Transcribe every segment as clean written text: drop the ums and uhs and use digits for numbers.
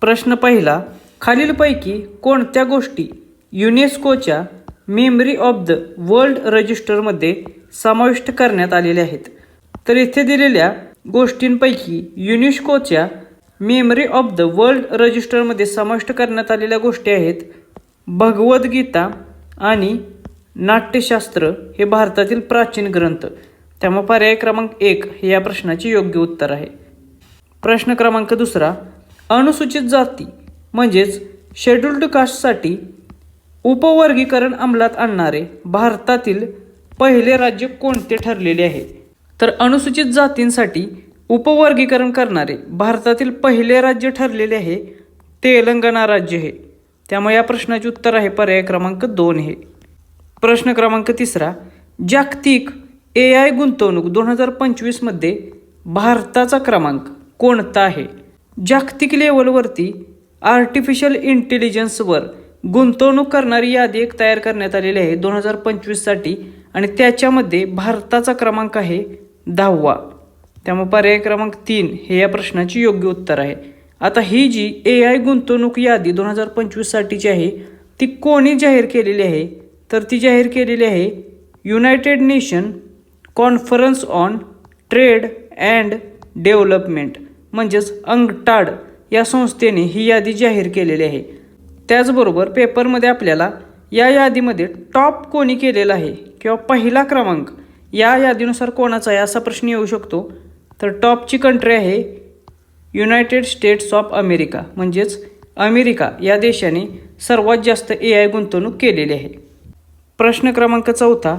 प्रश्न पहिला, खालीलपैकी कोणत्या गोष्टी युनेस्कोच्या मेमरी ऑफ द वर्ल्ड रजिस्टरमध्ये समाविष्ट करण्यात आलेल्या आहेत? तर इथे दिलेल्या गोष्टींपैकी युनेस्कोच्या मेमरी ऑफ द वर्ल्ड रजिस्टरमध्ये समाविष्ट करण्यात आलेल्या गोष्टी आहेत भगवद्गीता आणि नाट्यशास्त्र हे भारतातील प्राचीन ग्रंथ. त्यामुळे पर्याय क्रमांक 1 हे या प्रश्नाचे योग्य उत्तर आहे. प्रश्न क्रमांक दुसरा, अनुसूचित जाती म्हणजेच शेड्युल्ड कास्टसाठी उपवर्गीकरण अंमलात आणणारे भारतातील पहिले राज्य कोणते ठरलेले आहे? तर अनुसूचित जातींसाठी उपवर्गीकरण करणारे भारतातील पहिले राज्य ठरलेले आहे तेलंगणा राज्य हे. त्यामुळे या प्रश्नाचे उत्तर आहे पर्याय क्रमांक 2 हे. प्रश्न क्रमांक तिसरा, जागतिक AI गुंतवणूक 2025 मध्ये भारताचा क्रमांक कोणता आहे? जागतिक लेवलवरती आर्टिफिशियल इंटेलिजन्सवर गुंतवणूक करणारी यादी एक तयार करण्यात आलेली आहे 2025 साठी आणि त्याच्यामध्ये भारताचा क्रमांक आहे 10वा. त्यामुळे पर्याय क्रमांक 3 हे या प्रश्नाचे योग्य उत्तर आहे. आता ही जी AI गुंतवणूक यादी 2025 साठीची आहे ती कोणी जाहीर केलेली आहे? तर ती जाहीर केलेली आहे United nation conference on trade and development म्हणजेच अंगटाड या संस्थेने ही यादी जाहीर केलेली आहे. त्याचबरोबर पेपरमध्ये आपल्याला या यादीमध्ये टॉप कोणी केलेला आहे किंवा पहिला क्रमांक या यादीनुसार कोणाचा आहे असा प्रश्न येऊ शकतो. तर टॉपची कंट्री आहे युनायटेड स्टेट्स ऑफ अमेरिका म्हणजेच अमेरिका या देशाने सर्वात जास्त AI गुंतवणूक केलेली आहे. प्रश्न क्रमांक 4,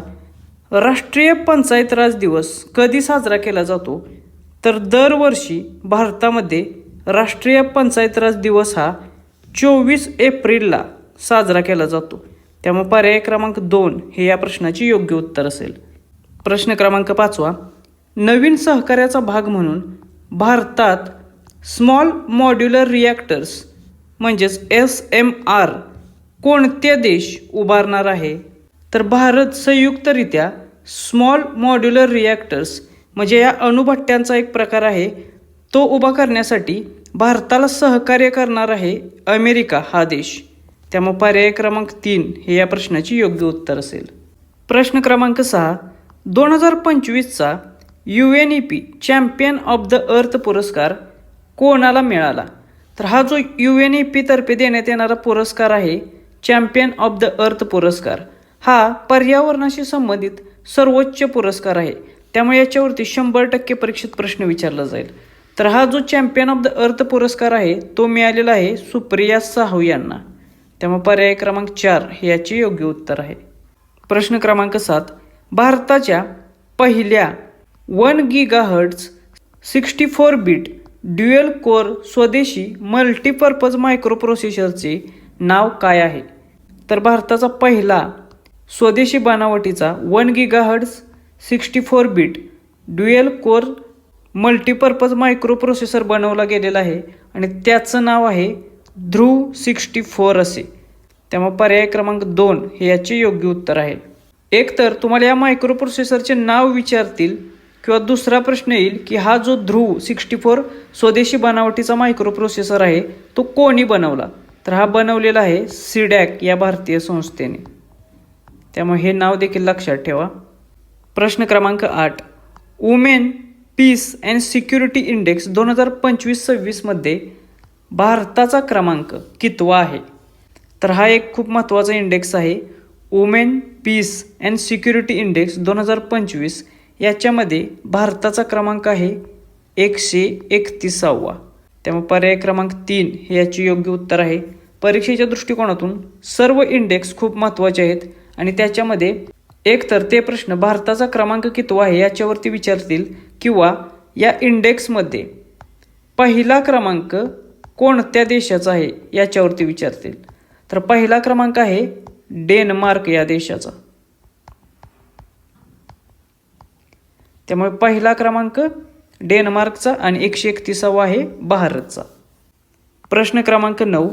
राष्ट्रीय पंचायत राज दिवस कधी साजरा केला जातो? तर दरवर्षी भारतामध्ये राष्ट्रीय पंचायत राज दिवस हा 24 एप्रिलला साजरा केला जातो. त्यामुळे पर्याय क्रमांक 2 हे या प्रश्नाचे योग्य उत्तर असेल. प्रश्न क्रमांक 5, नवीन सहकार्याचा भाग म्हणून भारतात स्मॉल मॉड्युलर रिॲक्टर्स म्हणजेच SMR कोणते देश उभारणार आहे? तर भारत संयुक्तरित्या स्मॉल मॉड्युलर रिॲक्टर्स म्हणजे या अणुभट्ट्यांचा एक प्रकार आहे तो उभा करण्यासाठी भारताला सहकार्य करणार आहे अमेरिका हा देश. त्यामुळे पर्याय क्रमांक 3 हे या प्रश्नाचे योग्य उत्तर असेल. प्रश्न क्रमांक 6, 2025चा UNEP champion of the earth पुरस्कार कोणाला मिळाला? तर हा जो UNEP तर्फे देण्यात येणारा पुरस्कार आहे चॅम्पियन ऑफ द अर्थ पुरस्कार हा पर्यावरणाशी संबंधित सर्वोच्च पुरस्कार आहे. त्यामुळे याच्यावरती 100% परीक्षेत प्रश्न विचारला जाईल. तर हा जो चॅम्पियन ऑफ द अर्थ पुरस्कार आहे तो मिळालेला आहे सुप्रिया साहू यांना. त्यामुळे पर्याय क्रमांक 4 हे याचे योग्य उत्तर आहे. प्रश्न क्रमांक 7, भारताच्या पहिल्या 1 GHz 64 बिट ड्युअल कोर स्वदेशी मल्टीपर्पज मायक्रोप्रोसेसरचे नाव काय आहे? तर भारताचा पहिला स्वदेशी बनावटीचा 1 GHz 64 bit dual core multipurpose microprocessor बनवला गेलेला आहे आणि त्याचं नाव आहे ध्रुव 64 असे. त्यामुळे पर्याय क्रमांक 2 हे याचे योग्य उत्तर आहे. एकतर तुम्हाला या मायक्रोप्रोसेसरचे नाव विचारतील किंवा दुसरा प्रश्न येईल की हा जो ध्रुव 64 स्वदेशी बनावटीचा मायक्रोप्रोसेसर आहे तो कोणी बनवला? तर हा बनवलेला आहे सीडॅक या भारतीय संस्थेने. त्यामुळे हे नाव देखील लक्षात ठेवा. प्रश्न क्रमांक 8, women peace and security index 2025-26 मध्ये भारताचा क्रमांक कितवा आहे? तर हा एक खूप महत्त्वाचा इंडेक्स आहे women peace and security index 2025. याच्यामध्ये भारताचा क्रमांक आहे 131वा. त्यामुळे पर्याय क्रमांक 3 हे याचे योग्य उत्तर आहे. परीक्षेच्या दृष्टिकोनातून सर्व इंडेक्स खूप महत्त्वाचे आहेत आणि त्याच्यामध्ये एकतर ते प्रश्न भारताचा क्रमांक कितवा आहे याच्यावरती विचारतील किंवा या इंडेक्समध्ये पहिला क्रमांक कोणत्या देशाचा आहे याच्यावरती विचारतील. तर पहिला क्रमांक आहे डेन्मार्क या देशाचा. त्यामुळे पहिला क्रमांक डेन्मार्कचा आणि 131वा आहे भारतचा. प्रश्न क्रमांक 9,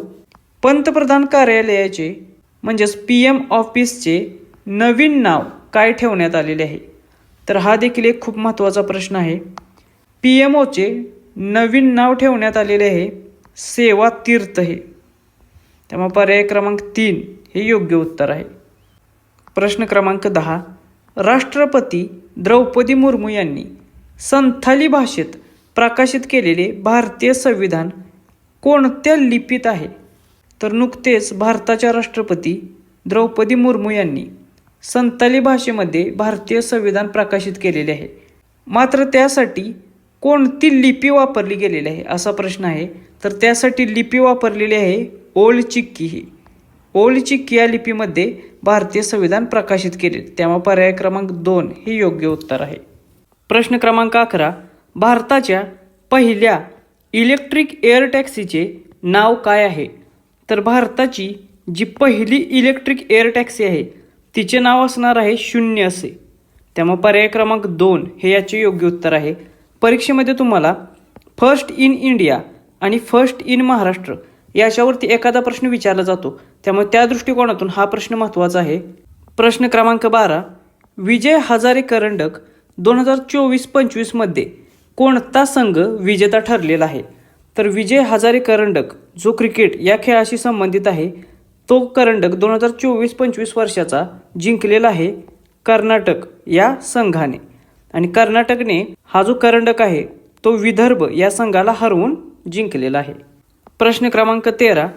पंतप्रधान कार्यालयाचे म्हणजेच PM ऑफिसचे नवीन नाव काय ठेवण्यात आलेले आहे? तर हा देखील एक खूप महत्त्वाचा प्रश्न आहे. PMOचे नवीन नाव ठेवण्यात आलेले आहे सेवा तीर्थ हे. त्यामुळे पर्याय क्रमांक 3 हे योग्य उत्तर आहे. प्रश्न क्रमांक 10. राष्ट्रपती द्रौपदी मुर्मू यांनी संथाली भाषेत प्रकाशित केलेले भारतीय संविधान कोणत्या लिपीत आहे? तर नुकतेच भारताच्या राष्ट्रपती द्रौपदी मुर्मू यांनी संथाली भाषेमध्ये भारतीय संविधान प्रकाशित केलेले आहे. मात्र त्यासाठी कोणती लिपी वापरली गेलेली आहे असा प्रश्न आहे. तर त्यासाठी लिपी वापरलेली आहे ओल्ड चिक्की ही. ओल्ड चिक्की या लिपीमध्ये भारतीय संविधान प्रकाशित केले. त्यामुळे पर्याय क्रमांक 2 हे योग्य उत्तर आहे. प्रश्न क्रमांक 11. भारताच्या पहिल्या इलेक्ट्रिक एअर टॅक्सीचे नाव काय आहे? तर भारताची जी पहिली इलेक्ट्रिक एअर टॅक्सी आहे तिचे नाव असणार आहे 0 असे. त्यामुळे पर्याय क्रमांक 2 हे याचे योग्य उत्तर आहे. परीक्षेमध्ये तुम्हाला फर्स्ट इन इंडिया आणि फर्स्ट इन महाराष्ट्र याच्यावरती एखादा प्रश्न विचारला जातो. त्यामुळे त्या दृष्टिकोनातून हा प्रश्न महत्त्वाचा आहे. प्रश्न क्रमांक 12. विजय हजारे करंडक 2024-25 मध्ये कोणता संघ विजेता ठरलेला आहे? तर विजय हजारे करंडक जो क्रिकेट या खेळाशी संबंधित आहे तो करंडक 2024-25 वर्षाचा जिंकलेला आहे कर्नाटक या संघाने. आणि कर्नाटकने हा जो करंडक आहे तो विदर्भ या संघाला हरवून जिंकलेला आहे. प्रश्न क्रमांक 13.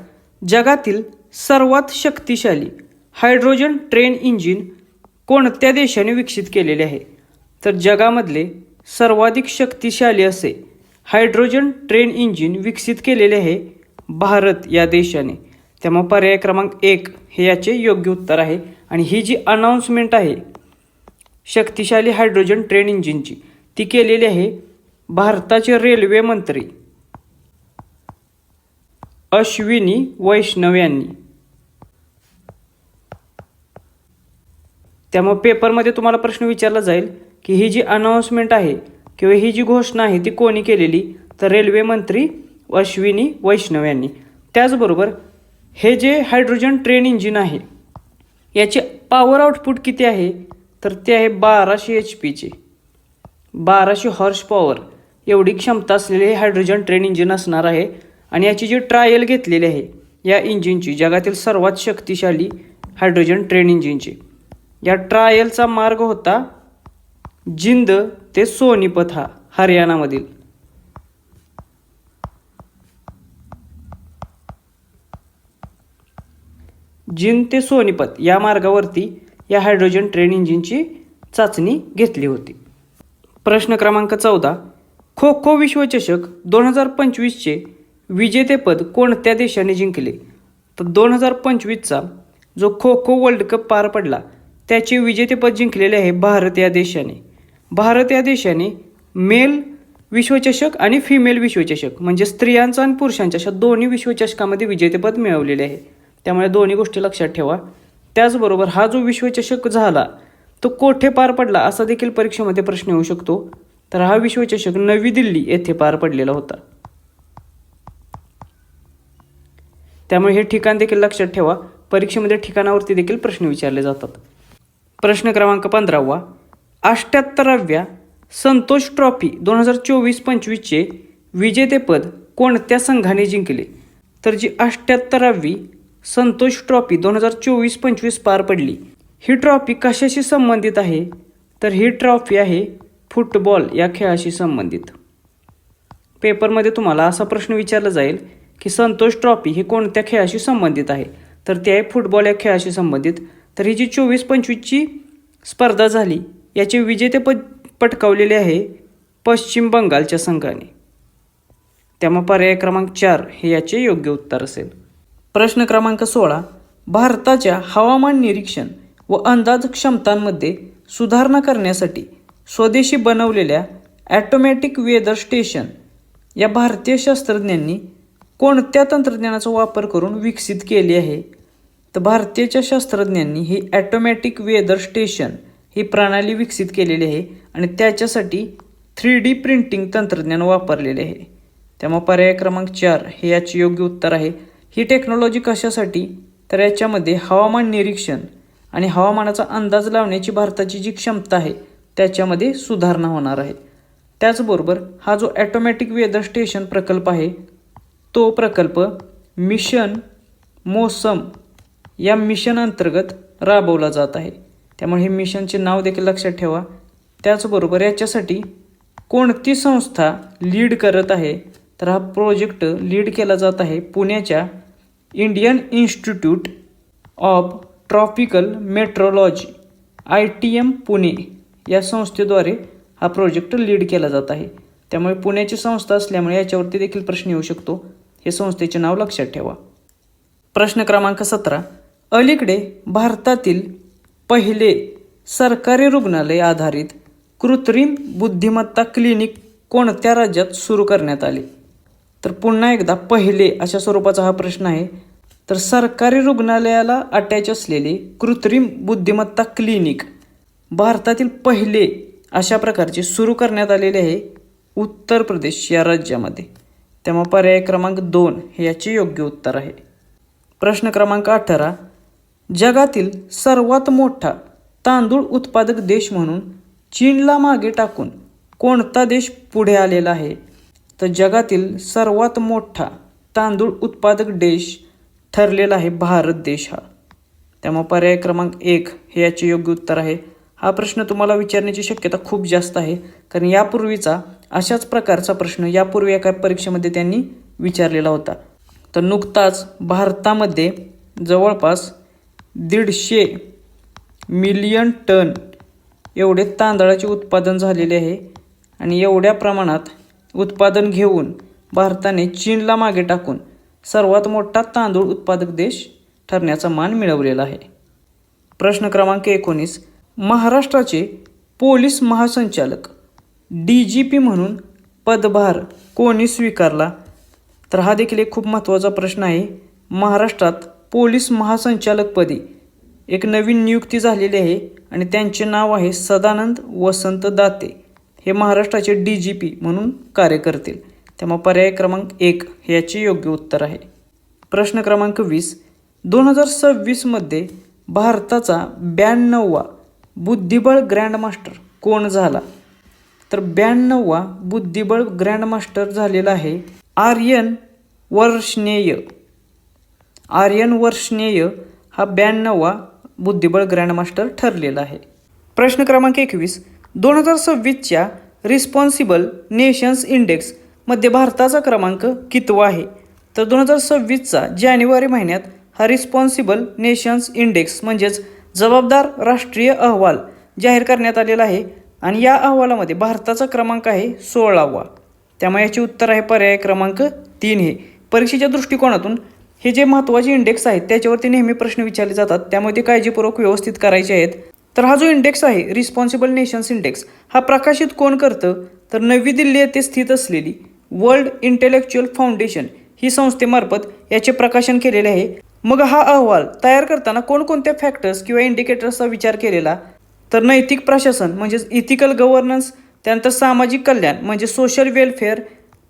जगातील सर्वात शक्तिशाली हायड्रोजन ट्रेन इंजिन कोणत्या देशाने विकसित केलेले आहे? तर जगामधले सर्वाधिक शक्तिशाली असे हायड्रोजन ट्रेन इंजिन विकसित केलेले आहे भारत या देशाने. त्यामुळे पर्याय क्रमांक 1 हे याचे योग्य उत्तर आहे. आणि ही जी अनाऊन्समेंट आहे शक्तिशाली हायड्रोजन ट्रेन इंजिनची ती केलेली आहे भारताचे रेल्वे मंत्री अश्विनी वैष्णव यांनी. त्यामुळे पेपरमध्ये तुम्हाला प्रश्न विचारला जाईल की ही जी अनाऊन्समेंट आहे किंवा ही जी घोषणा आहे ती कोणी केलेली? तर रेल्वे मंत्री अश्विनी वैष्णव यांनी. त्याचबरोबर हे जे हायड्रोजन ट्रेन इंजिन आहे याचे पॉवर आउटपुट किती आहे? तर ते आहे 1200 HP. 1200 हॉर्स पॉवर एवढी क्षमता असलेले हे हायड्रोजन ट्रेन इंजिन असणार आहे. आणि याची जी ट्रायल घेतलेली आहे या इंजिनची जगातील सर्वात शक्तिशाली हायड्रोजन ट्रेन इंजिनची या ट्रायलचा मार्ग होता जिंद ते सोनीपत हा हरियाणामधील. जिंद ते सोनीपत या मार्गावरती या हायड्रोजन ट्रेन इंजिनची चाचणी घेतली होती. प्रश्न क्रमांक 14. खो खो विश्वचषक 2025चे विजेतेपद कोणत्या देशाने जिंकले? तर 2025चा जो खो खो वर्ल्ड कप पार पडला त्याचे विजेतेपद जिंकलेले आहे भारत या देशाने. भारत या देशाने मेल विश्वचषक आणि फिमेल विश्वचषक म्हणजे स्त्रियांचा आणि पुरुषांच्या अशा दोन्ही विश्वचषकामध्ये विजेतेपद मिळवलेले आहे. त्यामुळे दोन्ही गोष्टी लक्षात ठेवा. त्याचबरोबर हा जो विश्वचषक झाला तो कोठे पार पडला असा देखील परीक्षेमध्ये प्रश्न येऊ शकतो. तर हा विश्वचषक नवी दिल्ली येथे पार पडलेला होता. त्यामुळे हे ठिकाण देखील लक्षात ठेवा. परीक्षेमध्ये ठिकाणावरती देखील प्रश्न विचारले जातात. प्रश्न क्रमांक 15. 78व्या संतोष ट्रॉफी 2024-25चे विजेतेपद कोणत्या संघाने जिंकले? तर जी 78वी संतोष ट्रॉफी 2024-25 पार पडली ही ट्रॉफी कशाशी संबंधित आहे? तर ही ट्रॉफी आहे फुटबॉल या खेळाशी संबंधित. पेपरमध्ये तुम्हाला असा प्रश्न विचारला जाईल की संतोष ट्रॉफी ही कोणत्या खेळाशी संबंधित आहे? तर ते आहे फुटबॉल या खेळाशी संबंधित. तर ही जी 24-25ची स्पर्धा झाली याचे विजेतेपद पटकावलेले आहे पश्चिम बंगालच्या संघाने. त्यामुळे पर्याय क्रमांक 4 हे याचे योग्य उत्तर असेल. प्रश्न क्रमांक 16. भारताच्या हवामान निरीक्षण व अंदाज क्षमतांमध्ये सुधारणा करण्यासाठी स्वदेशी बनवलेल्या ॲटोमॅटिक वेदर स्टेशन या भारतीय शास्त्रज्ञांनी कोणत्या तंत्रज्ञानाचा वापर करून विकसित केली आहे? तर भारतीयच्या शास्त्रज्ञांनी ही ॲटोमॅटिक वेदर स्टेशन ही प्रणाली विकसित केलेली आहे आणि त्याच्यासाठी 3D प्रिंटिंग तंत्रज्ञान वापरलेले आहे. त्यामुळे पर्याय क्रमांक 4 हे याचे योग्य उत्तर आहे. ही टेक्नॉलॉजी कशासाठी? तर याच्यामध्ये हवामान निरीक्षण आणि हवामानाचा अंदाज लावण्याची भारताची जी क्षमता आहे त्याच्यामध्ये सुधारणा होणार आहे. त्याचबरोबर हा जो ॲटोमॅटिक वेदर स्टेशन प्रकल्प आहे तो प्रकल्प मिशन मोसम या मिशन अंतर्गत राबवला जात आहे. त्यामुळे हे मिशनचे नाव देखील लक्षात ठेवा. त्याचबरोबर याच्यासाठी कोणती संस्था लीड करत आहे, तर हा प्रोजेक्ट लीड केला जात आहे पुण्याच्या Indian institute of tropical metrology ITM Pune या संस्थेद्वारे हा प्रोजेक्ट लीड केला जात आहे. त्यामुळे पुण्याची संस्था असल्यामुळे याच्यावरती देखील प्रश्न येऊ शकतो. हे संस्थेचे नाव लक्षात ठेवा. प्रश्न क्रमांक 17. अलीकडे भारतातील पहिले सरकारी रुग्णालय आधारित कृत्रिम बुद्धिमत्ता क्लिनिक कोणत्या राज्यात सुरू करण्यात आले? तर पुन्हा एकदा पहिले अशा स्वरूपाचा हा प्रश्न आहे. तर सरकारी रुग्णालयाला अटॅच असलेले कृत्रिम बुद्धिमत्ता क्लिनिक भारतातील पहिले अशा प्रकारचे सुरू करण्यात आलेले आहे उत्तर प्रदेश या राज्यामध्ये. त्यामुळे पर्याय क्रमांक 2 हे याचे योग्य उत्तर आहे. प्रश्न क्रमांक 18. जगातील सर्वात मोठा तांदूळ उत्पादक देश म्हणून चीनला मागे टाकून कोणता देश पुढे आलेला आहे? तर जगातील सर्वात मोठा तांदूळ उत्पादक देश ठरलेला आहे भारत देश हा. त्यामुळे पर्याय क्रमांक 1 हे याचे योग्य उत्तर आहे. हा प्रश्न तुम्हाला विचारण्याची शक्यता खूप जास्त आहे, कारण यापूर्वीचा अशाच प्रकारचा प्रश्न यापूर्वी एका परीक्षेमध्ये त्यांनी विचारलेला होता. तर नुकताच भारतामध्ये जवळपास 150 मिलियन टन एवढे तांदळाचे उत्पादन झालेले आहे आणि एवढ्या प्रमाणात उत्पादन घेऊन भारताने चीनला मागे टाकून सर्वात मोठा तांदूळ उत्पादक देश ठरण्याचा मान मिळवलेला आहे. प्रश्न क्रमांक 19. महाराष्ट्राचे पोलीस महासंचालक DGP म्हणून पदभार कोणी स्वीकारला? तर हा देखील एक खूप महत्त्वाचा प्रश्न आहे. महाराष्ट्रात पोलीस महासंचालकपदी एक नवीन नियुक्ती झालेली आहे आणि त्यांचे नाव आहे सदानंद वसंत दाते. हे महाराष्ट्राचे DGP म्हणून कार्य करतील. त्यामुळे पर्याय क्रमांक 1 हे याचे योग्य उत्तर आहे. प्रश्न क्रमांक 20. 2026मध्ये भारताचा 92वा बुद्धिबळ ग्रँडमास्टर कोण झाला? तर 92वा बुद्धिबळ ग्रँडमास्टर झालेला आहे आर्यन वर्ष्णेय. आर्यन वर्ष्णेय हा 92वा बुद्धिबळ ग्रँडमास्टर ठरलेला आहे. प्रश्न क्रमांक 21. 2026च्या रिस्पॉन्सिबल नेशन्स इंडेक्स मध्ये भारताचा क्रमांक कितवा आहे? तर 2026चा जानेवारी महिन्यात हा रिस्पॉन्सिबल नेशन्स इंडेक्स म्हणजेच जबाबदार राष्ट्रीय अहवाल जाहीर करण्यात आलेला आहे आणि या अहवालामध्ये भारताचा क्रमांक आहे 16वा. त्यामुळे याचे उत्तर आहे पर्याय क्रमांक 3 हे. परीक्षेच्या दृष्टिकोनातून हे जे महत्त्वाचे इंडेक्स आहेत त्याच्यावरती नेहमी प्रश्न विचारले जातात, त्यामुळे ते काळजीपूर्वक व्यवस्थित करायचे आहेत. तर हा जो इंडेक्स आहे रिस्पॉन्सिबल नेशन्स इंडेक्स हा प्रकाशित कोण करतं? तर नवी दिल्ली येथे स्थित असलेली वर्ल्ड इंटेलेक्च्युअल फाउंडेशन ही संस्थेमार्फत याचे प्रकाशन केलेले आहे. मग हा अहवाल तयार करताना कोणकोणत्या फॅक्टर्स किंवा इंडिकेटर्सचा विचार केलेला? तर नैतिक प्रशासन म्हणजेच इथिकल गव्हर्नन्स, त्यानंतर सामाजिक कल्याण म्हणजे सोशल वेलफेअर,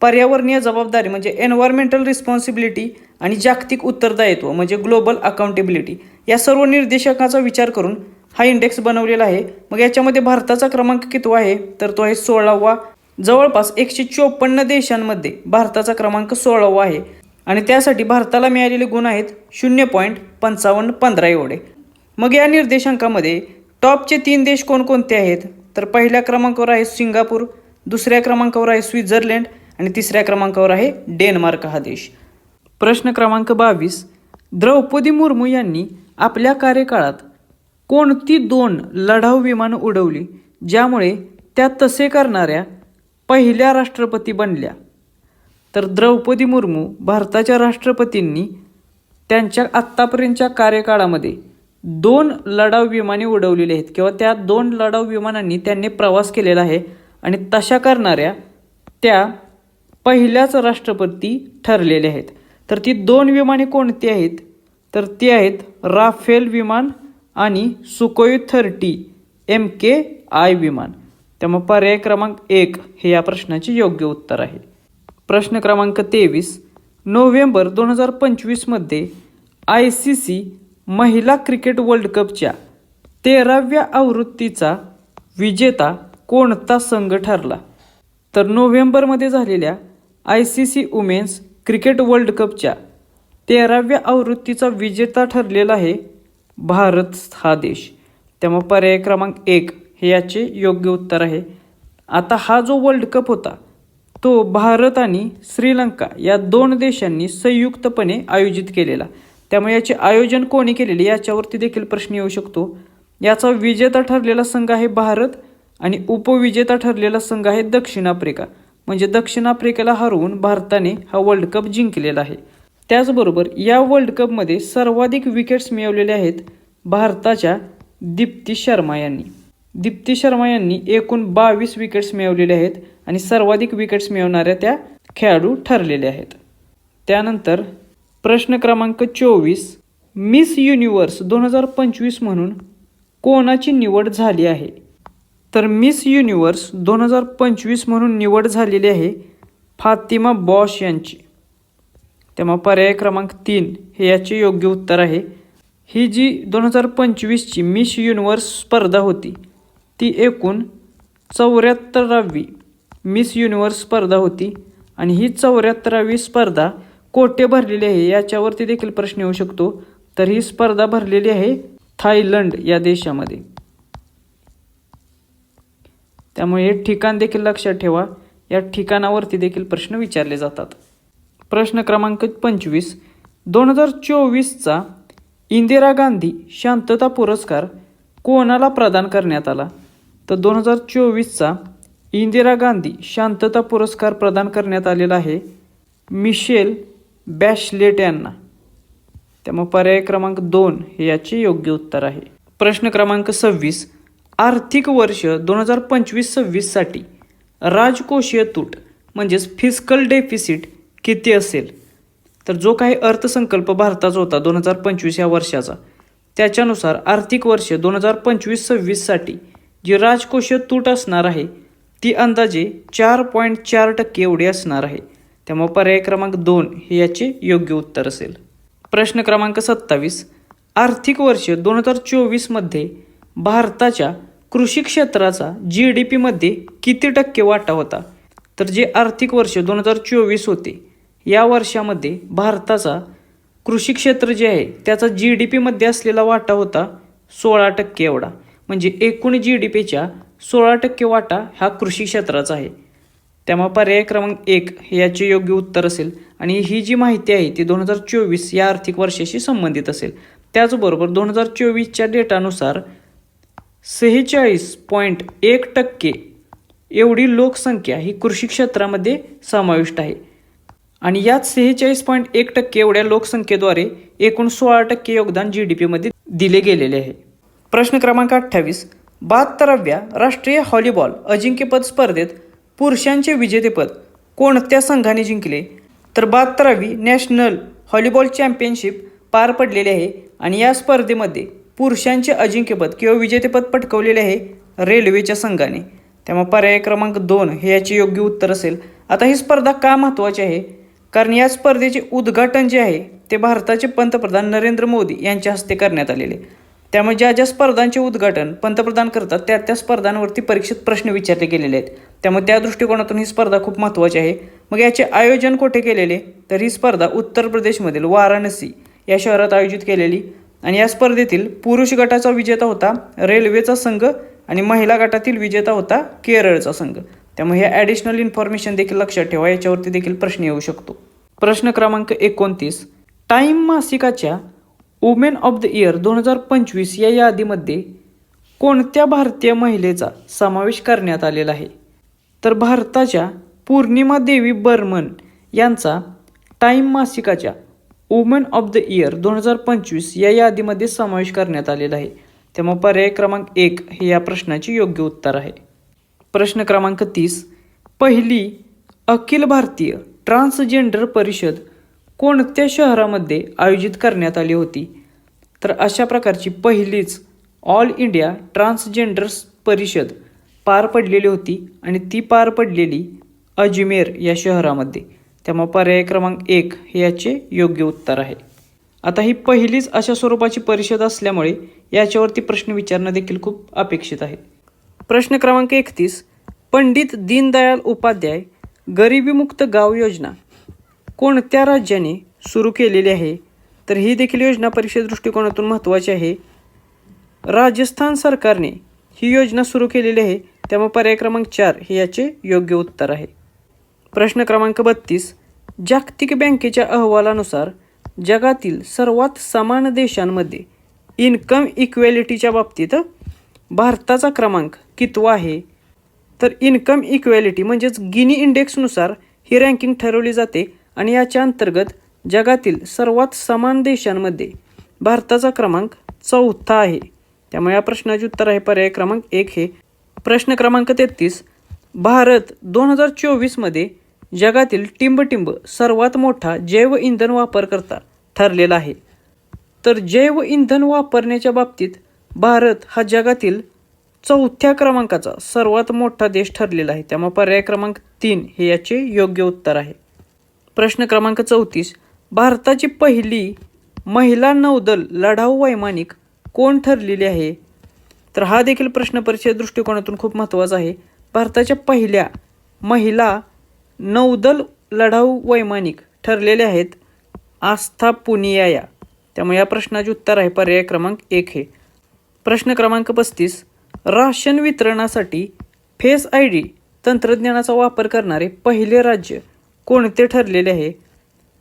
पर्यावरणीय जबाबदारी म्हणजे एन्व्हायरमेंटल रिस्पॉन्सिबिलिटी आणि जागतिक उत्तरदायित्व म्हणजे ग्लोबल अकाउंटेबिलिटी या सर्व निर्देशकांचा विचार करून हा इंडेक्स बनवलेला आहे. मग याच्यामध्ये भारताचा क्रमांक कितवा आहे? तर तो आहे 16वा. जवळपास 154 देशांमध्ये भारताचा क्रमांक 16वा आहे आणि त्यासाठी भारताला मिळालेले गुण आहेत 0.5515 एवढे. मग या निर्देशांकामध्ये टॉपचे 3 देश कोणकोणते आहेत? तर पहिल्या क्रमांकावर आहे सिंगापूर, दुसऱ्या क्रमांकावर आहे स्वित्झर्लंड आणि तिसऱ्या क्रमांकावर आहे डेन्मार्क हा देश. प्रश्न क्रमांक 22. द्रौपदी मुर्मू यांनी आपल्या कार्यकाळात कोणती 2 लढाऊ विमानं उडवली ज्यामुळे त्या तसे करणाऱ्या पहिल्या राष्ट्रपती बनल्या? तर द्रौपदी मुर्मू भारताच्या राष्ट्रपतींनी त्यांच्या आत्तापर्यंतच्या कार्यकाळामध्ये 2 लढाऊ विमाने उडवलेली आहेत किंवा त्या 2 लढाऊ विमानांनी त्यांनी प्रवास केलेला आहे आणि तशा करणाऱ्या त्या पहिल्याच राष्ट्रपती ठरलेले आहेत. तर ती 2 विमाने कोणती आहेत? तर ती आहेत राफेल विमान आणि सुकोई 30 MKI विमान. त्यामुळे पर्याय क्रमांक 1 हे या प्रश्नाचे योग्य उत्तर आहे. प्रश्न क्रमांक 23. नोव्हेंबर 2025मध्ये ICC महिला क्रिकेट वर्ल्ड कपच्या 13व्या आवृत्तीचा विजेता कोणता संघ ठरला? तर नोव्हेंबरमध्ये झालेल्या ICC वुमेन्स क्रिकेट वर्ल्ड कपच्या 13व्या आवृत्तीचा विजेता ठरलेला आहे भारत हा देश. त्यामुळे पर्याय क्रमांक 1 हे याचे योग्य उत्तर आहे. आता हा जो वर्ल्ड कप होता तो भारत आणि श्रीलंका या 2 देशांनी संयुक्तपणे आयोजित केलेला. त्यामुळे याचे आयोजन कोणी केलेले याच्यावरती देखील प्रश्न येऊ शकतो. याचा विजेता ठरलेला संघ आहे भारत आणि उपविजेता ठरलेला संघ आहे दक्षिण आफ्रिका. म्हणजे दक्षिण आफ्रिकेला हरवून भारताने हा वर्ल्ड कप जिंकलेला आहे. त्याचबरोबर या वर्ल्ड कपमध्ये सर्वाधिक विकेट्स मिळवलेले आहेत भारताच्या दीप्ती शर्मा यांनी. दीप्ती शर्मा यांनी एकूण 22 विकेट्स मिळवलेले आहेत आणि सर्वाधिक विकेट्स मिळवणाऱ्या त्या खेळाडू ठरलेले आहेत. त्यानंतर प्रश्न क्रमांक 24, मिस युनिव्हर्स 2025 म्हणून कोणाची निवड झाली आहे? तर मिस युनिव्हर्स 2025 म्हणून निवड झालेली आहे फातिमा बॉश यांची. तेव्हा पर्याय क्रमांक 3 हे याचे योग्य उत्तर आहे. ही जी 2025ची मिस युनिव्हर्स स्पर्धा होती ती एकूण 74वी मिस युनिव्हर्स स्पर्धा होती आणि ही 74वी स्पर्धा कोठे भरलेली आहे याच्यावरती देखील प्रश्न येऊ शकतो. तर ही स्पर्धा भरलेली आहे थायलंड या देशामध्ये. त्यामुळे हे ठिकाण देखील लक्षात ठेवा. या ठिकाणावरती देखील प्रश्न विचारले जातात. प्रश्न क्रमांक 25, 2024चा इंदिरा गांधी शांतता पुरस्कार कोणाला प्रदान करण्यात आला? तर 2024चा इंदिरा गांधी शांतता पुरस्कार प्रदान करण्यात आलेला आहे मिशेल बॅशलेट यांना. त्यामुळे पर्याय क्रमांक 2 हे याचे योग्य उत्तर आहे. प्रश्न क्रमांक 26, आर्थिक वर्ष 2025-26 साठी राजकोषीय तूट म्हणजेच फिस्कल डेफिसिट किती असेल? तर जो काही अर्थसंकल्प भारताचा होता 2025 या वर्षाचा त्याच्यानुसार आर्थिक वर्ष 2025-26 साठी जी राजकोषीय तूट असणार आहे ती अंदाजे 4.4% एवढी असणार आहे. त्यामुळे पर्याय क्रमांक 2 हे याचे योग्य उत्तर असेल. प्रश्न क्रमांक 27, आर्थिक वर्ष 2024 मध्ये भारताच्या कृषी क्षेत्राचा GDP मध्ये किती टक्के वाटा होता? तर जे आर्थिक वर्ष 2024 होते या वर्षामध्ये भारताचा कृषी क्षेत्र जे आहे त्याचा GDP मध्ये असलेला वाटा होता 16% एवढा. म्हणजे एकूण GDPच्या 16% वाटा हा कृषी क्षेत्राचा आहे. त्यामुळे पर्याय क्रमांक 1 हे याचे योग्य उत्तर असेल आणि ही जी माहिती आहे ती 2024 या आर्थिक वर्षाशी संबंधित असेल. त्याचबरोबर 2024च्या डेटानुसार 46.1% एवढी लोकसंख्या ही कृषी क्षेत्रामध्ये समाविष्ट आहे आणि यात 46.1% एवढ्या लोकसंख्येद्वारे एकूण 16% योगदान GDP मध्ये दिले गेलेले आहे. प्रश्न क्रमांक 28, 72व्या राष्ट्रीय व्हॉलीबॉल अजिंक्यपद स्पर्धेत पुरुषांचे विजेतेपद कोणत्या संघाने जिंकले? तर 72वी नॅशनल व्हॉलीबॉल चॅम्पियनशिप पार पडलेली आहे आणि या स्पर्धेमध्ये पुरुषांचे अजिंक्यपद किंवा विजेतेपद पटकवलेले आहे रेल्वेच्या संघाने. त्यामुळे पर्याय क्रमांक 2 हे याचे योग्य उत्तर असेल. आता ही स्पर्धा का महत्त्वाची आहे? कारण या स्पर्धेचे उद्घाटन जे आहे ते भारताचे पंतप्रधान नरेंद्र मोदी यांच्या हस्ते करण्यात आलेले. त्यामुळे ज्या ज्या स्पर्धांचे उद्घाटन पंतप्रधान करतात त्या त्या स्पर्धांवरती परीक्षेत प्रश्न विचारले गेलेले आहेत. त्यामुळे त्या दृष्टिकोनातून ही स्पर्धा खूप महत्त्वाची आहे. मग याचे आयोजन कुठे केलेले? तर ही स्पर्धा उत्तर प्रदेशमधील वाराणसी या शहरात आयोजित केलेली आणि या स्पर्धेतील पुरुष गटाचा विजेता होता रेल्वेचा संघ आणि महिला गटातील विजेता होता केरळचा संघ. त्यामुळे हे ॲडिशनल इन्फॉर्मेशन देखील लक्षात ठेवा. याच्यावरती देखील प्रश्न येऊ शकतो. प्रश्न क्रमांक 29, टाइम मासिकाच्या वुमेन ऑफ द इयर 2025 या यादीमध्ये कोणत्या भारतीय महिलेचा समावेश करण्यात आलेला आहे? तर भारताच्या पूर्णिमा देवी बर्मन यांचा टाइम मासिकाच्या वुमेन ऑफ द इयर 2025 या यादीमध्ये समावेश करण्यात आलेला आहे. त्यामुळे पर्याय क्रमांक 1 हे या प्रश्नाचे योग्य उत्तर आहे. प्रश्न क्रमांक 30, पहिली अखिल भारतीय ट्रान्सजेंडर परिषद कोणत्या शहरामध्ये आयोजित करण्यात आली होती? तर अशा प्रकारची पहिलीच ऑल इंडिया ट्रान्सजेंडर परिषद पार पडलेली होती आणि ती पार पडलेली अजमेर या शहरामध्ये. त्यामुळे पर्याय क्रमांक 1 हे याचे योग्य उत्तर आहे. आता ही पहिलीच अशा स्वरूपाची परिषद असल्यामुळे याच्यावरती प्रश्न विचारणं देखील खूप अपेक्षित आहे. प्रश्न क्रमांक 31, पंडित दीनदयाल उपाध्याय गरिबीमुक्त गाव योजना कोणत्या राज्याने सुरू केलेली आहे? तर ही देखील योजना परीक्षे दृष्टिकोनातून महत्त्वाची आहे. राजस्थान सरकारने ही योजना सुरू केलेली आहे, त्यामुळे पर्याय क्रमांक 4 हे याचे योग्य उत्तर आहे. प्रश्न क्रमांक 32. जागतिक बँकेच्या अहवालानुसार जगातील सर्वात समान देशांमध्ये इन्कम इक्वॅलिटीच्या बाबतीत भारताचा क्रमांक कितवा आहे? तर इन्कम इक्वॅलिटी म्हणजेच गिनी इंडेक्सनुसार ही रँकिंग ठरवली जाते आणि याच्या अंतर्गत जगातील सर्वात समान देशांमध्ये भारताचा क्रमांक 4था आहे. त्यामुळे या प्रश्नाचे उत्तर आहे पर्याय क्रमांक 1 हे. प्रश्न क्रमांक 33. भारत 2024मध्ये जगातील टिंबटिंब सर्वात मोठा जैव इंधन वापरकर्ता ठरलेला आहे. तर जैव इंधन वापरण्याच्या बाबतीत भारत हा जगातील 4थ्या क्रमांकाचा सर्वात मोठा देश ठरलेला आहे. त्यामुळे पर्याय क्रमांक 3 हे याचे योग्य उत्तर आहे. प्रश्न क्रमांक 34. भारताची पहिली महिला नौदल लढाऊ वैमानिक कोण ठरलेली आहे? तर हा देखील प्रश्न परीक्षे दृष्टिकोनातून खूप महत्त्वाचा आहे. भारताच्या पहिल्या महिला नौदल लढाऊ वैमानिक ठरलेले आहेत आस्था पुनिया. त्यामुळे या प्रश्नाचे उत्तर आहे पर्याय क्रमांक 1 हे. प्रश्न क्रमांक 35. राशन वितरणासाठी फेस ID तंत्रज्ञानाचा वापर करणारे पहिले राज्य कोणते ठरलेले आहे?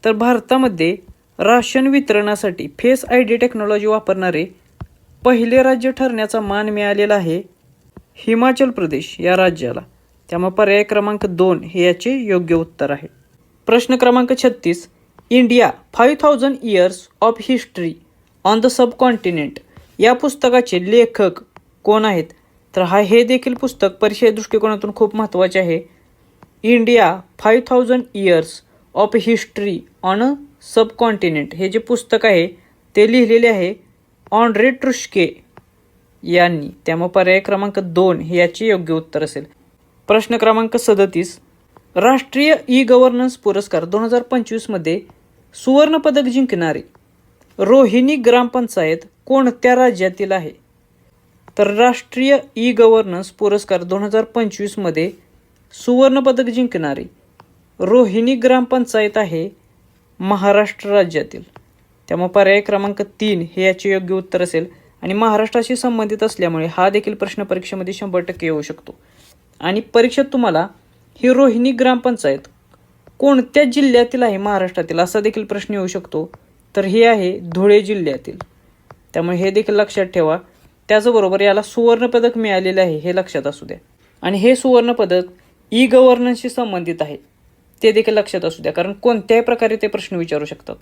तर भारतामध्ये राशन वितरणासाठी फेस ID टेक्नॉलॉजी वापरणारे पहिले राज्य ठरण्याचा मान मिळालेला आहे हिमाचल प्रदेश या राज्याला. त्यामुळे पर्याय क्रमांक 2 हे याचे योग्य उत्तर आहे. प्रश्न क्रमांक 36. India 5000 years of history on the subcontinent या पुस्तकाचे लेखक कोण आहेत? तर हे देखील पुस्तक परीक्षे दृष्टिकोनातून खूप महत्त्वाचे आहे. India 5000 years of history on a subcontinent हे जे पुस्तक आहे ते लिहिलेले आहे ऑन्ड्रे ट्रुस्के यांनी. त्यामुळे पर्याय क्रमांक 2 हे याचे योग्य उत्तर असेल. प्रश्न क्रमांक 37. राष्ट्रीय ई-गव्हर्नन्स पुरस्कार 2025मध्ये सुवर्णपदक जिंकणारे रोहिणी ग्रामपंचायत कोणत्या राज्यातील आहे? तर राष्ट्रीय ई-गव्हर्नन्स पुरस्कार 2025मध्ये सुवर्णपदक जिंकणारी रोहिणी ग्रामपंचायत आहे महाराष्ट्र राज्यातील. त्यामुळे पर्याय क्रमांक 3 हे याचे योग्य उत्तर असेल आणि महाराष्ट्राशी संबंधित असल्यामुळे हा देखील प्रश्न परीक्षेमध्ये 100% येऊ शकतो. आणि परीक्षेत तुम्हाला ही रोहिणी ग्रामपंचायत कोणत्या जिल्ह्यातील आहे महाराष्ट्रातील असा देखील प्रश्न येऊ शकतो. तर हे आहे धुळे जिल्ह्यातील. त्यामुळे हे देखील लक्षात ठेवा. त्याचबरोबर याला सुवर्णपदक मिळालेले आहे हे लक्षात असू द्या. आणि हे सुवर्णपदक ई-गव्हर्नन्सशी संबंधित आहे ते देखील लक्षात असू द्या, कारण कोणत्याही प्रकारे ते प्रश्न विचारू शकतात.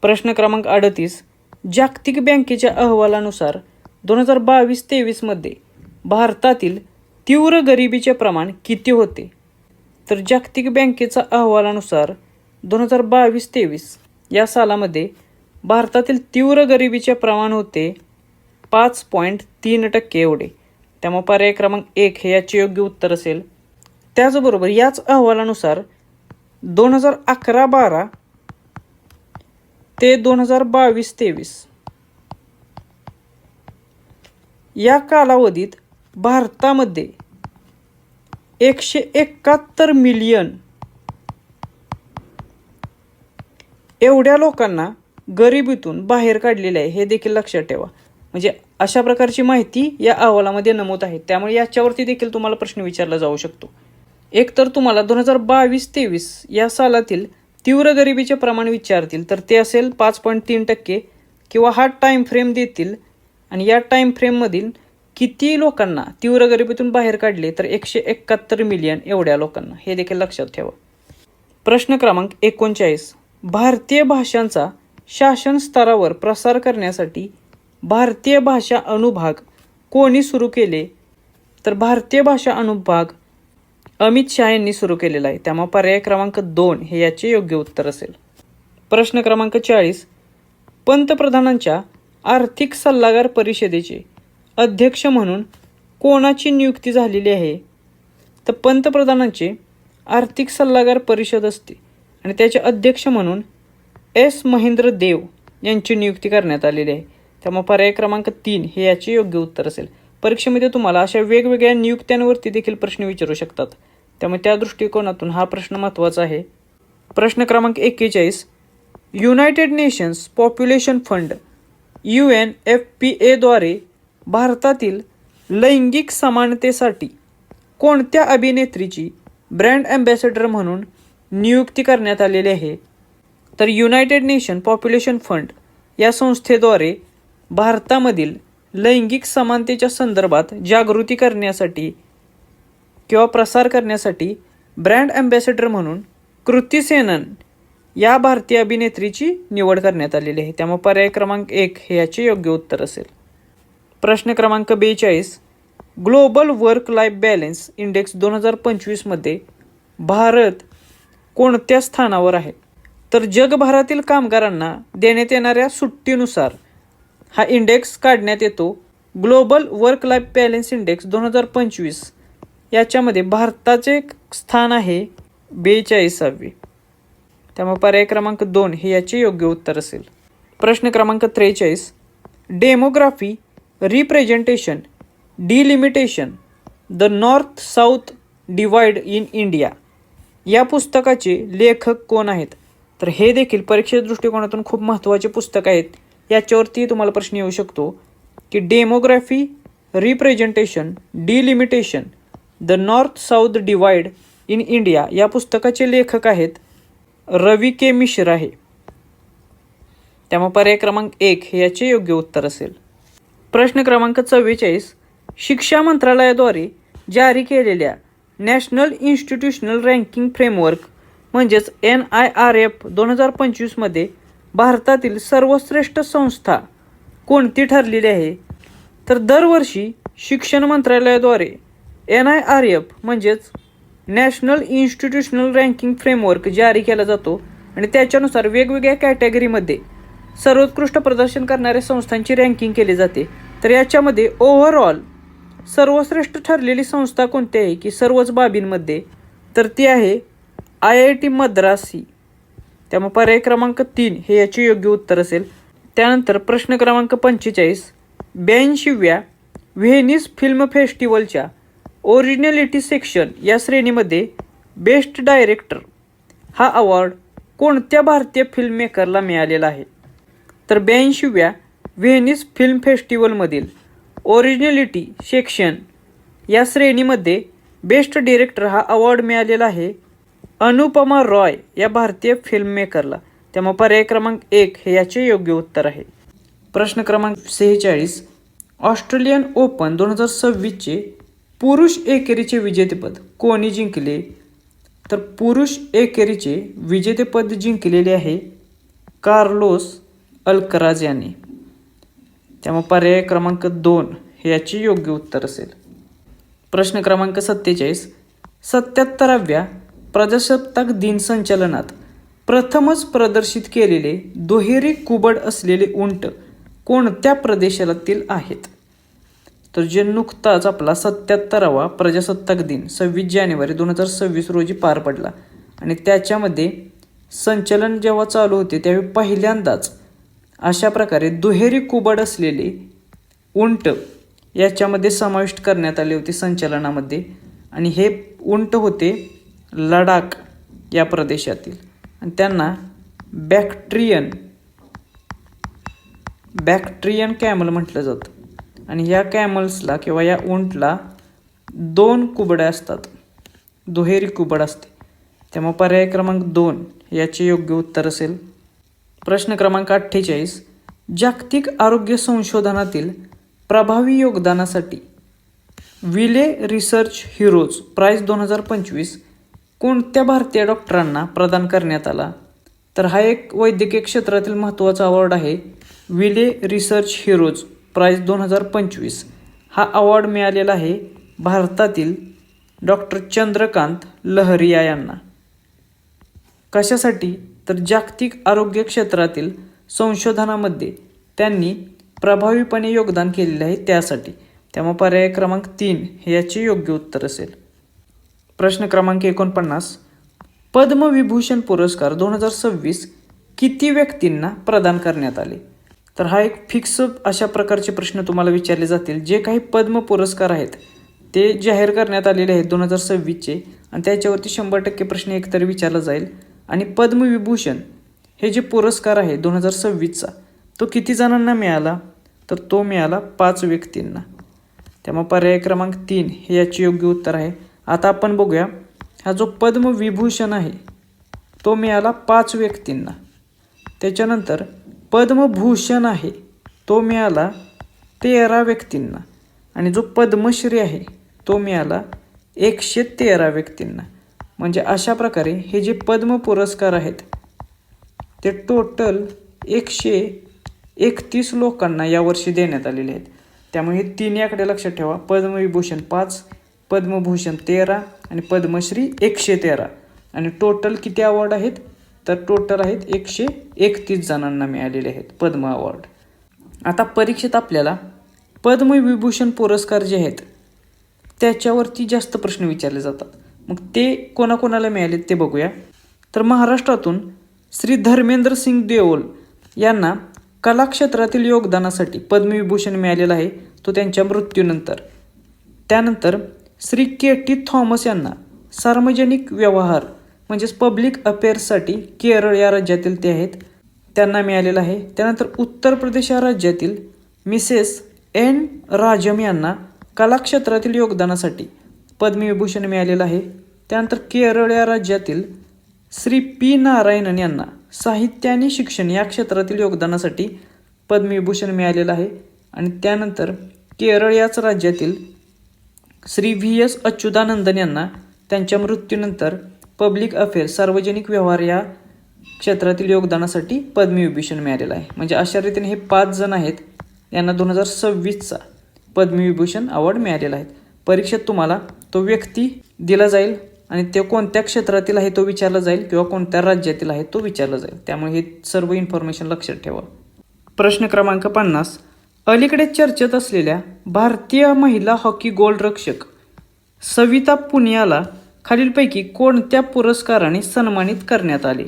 प्रश्न क्रमांक 38. जागतिक बँकेच्या अहवालानुसार 2022-23मध्ये भारतातील तीव्र गरिबीचे प्रमाण किती होते? तर जागतिक बँकेचा अहवालानुसार 2022-23 या सालामध्ये भारतातील तीव्र गरिबीचे प्रमाण होते 5.3% एवढे. त्यामुळे पर्याय क्रमांक 1 हे याचे योग्य उत्तर असेल. त्याचबरोबर याच अहवालानुसार 2011-12 ते 2022-23 या कालावधीत भारतामध्ये 171 मिलियन एवढ्या लोकांना गरिबीतून बाहेर काढलेले आहे हे देखील लक्षात ठेवा. म्हणजे अशा प्रकारची माहिती या अहवालामध्ये नमूद आहे. त्यामुळे याच्यावरती देखील तुम्हाला प्रश्न विचारला जाऊ शकतो. एक तर तुम्हाला 2022-23 या सालातील तीव्र गरिबीचे प्रमाण विचारतील तर ते असेल 5.3% किंवा हा टाईम फ्रेम देतील आणि या टाईम फ्रेममधील किती लोकांना तीव्र गरिबीतून बाहेर काढले तर 171 मिलियन एवढ्या लोकांना हे देखील लक्षात ठेवा. प्रश्न क्रमांक 39. भारतीय भाषांचा शासन स्तरावर प्रसार करण्यासाठी भारतीय भाषा अनुभाग कोणी सुरू केले? तर भारतीय भाषा अनुभाग अमित शाह यांनी सुरू केलेला आहे. त्यामुळे पर्याय क्रमांक 2 हे याचे योग्य उत्तर असेल. प्रश्न क्रमांक 40. पंतप्रधानांच्या आर्थिक सल्लागार परिषदेचे अध्यक्ष म्हणून कोणाची नियुक्ती झालेली आहे? तर पंतप्रधानांचे आर्थिक सल्लागार परिषद असते आणि त्याचे अध्यक्ष म्हणून S. महेंद्र देव यांची नियुक्ती करण्यात आलेली आहे. त्यामुळे पर्याय क्रमांक 3 हे याचे योग्य उत्तर असेल. परीक्षेमध्ये तुम्हाला अशा वेगवेगळ्या नियुक्त्यांवरती देखील प्रश्न विचारू शकतात. त्यामुळे त्या दृष्टिकोनातून हा प्रश्न महत्त्वाचा आहे. प्रश्न क्रमांक 41, United nations population fund UNFPA द्वारे भारतातील लैंगिक समानतेसाठी कोणत्या अभिनेत्रीची ब्रँड ॲम्बॅसेडर म्हणून नियुक्ती करण्यात आलेली आहे? तर युनायटेड नेशन पॉप्युलेशन फंड या संस्थेद्वारे भारतामधील लैंगिक समानतेच्या संदर्भात जागृती करण्यासाठी किंवा प्रसार करण्यासाठी ब्रँड ॲम्बॅसेडर म्हणून कृती सेनन या भारतीय अभिनेत्रीची निवड करण्यात आलेली आहे. त्यामुळे पर्याय क्रमांक 1 हे याचे योग्य उत्तर असेल. प्रश्न क्रमांक 42, global work life balance index 2025मध्ये भारत कोणत्या स्थानावर आहे? तर जगभरातील कामगारांना देण्यात येणाऱ्या सुट्टीनुसार हा इंडेक्स काढण्यात येतो. Global work life balance index 2025 याच्यामध्ये भारताचे स्थान आहे 42वे. त्यामुळे पर्याय क्रमांक 2 हे याचे योग्य उत्तर असेल. प्रश्न क्रमांक 43, demography representation delimitation the north south divide in India या पुस्तकाचे लेखक कोण आहेत? तर हे देखील परीक्षेच्या दृष्टिकोनातून खूप महत्त्वाचे पुस्तक आहेत. याच्यावरती तुम्हाला प्रश्न येऊ शकतो की demography representation delimitation the north south divide in India या पुस्तकाचे लेखक आहेत रवी के मिश्रा आहे. त्यामुळे पर्याय क्रमांक 1 हे याचे योग्य उत्तर असेल. प्रश्न क्रमांक 44, शिक्षा मंत्रालयाद्वारे जारी केलेल्या नॅशनल इन्स्टिट्यूशनल रँकिंग फ्रेमवर्क म्हणजेच NIRF 2025मध्ये भारतातील सर्वश्रेष्ठ संस्था कोणती ठरलेली आहे? तर दरवर्षी शिक्षण मंत्रालयाद्वारे NIRF म्हणजेच नॅशनल इन्स्टिट्यूशनल रँकिंग फ्रेमवर्क जारी केला जातो आणि त्याच्यानुसार वेगवेगळ्या कॅटेगरीमध्ये सर्वोत्कृष्ट प्रदर्शन करणाऱ्या संस्थांची रँकिंग केली जाते. तर याच्यामध्ये ओव्हरऑल सर्वश्रेष्ठ ठरलेली संस्था कोणती आहे की सर्वच बाबींमध्ये? तर ती आहे IIT मद्रास ही. त्यामुळे पर्याय क्रमांक 3 हे याचे योग्य उत्तर असेल. त्यानंतर प्रश्न क्रमांक 45, 82व्या व्हेनिस फिल्म फेस्टिवलच्या ओरिजिनॅलिटी सेक्शन या श्रेणीमध्ये बेस्ट डायरेक्टर हा अवॉर्ड कोणत्या भारतीय फिल्म मेकरला मिळालेला आहे? तर 82व्या व्हेनिस फिल्म फेस्टिवलमधील ओरिजिनॅलिटी सेक्शन या श्रेणीमध्ये बेस्ट डायरेक्टर हा अवॉर्ड मिळालेला आहे अनुपमा रॉय या भारतीय फिल्म मेकरला. त्यामुळे पर्याय क्रमांक 1 हे याचे योग्य उत्तर आहे. प्रश्न क्रमांक 46, ऑस्ट्रेलियन ओपन 2026चे पुरुष एकेरीचे विजेतेपद कोणी जिंकले? तर पुरुष एकेरीचे विजेतेपद जिंकलेले आहे कार्लोस अल्कराज यांनी. त्यामुळे पर्याय क्रमांक 2 हे याचे योग्य उत्तर असेल. प्रश्न क्रमांक 47, 77व्या प्रजासत्ताक दिन संचलनात प्रथमच प्रदर्शित केलेले दुहेरी कुबड असलेले उंट कोणत्या प्रदेशातील आहेत? तर जे नुकताच आपला 77वा प्रजासत्ताक दिन 26 जानेवारी 2026 रोजी पार पडला आणि त्याच्यामध्ये संचलन जेव्हा चालू होते त्यावेळी पहिल्यांदाच अशा प्रकारे दुहेरी कुबड असलेले उंट याच्यामध्ये समाविष्ट करण्यात आले होते संचलनामध्ये. आणि हे उंट होते लडाख या प्रदेशातील आणि त्यांना बॅक्ट्रियन कॅमल म्हटलं जातं. आणि या कॅमल्सला किंवा या उंटला 2 कुबड्या असतात, दुहेरी कुबड असते. त्यामुळे पर्याय क्रमांक 2 याचे योग्य उत्तर असेल. प्रश्न क्रमांक 48, जागतिक आरोग्य संशोधनातील प्रभावी योगदानासाठी विले रिसर्च हिरोज प्राइज 2025 कोणत्या भारतीय डॉक्टरांना प्रदान करण्यात आला? तर हा एक वैद्यकीय क्षेत्रातील महत्त्वाचा अवॉर्ड आहे विले रिसर्च हिरोज प्राइज 2025. हा अवॉर्ड मिळालेला आहे भारतातील डॉक्टर चंद्रकांत लहरिया यांना. कशासाठी? तर जागतिक आरोग्य क्षेत्रातील संशोधनामध्ये त्यांनी प्रभावीपणे योगदान केलेले आहे त्यासाठी. त्यामुळे पर्याय क्रमांक 3 हे याचे योग्य उत्तर असेल. प्रश्न क्रमांक 49, पद्मविभूषण पुरस्कार 2026 किती व्यक्तींना प्रदान करण्यात आले? तर हा एक फिक्स अशा प्रकारचे प्रश्न तुम्हाला विचारले जातील. जे काही पद्म पुरस्कार आहेत ते जाहीर करण्यात आलेले आहेत 2026चे आणि त्याच्यावरती 100% प्रश्न एकतरी विचारला जाईल. आणि पद्मविभूषण हे जे पुरस्कार आहे 2026चा तो किती जणांना मिळाला, तर तो मिळाला 5 व्यक्तींना. त्यामुळे पर्याय क्रमांक 3 हे याचे योग्य उत्तर आहे. आता आपण बघूया, हा जो पद्मविभूषण आहे तो मिळाला 5 व्यक्तींना. त्याच्यानंतर पद्मभूषण आहे तो मिळाला 13 व्यक्तींना आणि जो पद्मश्री आहे तो मिळाला 113 व्यक्तींना. म्हणजे अशा प्रकारे हे जे पद्म पुरस्कार आहेत ते टोटल 131 लोकांना यावर्षी देण्यात आलेले आहेत. त्यामुळे हे 3 आकडे लक्षात ठेवा. पद्मविभूषण 5, पद्मभूषण 13 आणि पद्मश्री 113. आणि टोटल किती अवॉर्ड आहेत, तर टोटल आहेत 131 जणांना मिळालेले आहेत पद्म अवॉर्ड. आता परीक्षेत आपल्याला पद्मविभूषण पुरस्कार जे आहेत त्याच्यावरती जास्त प्रश्न विचारले जातात. मग ते कोणाकोणाला मिळाले ते बघूया. तर महाराष्ट्रातून श्री धर्मेंद्र सिंग देओल यांना कला क्षेत्रातील योगदानासाठी पद्मविभूषण मिळालेला आहे, तो त्यांच्या मृत्यूनंतर. त्यानंतर श्री के.टी. थॉमस यांना सार्वजनिक व्यवहार म्हणजेच पब्लिक अफेअर्ससाठी केरळ या राज्यातील ते आहेत, त्यांना मिळालेलं आहे. त्यानंतर उत्तर प्रदेश या राज्यातील मिसेस एन राजम यांना कला क्षेत्रातील योगदानासाठी पद्मविभूषण मिळालेलं आहे. त्यानंतर केरळ या राज्यातील श्री पी नारायणन यांना साहित्य आणि शिक्षण या क्षेत्रातील योगदानासाठी पद्मविभूषण मिळालेलं आहे. आणि त्यानंतर केरळ याच राज्यातील श्री व्ही.एस. अच्युतानंदन यांना त्यांच्या मृत्यूनंतर पब्लिक अफेअर्स सार्वजनिक व्यवहार या क्षेत्रातील योगदानासाठी पद्मविभूषण मिळालेलं आहे. म्हणजे अशा रीतीने हे 5 जण आहेत यांना 2026चा पद्मविभूषण अवॉर्ड मिळालेला आहे. परीक्षेत तुम्हाला तो व्यक्ती दिला जाईल आणि ते कोणत्या क्षेत्रातील आहे तो विचारला जाईल किंवा कोणत्या राज्यातील आहे तो विचारला जाईल. त्यामुळे हे सर्व इन्फॉर्मेशन लक्षात ठेवा. प्रश्न क्रमांक 50. अलीकडे चर्चेत असलेल्या भारतीय महिला हॉकी गोलरक्षक सविता पुनियाला खालीलपैकी कोणत्या पुरस्काराने सन्मानित करण्यात आले,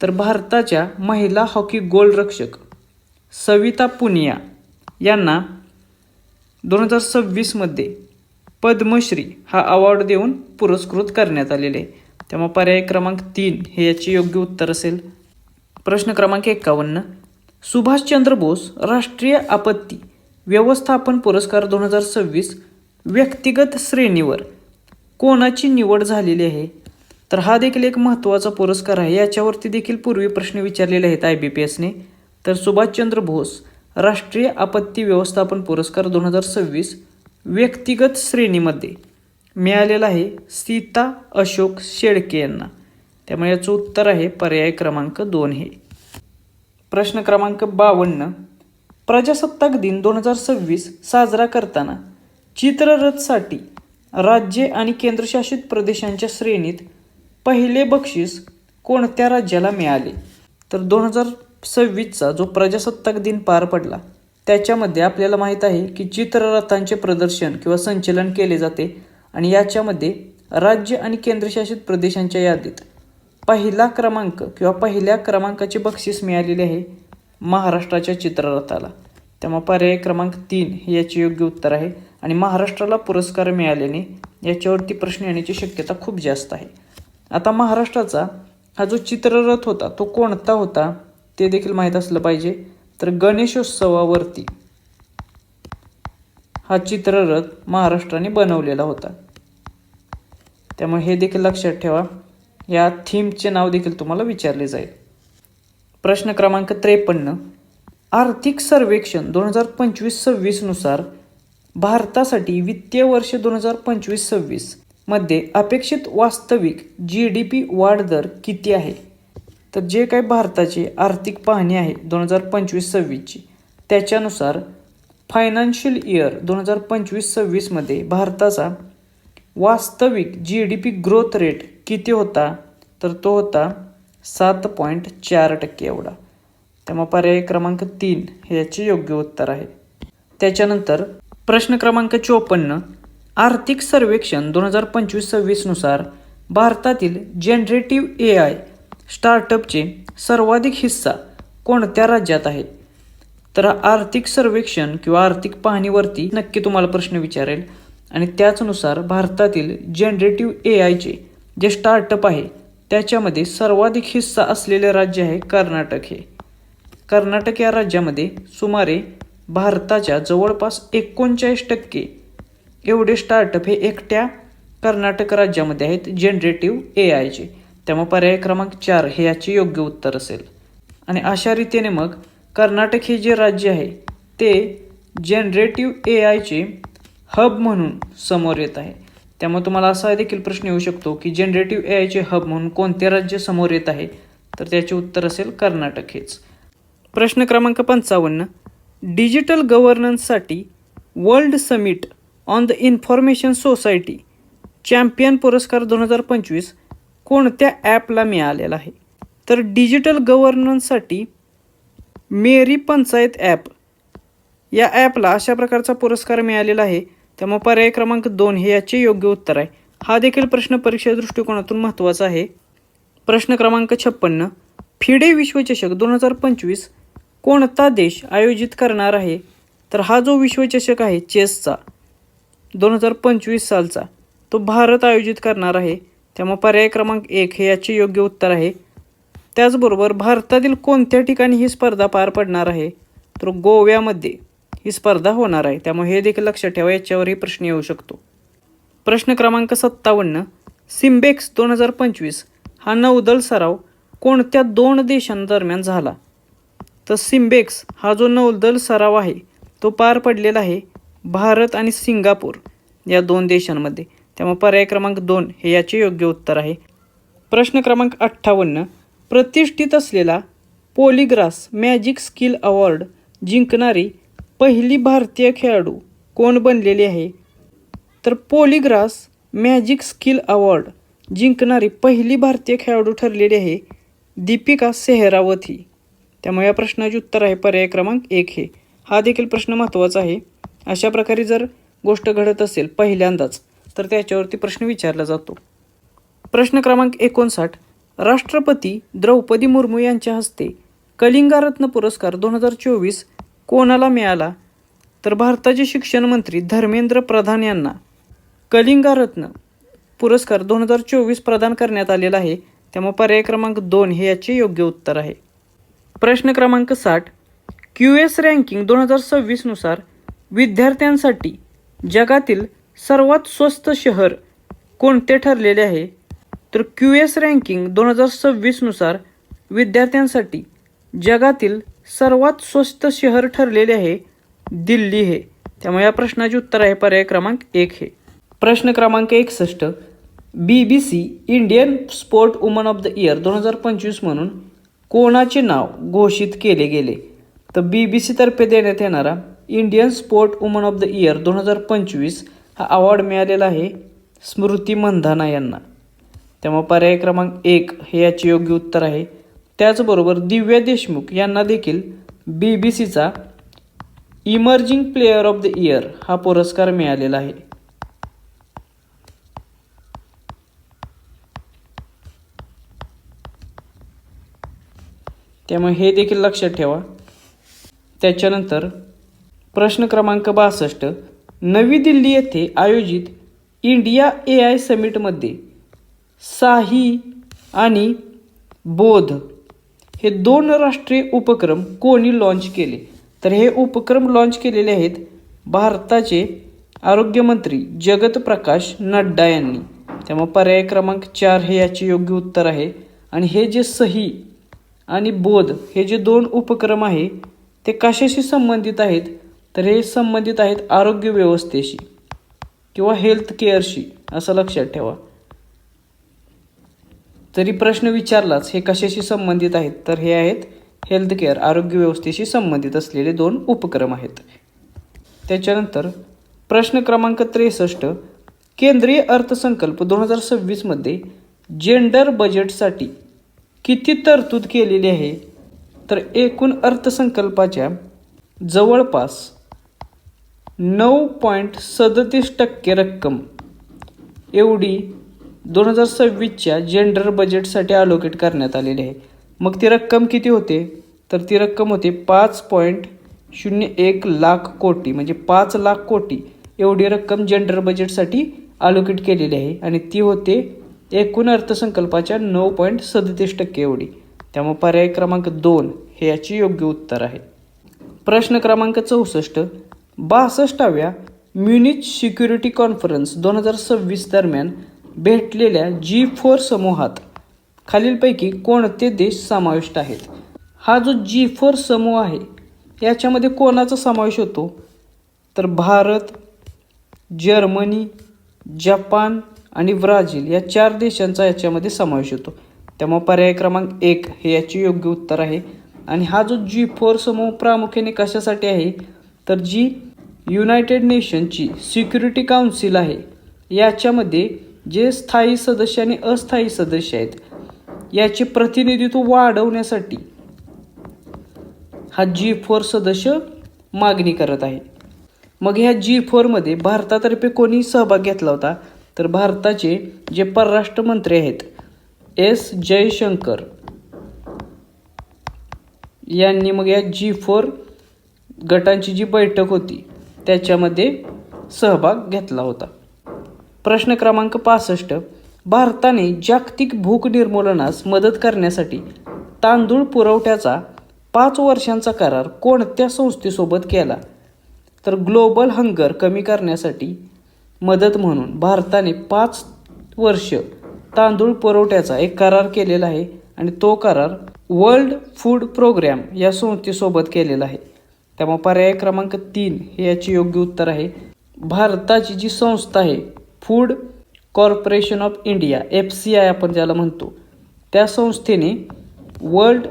तर भारताच्या महिला हॉकी गोलरक्षक सविता पुनिया यांना 2026मध्ये पद्मश्री हा अवॉर्ड देऊन पुरस्कृत करण्यात आलेले आहे. त्यामुळे पर्याय क्रमांक 3 हे याचे योग्य उत्तर असेल. प्रश्न क्रमांक 51. सुभाषचंद्र बोस राष्ट्रीय आपत्ती व्यवस्थापन पुरस्कार 2026 व्यक्तिगत श्रेणीवर कोणाची निवड झालेली आहे, तर हा देखील एक महत्त्वाचा पुरस्कार आहे. याच्यावरती देखील पूर्वी प्रश्न विचारलेले आहेत IBPSने. तर सुभाषचंद्र बोस राष्ट्रीय आपत्ती व्यवस्थापन पुरस्कार 2026 व्यक्तिगत श्रेणीमध्ये मिळालेला आहे सीता अशोक शेळके यांना. त्यामुळे याचं उत्तर आहे पर्याय क्रमांक 2 हे. प्रश्न क्रमांक 52. प्रजासत्ताक दिन 2026 साजरा करताना चित्ररथसाठी राज्ये आणि केंद्रशासित प्रदेशांच्या श्रेणीत पहिले बक्षीस कोणत्या राज्याला मिळाले, तर 2026चा जो प्रजासत्ताक दिन पार पडला त्याच्यामध्ये आपल्याला माहीत आहे की चित्ररथांचे प्रदर्शन किंवा संचलन केले जाते आणि याच्यामध्ये राज्य आणि केंद्रशासित प्रदेशांच्या यादीत पहिला क्रमांक किंवा पहिल्या क्रमांकाचे बक्षीस मिळालेले आहे महाराष्ट्राच्या चित्ररथाला. त्यामुळे पर्याय क्रमांक 3 हे याचे योग्य उत्तर आहे. आणि महाराष्ट्राला पुरस्कार मिळाल्याने याच्यावरती प्रश्न येण्याची शक्यता खूप जास्त आहे. आता महाराष्ट्राचा हा जो चित्ररथ होता तो कोणता होता ते देखील माहीत असलं पाहिजे. तर गणेशोत्सवावरती हा चित्ररथ महाराष्ट्राने बनवलेला होता. त्यामुळे हे देखील लक्षात ठेवा. या थीमचे नाव देखील तुम्हाला विचारले जाईल. प्रश्न क्रमांक 53. आर्थिक सर्वेक्षण 2025-26 नुसार भारतासाठी वित्तीय वर्ष 2025-26 मध्ये अपेक्षित वास्तविक GDP वाढ दर किती आहे, तर जे काही भारताची आर्थिक पाहणी आहे 2025-26ची त्याच्यानुसार फायनान्शियल इयर 2025-26 मध्ये भारताचा वास्तविक GDP ग्रोथ रेट किती होता, तर तो होता 7.4% एवढा. त्यामुळे पर्याय क्रमांक 3 हे याचे योग्य उत्तर आहे. त्याच्यानंतर प्रश्न क्रमांक 54. आर्थिक सर्वेक्षण 2025-26 नुसार भारतातील जनरेटिव्ह AI स्टार्टअपचे सर्वाधिक हिस्सा कोणत्या राज्यात आहे, तर आर्थिक सर्वेक्षण किंवा आर्थिक पाहणीवरती नक्की तुम्हाला प्रश्न विचारेल आणि त्याचनुसार भारतातील जनरेटिव्ह AIचे जे स्टार्टअप आहे त्याच्यामध्ये सर्वाधिक हिस्सा असलेले राज्य आहे कर्नाटक हे. कर्नाटक या राज्यामध्ये सुमारे भारताच्या जवळपास 39% एवढे स्टार्टअप हे एकट्या कर्नाटक राज्यामध्ये आहेत जनरेटिव्ह AIचे. त्यामुळे पर्याय क्रमांक 4 हे याचे योग्य उत्तर असेल. आणि अशा रीतीने मग कर्नाटक हे जे राज्य आहे ते जनरेटिव्ह AIचे हब म्हणून समोर येत आहे. त्यामुळे तुम्हाला असा देखील प्रश्न येऊ शकतो की जनरेटिव्ह AIचे हब म्हणून कोणते राज्य समोर येत आहे, तर त्याचे उत्तर असेल कर्नाटक हेच. प्रश्न क्रमांक 55, डिजिटल गव्हर्नन्ससाठी world summit on the information society champion पुरस्कार 2025 कोणत्या ॲपला मिळालेला आहे? तर डिजिटल गव्हर्नन्ससाठी मेरी पंचायत ॲप या ॲपला अशा प्रकारचा पुरस्कार मिळालेला आहे. त्यामुळे पर्याय क्रमांक 2 हे याचे योग्य उत्तर आहे. हा देखील प्रश्न परीक्षा दृष्टिकोनातून महत्त्वाचा आहे. प्रश्न क्रमांक 56, फिडे विश्वचषक 2025 कोणता देश आयोजित करणार आहे? तर हा जो विश्वचषक आहे चेसचा 2025 सालचा तो भारत आयोजित करणार आहे. त्यामुळे पर्याय क्रमांक 1 हे याचे योग्य उत्तर आहे. त्याचबरोबर भारतातील कोणत्या ठिकाणी ही स्पर्धा पार पडणार आहे? तर गोव्यामध्ये ही स्पर्धा होणार आहे. त्यामुळे हे देखील लक्षात ठेवा, याच्यावरही प्रश्न येऊ शकतो. प्रश्न क्रमांक 57, सिम्बेक्स 2025 हा नौदल सराव कोणत्या 2 देशांदरम्यान झाला? तर सिम्बेक्स हा जो नौदल सराव आहे तो पार पडलेला आहे भारत आणि सिंगापूर या 2 देशांमध्ये. त्यामुळे पर्याय क्रमांक 2 हे याचे योग्य उत्तर आहे. प्रश्न क्रमांक 58, प्रतिष्ठित असलेला पॉलीग्रास मॅजिक स्किल अवॉर्ड जिंकणारी पहिली भारतीय खेळाडू कोण बनलेली आहे? तर पॉलीग्रास मॅजिक स्किल अवॉर्ड जिंकणारी पहिली भारतीय खेळाडू ठरलेली आहे दीपिका सेहरावत ही. त्यामुळे या प्रश्नाचे उत्तर आहे पर्याय क्रमांक 1 हे. हा देखील प्रश्न महत्त्वाचा आहे. अशा प्रकारे जर गोष्ट घडत असेल पहिल्यांदाच तर त्याच्यावरती प्रश्न विचारला जातो. प्रश्न क्रमांक 59, राष्ट्रपती द्रौपदी मुर्मू यांच्या हस्ते कलिंगरत्न पुरस्कार 2024 कोणाला मिळाला? तर भारताचे शिक्षण मंत्री धर्मेंद्र प्रधान यांना कलिंगरत्न पुरस्कार 2024 प्रदान करण्यात आलेला आहे. त्यामुळे पर्याय क्रमांक 2 हे याचे योग्य उत्तर आहे. प्रश्न क्रमांक 60, QS रँकिंग 2026 नुसार विद्यार्थ्यांसाठी जगातील सर्वात स्वस्त शहर कोणते ठरलेले आहे? तर QS रँकिंग 2026 नुसार विद्यार्थ्यांसाठी जगातील सर्वात स्वस्त शहर ठरलेले आहे दिल्ली हे. त्यामुळे या प्रश्नाचे उत्तर आहे पर्याय क्रमांक 1 हे. प्रश्न क्रमांक 61, BBC Indian sport woman of the year 2025 म्हणून कोणाचे नाव घोषित केले गेले? तर BBC तर्फे देण्यात येणारा Indian sport woman of the year 2025 हा अवॉर्ड मिळालेला आहे स्मृती मंधाना यांना. त्यामुळे पर्याय क्रमांक 1 हे याचे योग्य उत्तर आहे. त्याचबरोबर दिव्या देशमुख यांना देखील BBCचा emerging player of the year हा पुरस्कार मिळालेला आहे. त्यामुळे हे देखील लक्षात ठेवा. त्याच्यानंतर प्रश्न क्रमांक 62, नवी दिल्ली येथे आयोजित इंडिया AI समिटमध्ये साही आणि बोध हे 2 राष्ट्रीय उपक्रम कोणी लॉन्च केले? तर हे उपक्रम लॉन्च केलेले आहेत भारताचे आरोग्यमंत्री जगत प्रकाश नड्डा यांनी. त्यामुळे पर्याय क्रमांक 4 हे याचे योग्य उत्तर आहे. आणि हे जे सही आणि बोध हे जे 2 उपक्रम आहे ते कशाशी संबंधित आहेत? तर हे संबंधित आहेत आरोग्य व्यवस्थेशी किंवा हेल्थ केअरशी, असं लक्षात ठेवा. जरी प्रश्न विचारलाच हे कशाशी संबंधित आहेत तर हे आहेत हेल्थ केअर, आरोग्य व्यवस्थेशी संबंधित असलेले 2 उपक्रम आहेत. त्याच्यानंतर प्रश्न क्रमांक 63, केंद्रीय अर्थसंकल्प 2026 मध्ये जेंडर बजेटसाठी किती तरतूद केलेली आहे? तर एकूण अर्थसंकल्पाच्या जवळपास 9.37% रक्कम एवढी 2026च्या जेंडर बजेटसाठी अलोकेट करण्यात आलेली आहे. मग ती रक्कम किती होते? तर ती रक्कम होते 5.01 लाख कोटी, म्हणजे 5 लाख कोटी एवढी रक्कम जेंडर बजेटसाठी अलोकेट केलेली आहे. आणि ती होते एकूण अर्थसंकल्पाच्या 9.37% एवढी. त्यामुळे पर्याय क्रमांक 2 हे याचे योग्य उत्तर आहे. प्रश्न क्रमांक 64. 62व्या म्युनिच सिक्युरिटी कॉन्फरन्स 2026 दरम्यान भेटलेल्या G4 समूहात खालीलपैकी कोणते देश समाविष्ट आहेत? हा जो G4 समूह आहे याच्यामध्ये कोणाचा समावेश होतो? तर भारत, जर्मनी, जपान आणि ब्राझील या 4 देशांचा याच्यामध्ये समावेश होतो. त्यामुळे पर्याय क्रमांक 1 हे याचे योग्य उत्तर आहे. आणि हा जो G4 समूह प्रामुख्याने कशासाठी आहे? तर जी युनायटेड नेशनची सिक्युरिटी काउन्सिल आहे याच्यामध्ये जे स्थायी सदस्य आणि अस्थायी सदस्य आहेत याचे प्रतिनिधित्व वाढवण्यासाठी हा G4 सदस्य मागणी करत आहे. मग ह्या G4 मध्ये भारतातर्फे कोणी सहभाग घेतला होता? तर भारताचे जे परराष्ट्र मंत्री आहेत एस जयशंकर यांनी मग या G4 गटांची जी बैठक होती त्याच्यामध्ये सहभाग घेतला होता. प्रश्न क्रमांक 65. भारताने जागतिक भूक निर्मूलनास मदत करण्यासाठी तांदूळ पुरवठ्याचा 5 वर्षांचा करार कोणत्या संस्थेसोबत केला? तर ग्लोबल हंगर कमी करण्यासाठी मदत म्हणून भारताने 5 वर्ष तांदूळ पुरवठ्याचा एक करार केलेला आहे आणि तो करार वर्ल्ड फूड प्रोग्रॅम या संस्थेसोबत केलेला आहे. त्यामुळे पर्याय क्रमांक 3 हे याचे योग्य उत्तर आहे. भारताची जी संस्था आहे food corporation of India FCI आपण ज्याला म्हणतो त्या संस्थेने वर्ल्ड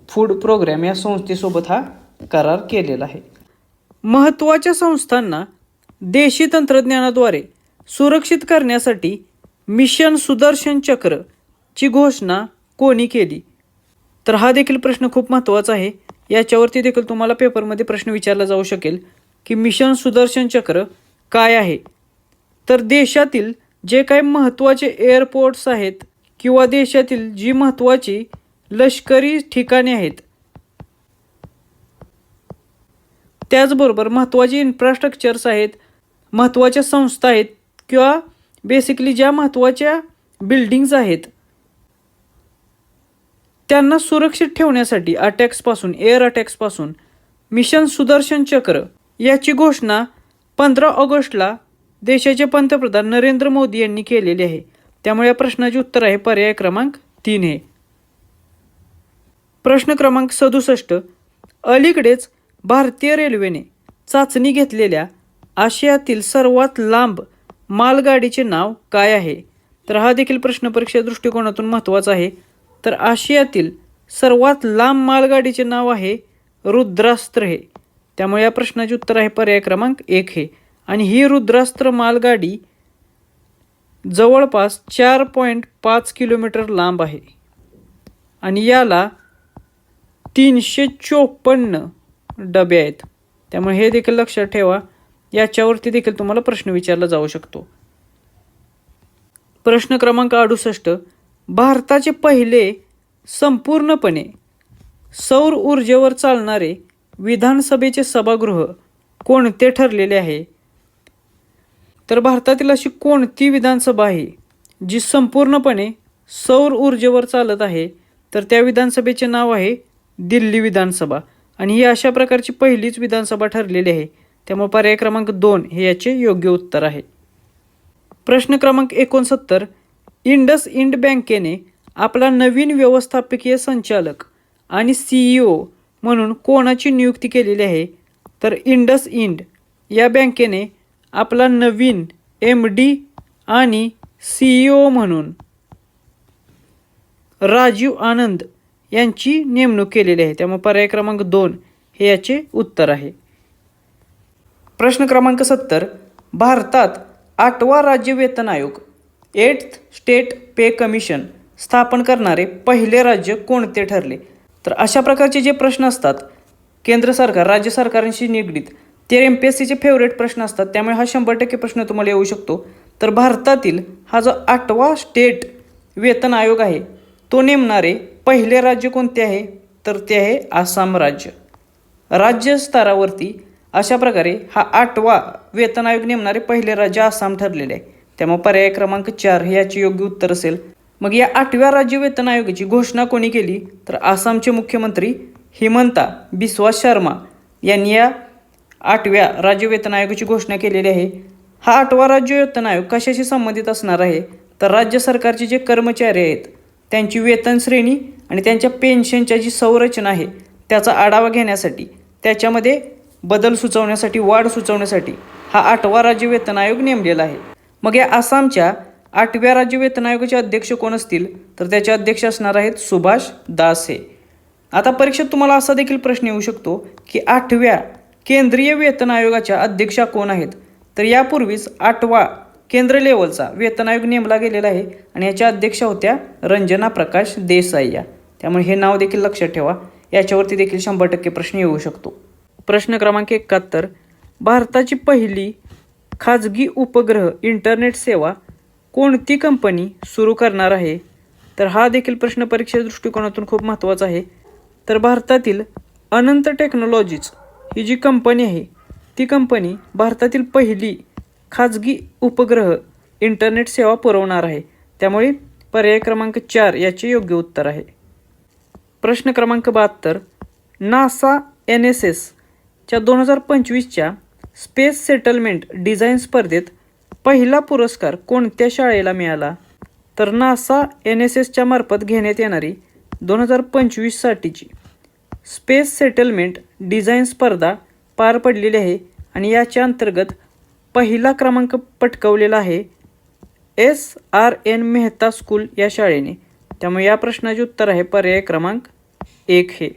फूड प्रोग्रॅम या संस्थेसोबत हा करार केलेला आहे. महत्त्वाच्या संस्थांना देशी तंत्रज्ञानाद्वारे सुरक्षित करण्यासाठी मिशन सुदर्शन चक्रची घोषणा कोणी केली? तर हा देखील प्रश्न खूप महत्त्वाचा आहे. याच्यावरती देखील तुम्हाला पेपरमध्ये प्रश्न विचारला जाऊ शकेल की मिशन सुदर्शन चक्र काय आहे? तर देशातील जे काही महत्त्वाचे एअरपोर्ट्स आहेत किंवा देशातील जी महत्त्वाची लष्करी ठिकाणे आहेत त्याचबरोबर महत्त्वाचे इन्फ्रास्ट्रक्चर्स आहेत, महत्त्वाच्या संस्था आहेत किंवा बेसिकली ज्या महत्त्वाच्या बिल्डिंग्ज आहेत त्यांना सुरक्षित ठेवण्यासाठी एअर अटॅक्सपासून मिशन सुदर्शन चक्र याची घोषणा 15 ऑगस्टला देशाचे पंतप्रधान नरेंद्र मोदी यांनी केलेली आहे. त्यामुळे या प्रश्नाचे उत्तर आहे पर्याय क्रमांक 3 हे. प्रश्न क्रमांक 67. अलीकडेच भारतीय रेल्वेने चाचणी घेतलेल्या आशियातील सर्वात लांब मालगाडीचे नाव काय आहे? तर हा देखील प्रश्न परीक्षा दृष्टिकोनातून महत्त्वाचा आहे. तर आशियातील सर्वात लांब मालगाडीचे नाव आहे रुद्रास्त्र हे. त्यामुळे या प्रश्नाचे उत्तर आहे पर्याय क्रमांक 1 हे. आणि ही रुद्रास्त्र मालगाडी जवळपास 4.5 किलोमीटर लांब आहे आणि याला 354 डबे आहेत. त्यामुळे हे देखील लक्षात ठेवा. याच्यावरती देखील तुम्हाला प्रश्न विचारला जाऊ शकतो. प्रश्न क्रमांक 68. भारताचे पहिले संपूर्णपणे सौर ऊर्जेवर चालणारे विधानसभेचे सभागृह कोणते ठरलेले आहे? तर भारतातील अशी कोणती विधानसभा आहे जी संपूर्णपणे सौर ऊर्जेवर चालत आहे? तर त्या विधानसभेचे नाव आहे दिल्ली विधानसभा आणि ही अशा प्रकारची पहिलीच विधानसभा ठरलेली आहे. त्यामुळे पर्याय क्रमांक 2 हे याचे योग्य उत्तर आहे. प्रश्न क्रमांक 69. इंडसइंड बँकेने आपला नवीन व्यवस्थापकीय संचालक आणि CEO म्हणून कोणाची नियुक्ती केलेली आहे? तर इंडसइंड या बँकेने आपला नवीन MD आणि CEO म्हणून राजीव आनंद यांची नेमणूक केलेली आहे. त्यामुळे पर्याय क्रमांक 2 हे याचे उत्तर आहे. प्रश्न क्रमांक 70. भारतात 8वा राज्य वेतन आयोग 8th स्टेट पे कमिशन स्थापन करणारे पहिले राज्य कोणते ठरले? तर अशा प्रकारचे जे प्रश्न असतात केंद्र सरकार राज्य सरकारांशी निगडीत ते MPSCचे फेवरेट प्रश्न असतात. त्यामुळे हा 100% प्रश्न तुम्हाला येऊ शकतो. तर भारतातील हा जो 8वा स्टेट वेतन आयोग आहे तो नेमणारे पहिले राज्य कोणते आहे? तर ते आहे आसाम राज्य. राज्य स्तरावरती अशा प्रकारे हा 8वा वेतन आयोग नेमणारे पहिले राज्य आसाम ठरलेले आहे. त्यामुळे पर्याय क्रमांक 4 हे याचे योग्य उत्तर असेल. मग या 8व्या राज्य वेतन आयोगाची घोषणा कोणी केली? तर आसामचे मुख्यमंत्री हिमंता बिस्वा शर्मा यांनी या 8व्या राज्य वेतन आयोगाची घोषणा केलेली आहे. हा 8वा राज्य वेतन आयोग कशाशी संबंधित असणार आहे? तर राज्य सरकारचे जे कर्मचारी आहेत त्यांची वेतन श्रेणी आणि त्यांच्या पेन्शनच्या जी संरचना आहे त्याचा आढावा घेण्यासाठी, त्याच्यामध्ये बदल सुचवण्यासाठी, वाढ सुचवण्यासाठी हा 8वा राज्य वेतन आयोग नेमलेला आहे. मग या आसामच्या 8व्या राज्य वेतन आयोगाचे अध्यक्ष कोण असतील? तर त्याचे अध्यक्ष असणार आहेत सुभाष दास हे. आता परीक्षेत तुम्हाला असा देखील प्रश्न येऊ शकतो की 8व्या केंद्रीय वेतन आयोगाच्या अध्यक्षा कोण आहेत? तर यापूर्वीच 8वा केंद्र लेवलचा वेतन आयोग नेमला गेलेला आहे आणि याच्या अध्यक्षा होत्या रंजना प्रकाश देसाई या. त्यामुळे हे नाव देखील लक्षात ठेवा, याच्यावरती देखील 100% प्रश्न येऊ शकतो. प्रश्न क्रमांक 71, भारताची पहिली खाजगी उपग्रह इंटरनेट सेवा कोणती कंपनी सुरू करणार आहे? तर हा देखील प्रश्न परीक्षेच्या दृष्टिकोनातून खूप महत्त्वाचा आहे. तर भारतातील अनंत टेक्नॉलॉजीज ही जी कंपनी आहे ती कंपनी भारतातील पहिली खाजगी उपग्रह इंटरनेट सेवा पुरवणार आहे. त्यामुळे पर्याय क्रमांक 4 याचे योग्य उत्तर आहे. प्रश्न क्रमांक 72, नासा NSSच्या 2025च्या स्पेस सेटलमेंट डिझाईन स्पर्धेत पहिला पुरस्कार कोणत्या शाळेला मिळाला? तर नासा NSSच्या मार्फत घेण्यात येणारी 2025साठीची स्पेस सेटलमेंट डिझाईन स्पर्धा पार पडलेली आहे आणि याच्या अंतर्गत पहिला क्रमांक पटकावलेला आहे SRN मेहता स्कूल या शाळेने. त्यामुळे या प्रश्नाचे उत्तर आहे पर्याय क्रमांक 1 हे.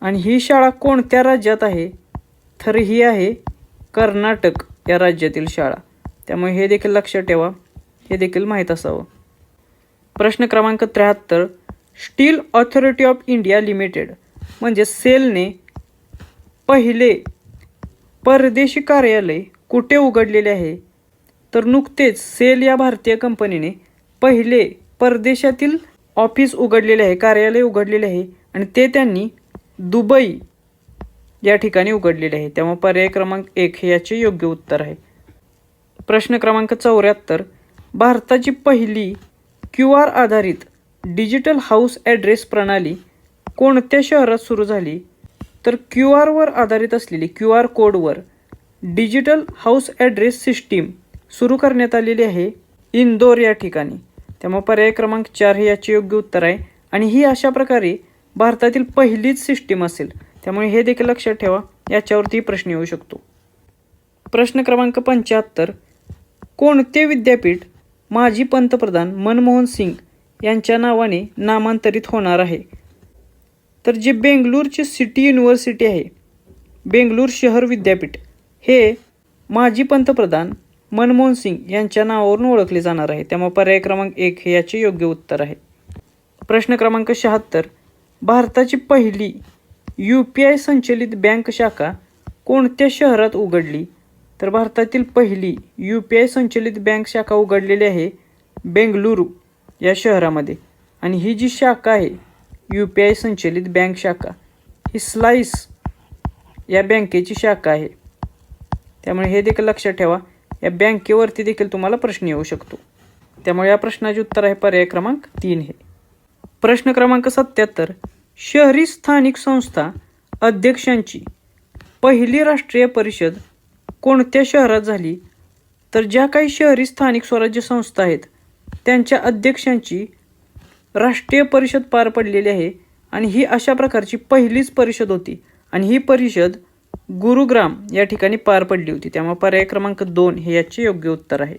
आणि ही शाळा कोणत्या राज्यात आहे? तर ही आहे कर्नाटक या राज्यातील शाळा. त्यामुळे हे देखील लक्षात ठेवा, हे देखील माहीत असावं. प्रश्न क्रमांक 73, steel authority of India limited म्हणजे सेलने पहिले परदेशी कार्यालय कुठे उघडलेले आहे? तर नुकतेच सेल या भारतीय कंपनीने पहिले परदेशातील ऑफिस उघडलेले आहे, कार्यालय उघडलेले आहे आणि ते त्यांनी दुबई या ठिकाणी उघडलेले आहे. त्यामुळे पर्याय क्रमांक 1 हे याचे योग्य उत्तर आहे. प्रश्न क्रमांक 74, भारताची पहिली QR आधारित डिजिटल हाऊस ॲड्रेस प्रणाली कोणत्या शहरात सुरू झाली? तर QR आधारित असलेली QR कोडवर डिजिटल हाऊस ॲड्रेस सिस्टीम सुरू करण्यात आलेली आहे इंदोर या ठिकाणी. त्यामुळे पर्याय क्रमांक 4 हे याचे योग्य उत्तर आहे आणि ही अशा प्रकारे भारतातील पहिलीच सिस्टीम असेल. त्यामुळे हे देखील लक्षात ठेवा, याच्यावरती प्रश्न येऊ शकतो. प्रश्न क्रमांक 75, कोणते विद्यापीठ माजी पंतप्रधान मनमोहन सिंग यांच्या नावाने नामांतरित होणार आहे? तर जे बेंगलुरूची सिटी युनिव्हर्सिटी आहे, बेंगलुरू शहर विद्यापीठ, हे माजी पंतप्रधान मनमोहन सिंग यांच्या नावावरून ओळखले जाणार आहे. त्यामुळे पर्याय क्रमांक 1 हे याचे योग्य उत्तर आहे. प्रश्न क्रमांक 76, भारताची पहिली UPI संचलित बँक शाखा कोणत्या शहरात उघडली? तर भारतातील पहिली UPI संचलित बँक शाखा उघडलेली आहे बेंगलुरू या शहरामध्ये आणि ही जी शाखा आहे UPI संचलित बँक शाखा ही स्लाईस या बँकेची शाखा आहे. त्यामुळे हे देखील लक्षात ठेवा, या बँकेवरती देखील तुम्हाला प्रश्न येऊ शकतो. त्यामुळे या प्रश्नाचे उत्तर आहे पर्याय क्रमांक 3 हे. प्रश्न क्रमांक 77, शहरी स्थानिक संस्था अध्यक्षांची पहिली राष्ट्रीय परिषद कोणत्या शहरात झाली? तर ज्या काही शहरी स्थानिक स्वराज्य संस्था आहेत त्यांच्या अध्यक्षांची राष्ट्रीय परिषद पार पडलेली आहे आणि ही अशा प्रकारची पहिलीच परिषद होती आणि ही परिषद गुरुग्राम या ठिकाणी पार पडली होती. त्यामुळे पर्याय क्रमांक 2 हे याचे योग्य उत्तर आहे.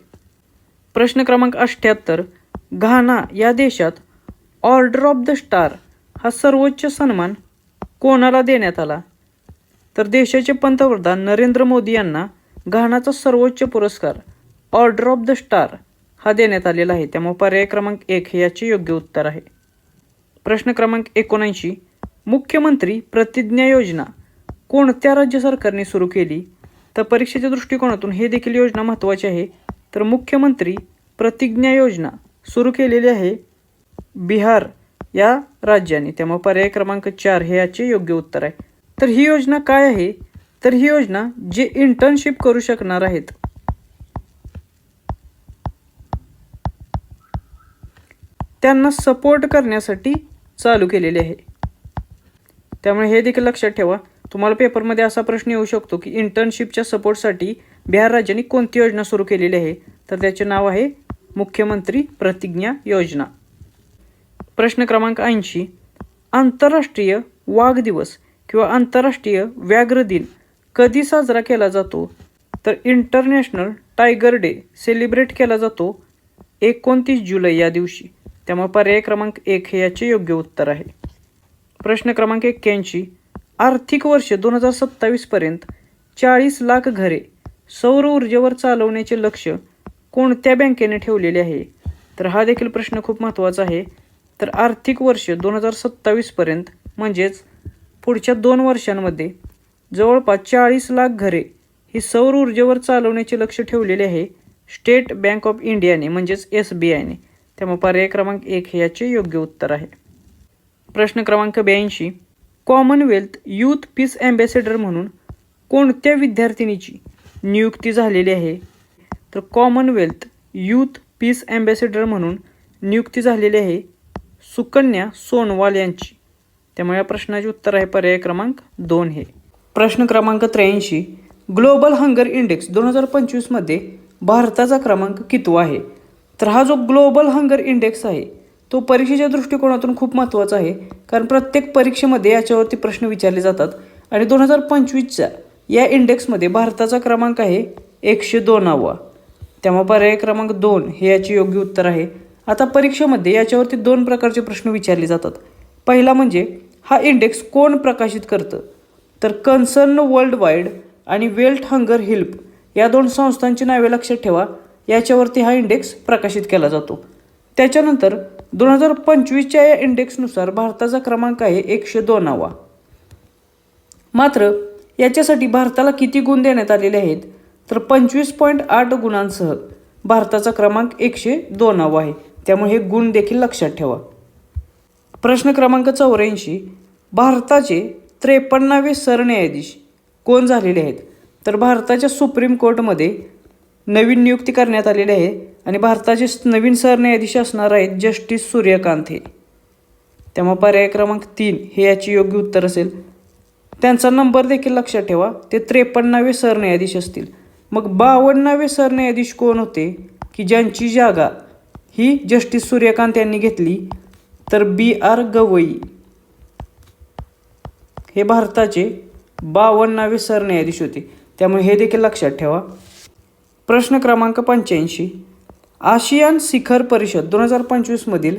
प्रश्न क्रमांक 78, घाना या देशात ऑर्डर ऑफ द स्टार हा सर्वोच्च सन्मान कोणाला देण्यात आला? तर देशाचे पंतप्रधान नरेंद्र मोदी यांना घानाचा सर्वोच्च पुरस्कार ऑर्डर ऑफ द स्टार हा देण्यात आलेला आहे. त्यामुळे पर्याय क्रमांक 1 हे याचे योग्य उत्तर आहे. प्रश्न क्रमांक 79, मुख्यमंत्री प्रतिज्ञा योजना कोणत्या राज्य सरकारने सुरू केली? तर परीक्षेच्या दृष्टिकोनातून हे देखील योजना महत्त्वाची आहे. तर मुख्यमंत्री प्रतिज्ञा योजना सुरू केलेली आहे बिहार या राज्याने. त्यामुळे पर्याय क्रमांक 4 हे याचे योग्य उत्तर आहे. तर ही योजना काय आहे? तर ही योजना जे इंटर्नशिप करू शकणार आहेत त्यांना सपोर्ट करण्यासाठी चालू केलेले आहे. त्यामुळे हे देखील लक्षात ठेवा. तुम्हाला पेपरमध्ये असा प्रश्न येऊ शकतो की इंटर्नशिपच्या सपोर्टसाठी बिहार राज्याने कोणती योजना सुरू केलेली आहे, तर त्याचे नाव आहे मुख्यमंत्री प्रतिज्ञा योजना. प्रश्न क्रमांक 80, आंतरराष्ट्रीय वाघ दिवस किंवा आंतरराष्ट्रीय व्याघ्र दिन कधी साजरा केला जातो, तर इंटरनॅशनल टायगर डे सेलिब्रेट केला जातो 29 जुलै या दिवशी. त्यामुळे पर्याय क्रमांक 1 हे याचे योग्य उत्तर आहे. प्रश्न क्रमांक 81, आर्थिक वर्ष 2027 पर्यंत 40 लाख घरे सौर ऊर्जेवर चालवण्याचे लक्ष्य कोणत्या बँकेने ठेवलेले आहे, तर हा देखील प्रश्न खूप महत्त्वाचा आहे. तर आर्थिक वर्ष 2027 पर्यंत म्हणजेच पुढच्या 2 वर्षांमध्ये जवळपास 40 लाख घरे ही सौर ऊर्जेवर चालवण्याचे लक्ष ठेवलेले आहे स्टेट बँक ऑफ इंडियाने म्हणजेच SBIने. त्यामुळे पर्याय क्रमांक 1 हे याचे योग्य उत्तर आहे. प्रश्न क्रमांक 82, कॉमनवेल्थ यूथ पीस ॲम्बॅसेडर म्हणून कोणत्या विद्यार्थिनीची नियुक्ती झालेली आहे, तर कॉमनवेल्थ यूथ पीस ॲम्बॅसेडर म्हणून नियुक्ती झालेली आहे सुकन्या सोनवाल यांची. त्यामुळे या प्रश्नाचे उत्तर आहे पर्याय क्रमांक 2 हे. प्रश्न क्रमांक 83, ग्लोबल हंगर इंडेक्स 2025मध्ये भारताचा क्रमांक कितवा आहे, तर हा जो ग्लोबल हंगर इंडेक्स आहे तो परीक्षेच्या दृष्टिकोनातून खूप महत्त्वाचा आहे, कारण प्रत्येक परीक्षेमध्ये याच्यावरती प्रश्न विचारले जातात आणि 2025च्या या इंडेक्समध्ये भारताचा क्रमांक आहे 102वा. त्यामुळे पर्याय क्रमांक 2 हे याचे योग्य उत्तर आहे. आता परीक्षेमध्ये याच्यावरती 2 प्रकारचे प्रश्न विचारले जातात. पहिला म्हणजे हा इंडेक्स कोण प्रकाशित करतं, तर कन्सर्न वर्ल्ड वाईड आणि वेल्थ हंगर हेल्प या 2 संस्थांची नावे लक्षात ठेवा. याच्यावरती हा इंडेक्स प्रकाशित केला जातो. त्याच्यानंतर 2025च्या या इंडेक्सनुसार भारताचा क्रमांक आहे 102वा. मात्र याच्यासाठी भारताला किती गुण देण्यात आलेले आहेत, तर 25.8 गुणांसह भारताचा क्रमांक 102वा आहे. त्यामुळे हे गुण देखील लक्षात ठेवा. प्रश्न क्रमांक 84, भारताचे 53वे सरन्यायाधीश कोण झालेले आहेत, तर भारताच्या सुप्रीम कोर्टमध्ये नवीन नियुक्ती करण्यात आलेली आहे आणि भारताचे नवीन सरन्यायाधीश असणार आहेत जस्टिस सूर्यकांत हे. त्यामुळे पर्याय क्रमांक 3 हे याचे योग्य उत्तर असेल. त्यांचा नंबर देखील लक्षात ठेवा, ते 53वे सरन्यायाधीश असतील. मग 52वे सरन्यायाधीश कोण होते की ज्यांची जागा ही जस्टिस सूर्यकांत यांनी घेतली, तर BR गवई हे भारताचे 52वे सरन्यायाधीश होते. त्यामुळे हे देखील लक्षात ठेवा. प्रश्न क्रमांक 85, आशियान शिखर परिषद 2025मधील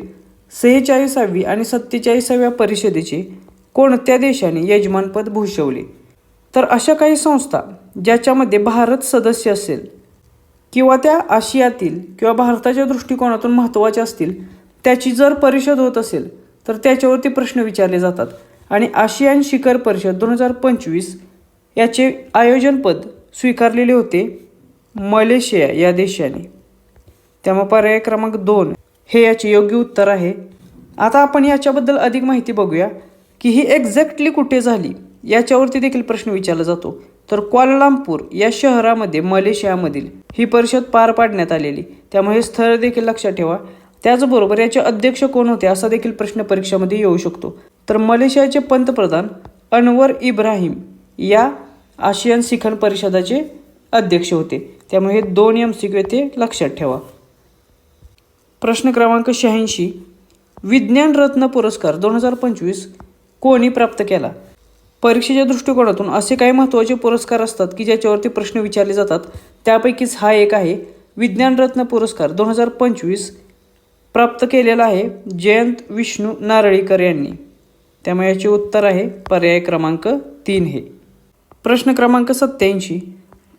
46वी आणि 47व्या परिषदेचे कोणत्या देशाने यजमानपद भूषवले, तर अशा काही संस्था ज्याच्यामध्ये भारत सदस्य असेल किंवा त्या आशियातील किंवा भारताच्या दृष्टिकोनातून महत्त्वाच्या असतील त्याची जर परिषद होत असेल तर त्याच्यावरती प्रश्न विचारले जातात. आणि आशियान शिखर परिषद 2025 याचे आयोजनपद स्वीकारलेले होते मलेशिया या देशाने. त्यामुळे पर्याय क्रमांक 2 हे याचे योग्य उत्तर आहे. आता आपण याच्याबद्दल अधिक माहिती बघूया की ही एक्झॅक्टली कुठे झाली, याच्यावरती देखील प्रश्न विचारला जातो. तर क्वालालंपूर या शहरामध्ये मलेशियामधील ही परिषद पार पाडण्यात आलेली. त्यामुळे हे स्थळ देखील लक्षात ठेवा. त्याचबरोबर याचे अध्यक्ष कोण होते असा देखील प्रश्न परीक्षेमध्ये येऊ शकतो. तर मलेशियाचे पंतप्रधान अनवर इब्राहिम या आशियान शिखर परिषदाचे अध्यक्ष होते. त्यामुळे हे 2 MCQ ते लक्षात ठेवा. प्रश्न क्रमांक 86, विज्ञान रत्न पुरस्कार 2025 कोणी प्राप्त केला. परीक्षेच्या दृष्टिकोनातून असे काही महत्त्वाचे पुरस्कार असतात की ज्याच्यावरती प्रश्न विचारले जातात. त्यापैकीच हा एक आहे. विज्ञान रत्न पुरस्कार 2025 प्राप्त केलेला आहे जयंत विष्णू नारळीकर यांनी. त्यामुळे याचे उत्तर आहे पर्याय क्रमांक 3 हे. प्रश्न क्रमांक 87,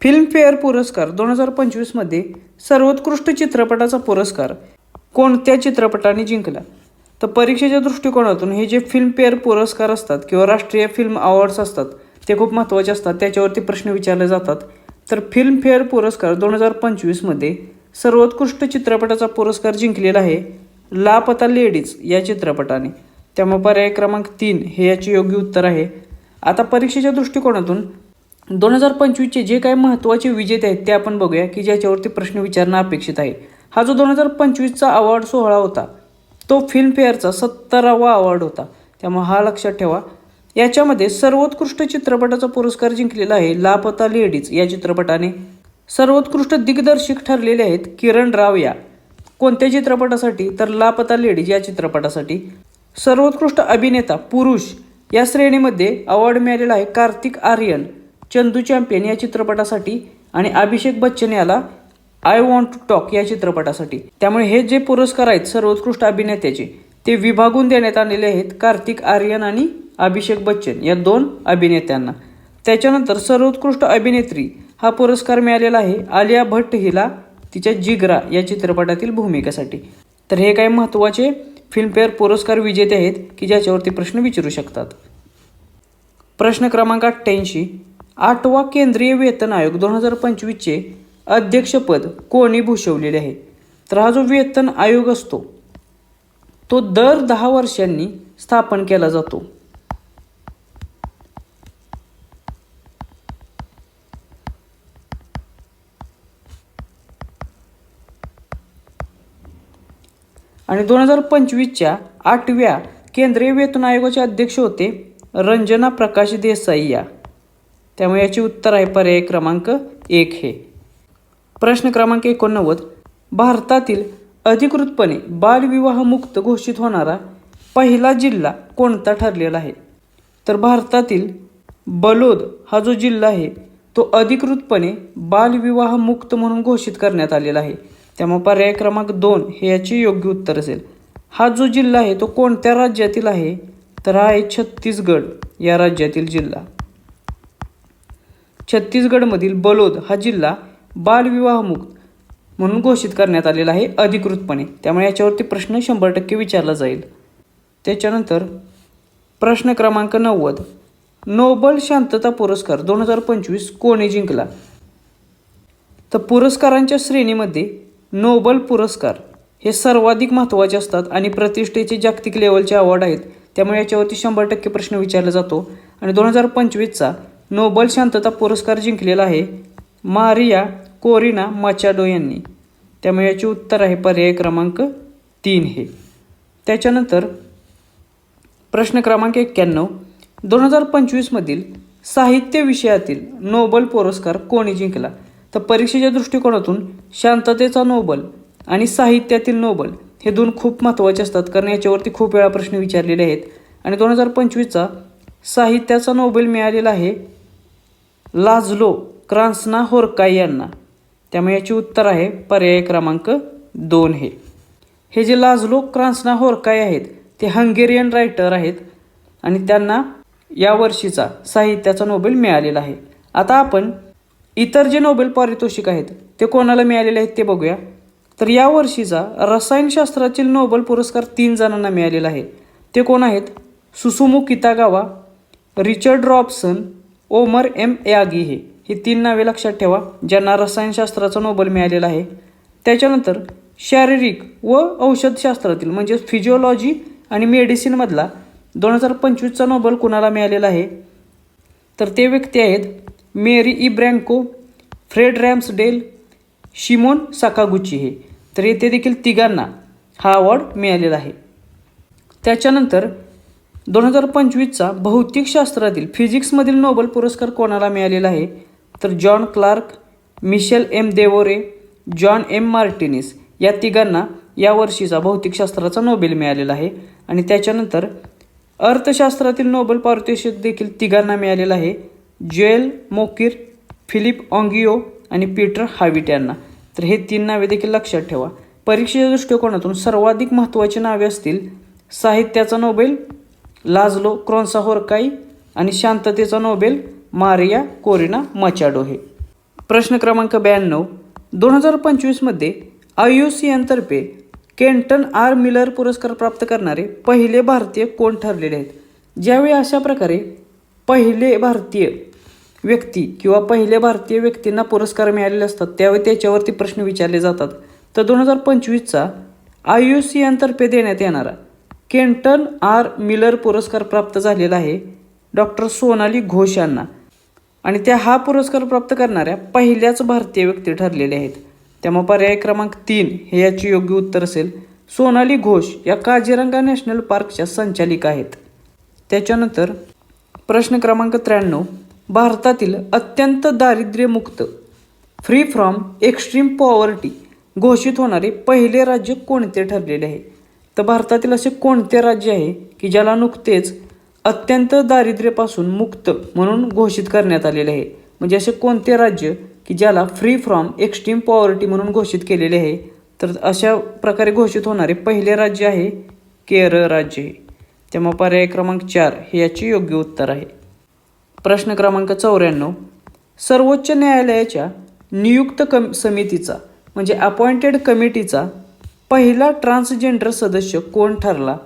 फिल्मफेअर पुरस्कार 2025मध्ये सर्वोत्कृष्ट चित्रपटाचा पुरस्कार कोणत्या चित्रपटाने जिंकला. तर परीक्षेच्या दृष्टिकोनातून हे जे फिल्मफेअर पुरस्कार असतात किंवा राष्ट्रीय फिल्म अवॉर्ड्स असतात ते खूप महत्त्वाचे असतात. त्याच्यावरती प्रश्न विचारले जातात. तर फिल्मफेअर पुरस्कार 2025मध्ये सर्वोत्कृष्ट चित्रपटाचा पुरस्कार जिंकलेला आहे लापता लेडीज या चित्रपटाने. त्यामुळे पर्याय क्रमांक 3 हे याचे योग्य उत्तर आहे. आता परीक्षेच्या दृष्टिकोनातून 2025चे जे काही महत्त्वाचे विजेते आहेत ते आपण बघूया की ज्याच्यावरती प्रश्न विचारणं अपेक्षित आहे. हा जो 2025चा अवॉर्ड सोहळा होता तो फिल्मफेअरचा 70वा अवॉर्ड होता, त्यामुळे हा लक्षात ठेवा. याच्यामध्ये सर्वोत्कृष्ट चित्रपटाचा पुरस्कार जिंकलेला आहे लापता लेडीज या चित्रपटाने. सर्वोत्कृष्ट दिग्दर्शक ठरलेले आहेत किरण राव या. कोणत्या चित्रपटासाठी? तर लापता लेडीज या चित्रपटासाठी. सर्वोत्कृष्ट अभिनेता पुरुष या श्रेणीमध्ये अवॉर्ड मिळालेला आहे कार्तिक आर्यन चंदू चॅम्पियन या चित्रपटासाठी आणि अभिषेक बच्चन याला आय वॉन्ट टू टॉक या चित्रपटासाठी. त्यामुळे हे जे पुरस्कार आहेत सर्वोत्कृष्ट अभिनेत्याचे ते विभागून देण्यात आलेले आहेत कार्तिक आर्यन आणि अभिषेक बच्चन या 2 अभिनेत्यांना. त्याच्यानंतर सर्वोत्कृष्ट अभिनेत्री हा पुरस्कार मिळालेला आहे आलिया भट्ट हिला तिच्या जिगरा या चित्रपटातील भूमिकेसाठी. तर हे काही महत्त्वाचे फिल्मफेअर पुरस्कार विजेते आहेत की ज्याच्यावरती प्रश्न विचारू शकतात. प्रश्न क्रमांक 88. 8वा केंद्रीय वेतन आयोग 2025चे अध्यक्षपद कोणी भूषवलेले आहे? तर हा जो वेतन आयोग असतो तो दर 10 वर्षांनी स्थापन केला जातो. आणि 2025च्या 8व्या केंद्रीय वेतन आयोगाचे अध्यक्ष होते रंजना प्रकाश देसाई या. त्यामुळे याचे उत्तर आहे पर्याय क्रमांक 1 हे. प्रश्न क्रमांक 89. भारतातील अधिकृतपणे बालविवाह मुक्त घोषित होणारा पहिला जिल्हा कोणता ठरलेला आहे? तर भारतातील बलोद हा जो जिल्हा आहे तो अधिकृतपणे बालविवाह मुक्त म्हणून घोषित करण्यात आलेला आहे. त्यामुळे पर्याय क्रमांक 2 हे याचे योग्य उत्तर असेल. हा जो जिल्हा आहे तो कोणत्या राज्यातील आहे? तर हा आहे छत्तीसगड या राज्यातील जिल्हा. छत्तीसगडमधील बलोद हा जिल्हा बालविवाह मुक्त म्हणून घोषित करण्यात आलेला आहे अधिकृतपणे. त्यामुळे याच्यावरती प्रश्न 100% विचारला जाईल. त्याच्यानंतर प्रश्न क्रमांक 90. नोबल शांतता पुरस्कार 2025 कोणी जिंकला? तर पुरस्कारांच्या श्रेणीमध्ये नोबल पुरस्कार हे सर्वाधिक महत्त्वाचे असतात आणि प्रतिष्ठेचे जागतिक लेवलचे अवॉर्ड आहेत. त्यामुळे याच्यावरती 100% प्रश्न विचारला जातो. आणि 2025चा नोबल शांतता पुरस्कार जिंकलेला आहे मारिया कोरिना मचाडो यांनी. त्यामुळे याचे उत्तर आहे पर्याय क्रमांक 3 हे. त्याच्यानंतर प्रश्न क्रमांक 91. 2025मधील साहित्य विषयातील नोबल पुरस्कार कोणी जिंकला? तर परीक्षेच्या दृष्टिकोनातून शांततेचा नोबल आणि साहित्यातील नोबल हे 2 खूप महत्त्वाचे असतात कारण याच्यावरती खूप वेळा प्रश्न विचारलेले आहेत. आणि 2025चा साहित्याचा नोबेल मिळालेला आहे लाझलो क्रान्स्ना-होर्काय यांना. त्यामुळे याचे उत्तर आहे पर्याय क्रमांक 2 हे. हे जे लाझलो क्रान्स्ना-होर्काय आहेत ते हंगेरियन रायटर आहेत आणि त्यांना यावर्षीचा साहित्याचा नोबेल मिळालेला आहे. आता आपण इतर जे नोबेल पारितोषिक आहेत ते कोणाला मिळालेले आहेत ते बघूया. तर यावर्षीचा रसायनशास्त्रातील नोबेल पुरस्कार 3 जणांना मिळालेला आहे. ते कोण आहेत? Susumu Kitagawa, Richard Robson, Omar M Yaghi हे 3 नावे लक्षात ठेवा ज्यांना रसायनशास्त्राचा नोबेल मिळालेला आहे. त्याच्यानंतर शारीरिक व औषधशास्त्रातील म्हणजे फिजिओलॉजी आणि मेडिसिनमधला 2025चा नोबेल कुणाला मिळालेला आहे? तर ते व्यक्ती आहेत मेरी इब्रँको, फ्रेड रॅम्सडेल, शिमोन साकागुची हे. तर येथे देखील 3घांना हा अवॉर्ड मिळालेला आहे. त्याच्यानंतर 2025चा भौतिकशास्त्रातील फिजिक्समधील नोबेल पुरस्कार कोणाला मिळालेला आहे? तर John Clarke, Michel M Devoret, John M Martinis या 3घांना यावर्षीचा भौतिकशास्त्राचा नोबेल मिळालेला आहे. आणि त्याच्यानंतर अर्थशास्त्रातील नोबेल पारितोषिक देखील 3घांना मिळालेलं आहे जोएल मोकिर, फिलिप ऑंगियो आणि पीटर हाविट यांना. तर हे 3 नावे देखील लक्षात ठेवा. परीक्षेच्या दृष्टिकोनातून सर्वाधिक महत्त्वाची नावे असतील साहित्याचा नोबेल लाझलो क्रान्स्ना-होर्काय आणि शांततेचा नोबेल मारिया कोरिना मचाडो हे. प्रश्न क्रमांक 92. 2025मध्ये IUCN तर्फे केंटन आर मिलर पुरस्कार प्राप्त करणारे पहिले भारतीय कोण ठरलेले आहेत? ज्यावेळी अशा प्रकारे पहिले भारतीय व्यक्ती किंवा पहिले भारतीय व्यक्तींना पुरस्कार मिळालेले असतात त्यावेळी त्याच्यावरती प्रश्न विचारले जातात. तर 2025चा IUCN तर्फे देण्यात येणारा केंटन आर मिलर पुरस्कार प्राप्त झालेला आहे डॉक्टर सोनाली घोष यांना. आणि त्या हा पुरस्कार प्राप्त करणाऱ्या पहिल्याच भारतीय व्यक्ती ठरलेले आहेत. त्यामुळे पर्याय क्रमांक 3 हे याचे योग्य उत्तर असेल. सोनाली घोष या काझीरंगा नॅशनल पार्कच्या संचालिका आहेत. त्याच्यानंतर प्रश्न क्रमांक 93, भारतातील अत्यंत दारिद्र्यमुक्त फ्री फ्रॉम एक्स्ट्रीम पॉवर्टी घोषित होणारे पहिले राज्य कोणते ठरलेले आहे? तर भारतातील असे कोणते राज्य आहे की ज्याला नुकतेच अत्यंत दारिद्र्यापासून मुक्त म्हणून घोषित करण्यात आलेले आहे? म्हणजे असे कोणते राज्य की ज्याला फ्री फ्रॉम एक्स्ट्रीम पॉवर्टी म्हणून घोषित केलेले आहे? तर अशा प्रकारे घोषित होणारे पहिले राज्य आहे केरळ राज्य आहे. त्यामुळे पर्याय क्रमांक 4 हे याचे योग्य उत्तर आहे. प्रश्न क्रमांक 94, सर्वोच्च न्यायालयाच्या नियुक्त समितीचा म्हणजे अपॉइंटेड कमिटीचा पहिला ट्रान्सजेंडर सदस्य कोण ठरला?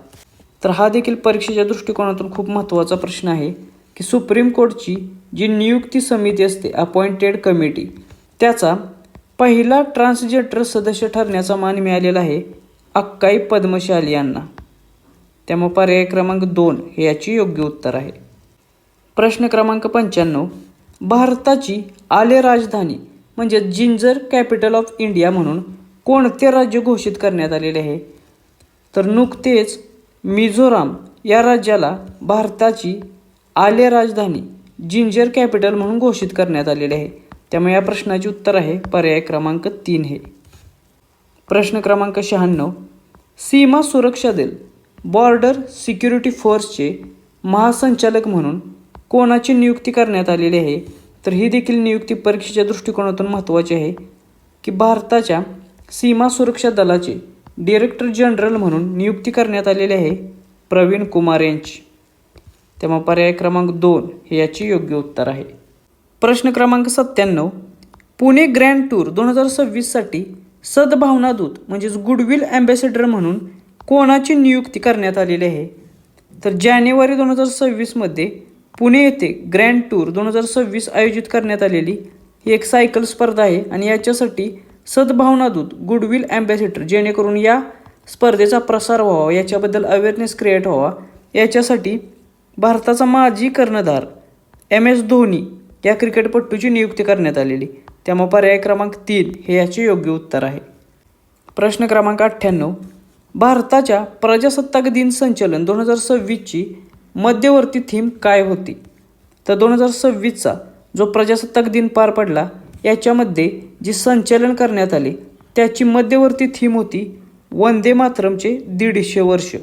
तर हा देखील परीक्षेच्या दृष्टिकोनातून खूप महत्त्वाचा प्रश्न आहे की सुप्रीम कोर्टची जी नियुक्ती समिती असते अपॉइंटेड कमिटी, त्याचा पहिला ट्रान्सजेंडर सदस्य ठरण्याचा मान मिळालेला आहे अक्काई पद्मशाली यांना. त्यामुळे पर्याय क्रमांक 2 हे याचे योग्य उत्तर आहे. प्रश्न क्रमांक 95, भारताची आले राजधानी म्हणजे जिंजर कॅपिटल ऑफ इंडिया म्हणून कोणते राज्य घोषित करण्यात आलेले आहे? तर नुकतेच मिझोराम या राज्याला भारताची आले राजधानी जिंजर कॅपिटल म्हणून घोषित करण्यात आलेले आहे. त्यामुळे या प्रश्नाचे उत्तर आहे पर्याय क्रमांक 3 हे. प्रश्न क्रमांक 96, सीमा सुरक्षा दल बॉर्डर सिक्युरिटी फोर्सचे महासंचालक म्हणून कोणाची नियुक्ती करण्यात आलेली आहे? तर ही देखील नियुक्ती परीक्षेच्या दृष्टिकोनातून महत्त्वाची आहे की भारताच्या सीमा सुरक्षा दलाचे डायरेक्टर जनरल म्हणून नियुक्ती करण्यात आलेली आहे प्रवीण कुमार यांची. त्यामुळे पर्याय क्रमांक 2 हे याचे योग्य उत्तर आहे. प्रश्न क्रमांक 97, पुणे ग्रँड टूर 2026साठी सद्भावना दूत म्हणजेच गुडविल ॲम्बॅसेडर म्हणून कोणाची नियुक्ती करण्यात आलेली आहे? तर जानेवारी 2026मध्ये पुणे येथे ग्रँड टूर 2026 आयोजित करण्यात आलेली ही एक सायकल स्पर्धा आहे आणि याच्यासाठी सद्भावना दूत गुडविल ॲम्बॅसेडर, जेणेकरून या स्पर्धेचा प्रसार व्हावा, याच्याबद्दल अवेअरनेस क्रिएट व्हावा, याच्यासाठी भारताचा माजी कर्णधार MS धोनी या क्रिकेटपटूची नियुक्ती करण्यात आलेली. त्यामुळे पर्याय क्रमांक 3 हे याचे योग्य उत्तर आहे. प्रश्न क्रमांक 98, भारताच्या प्रजासत्ताक दिन संचलन 2026ची मध्यवर्ती थीम काय होती? तर 2026चा जो प्रजासत्ताक दिन पार पडला याच्यामध्ये जे संचलन करण्यात आले त्याची मध्यवर्ती थीम होती वंदे मातरमचे 150 वर्ष.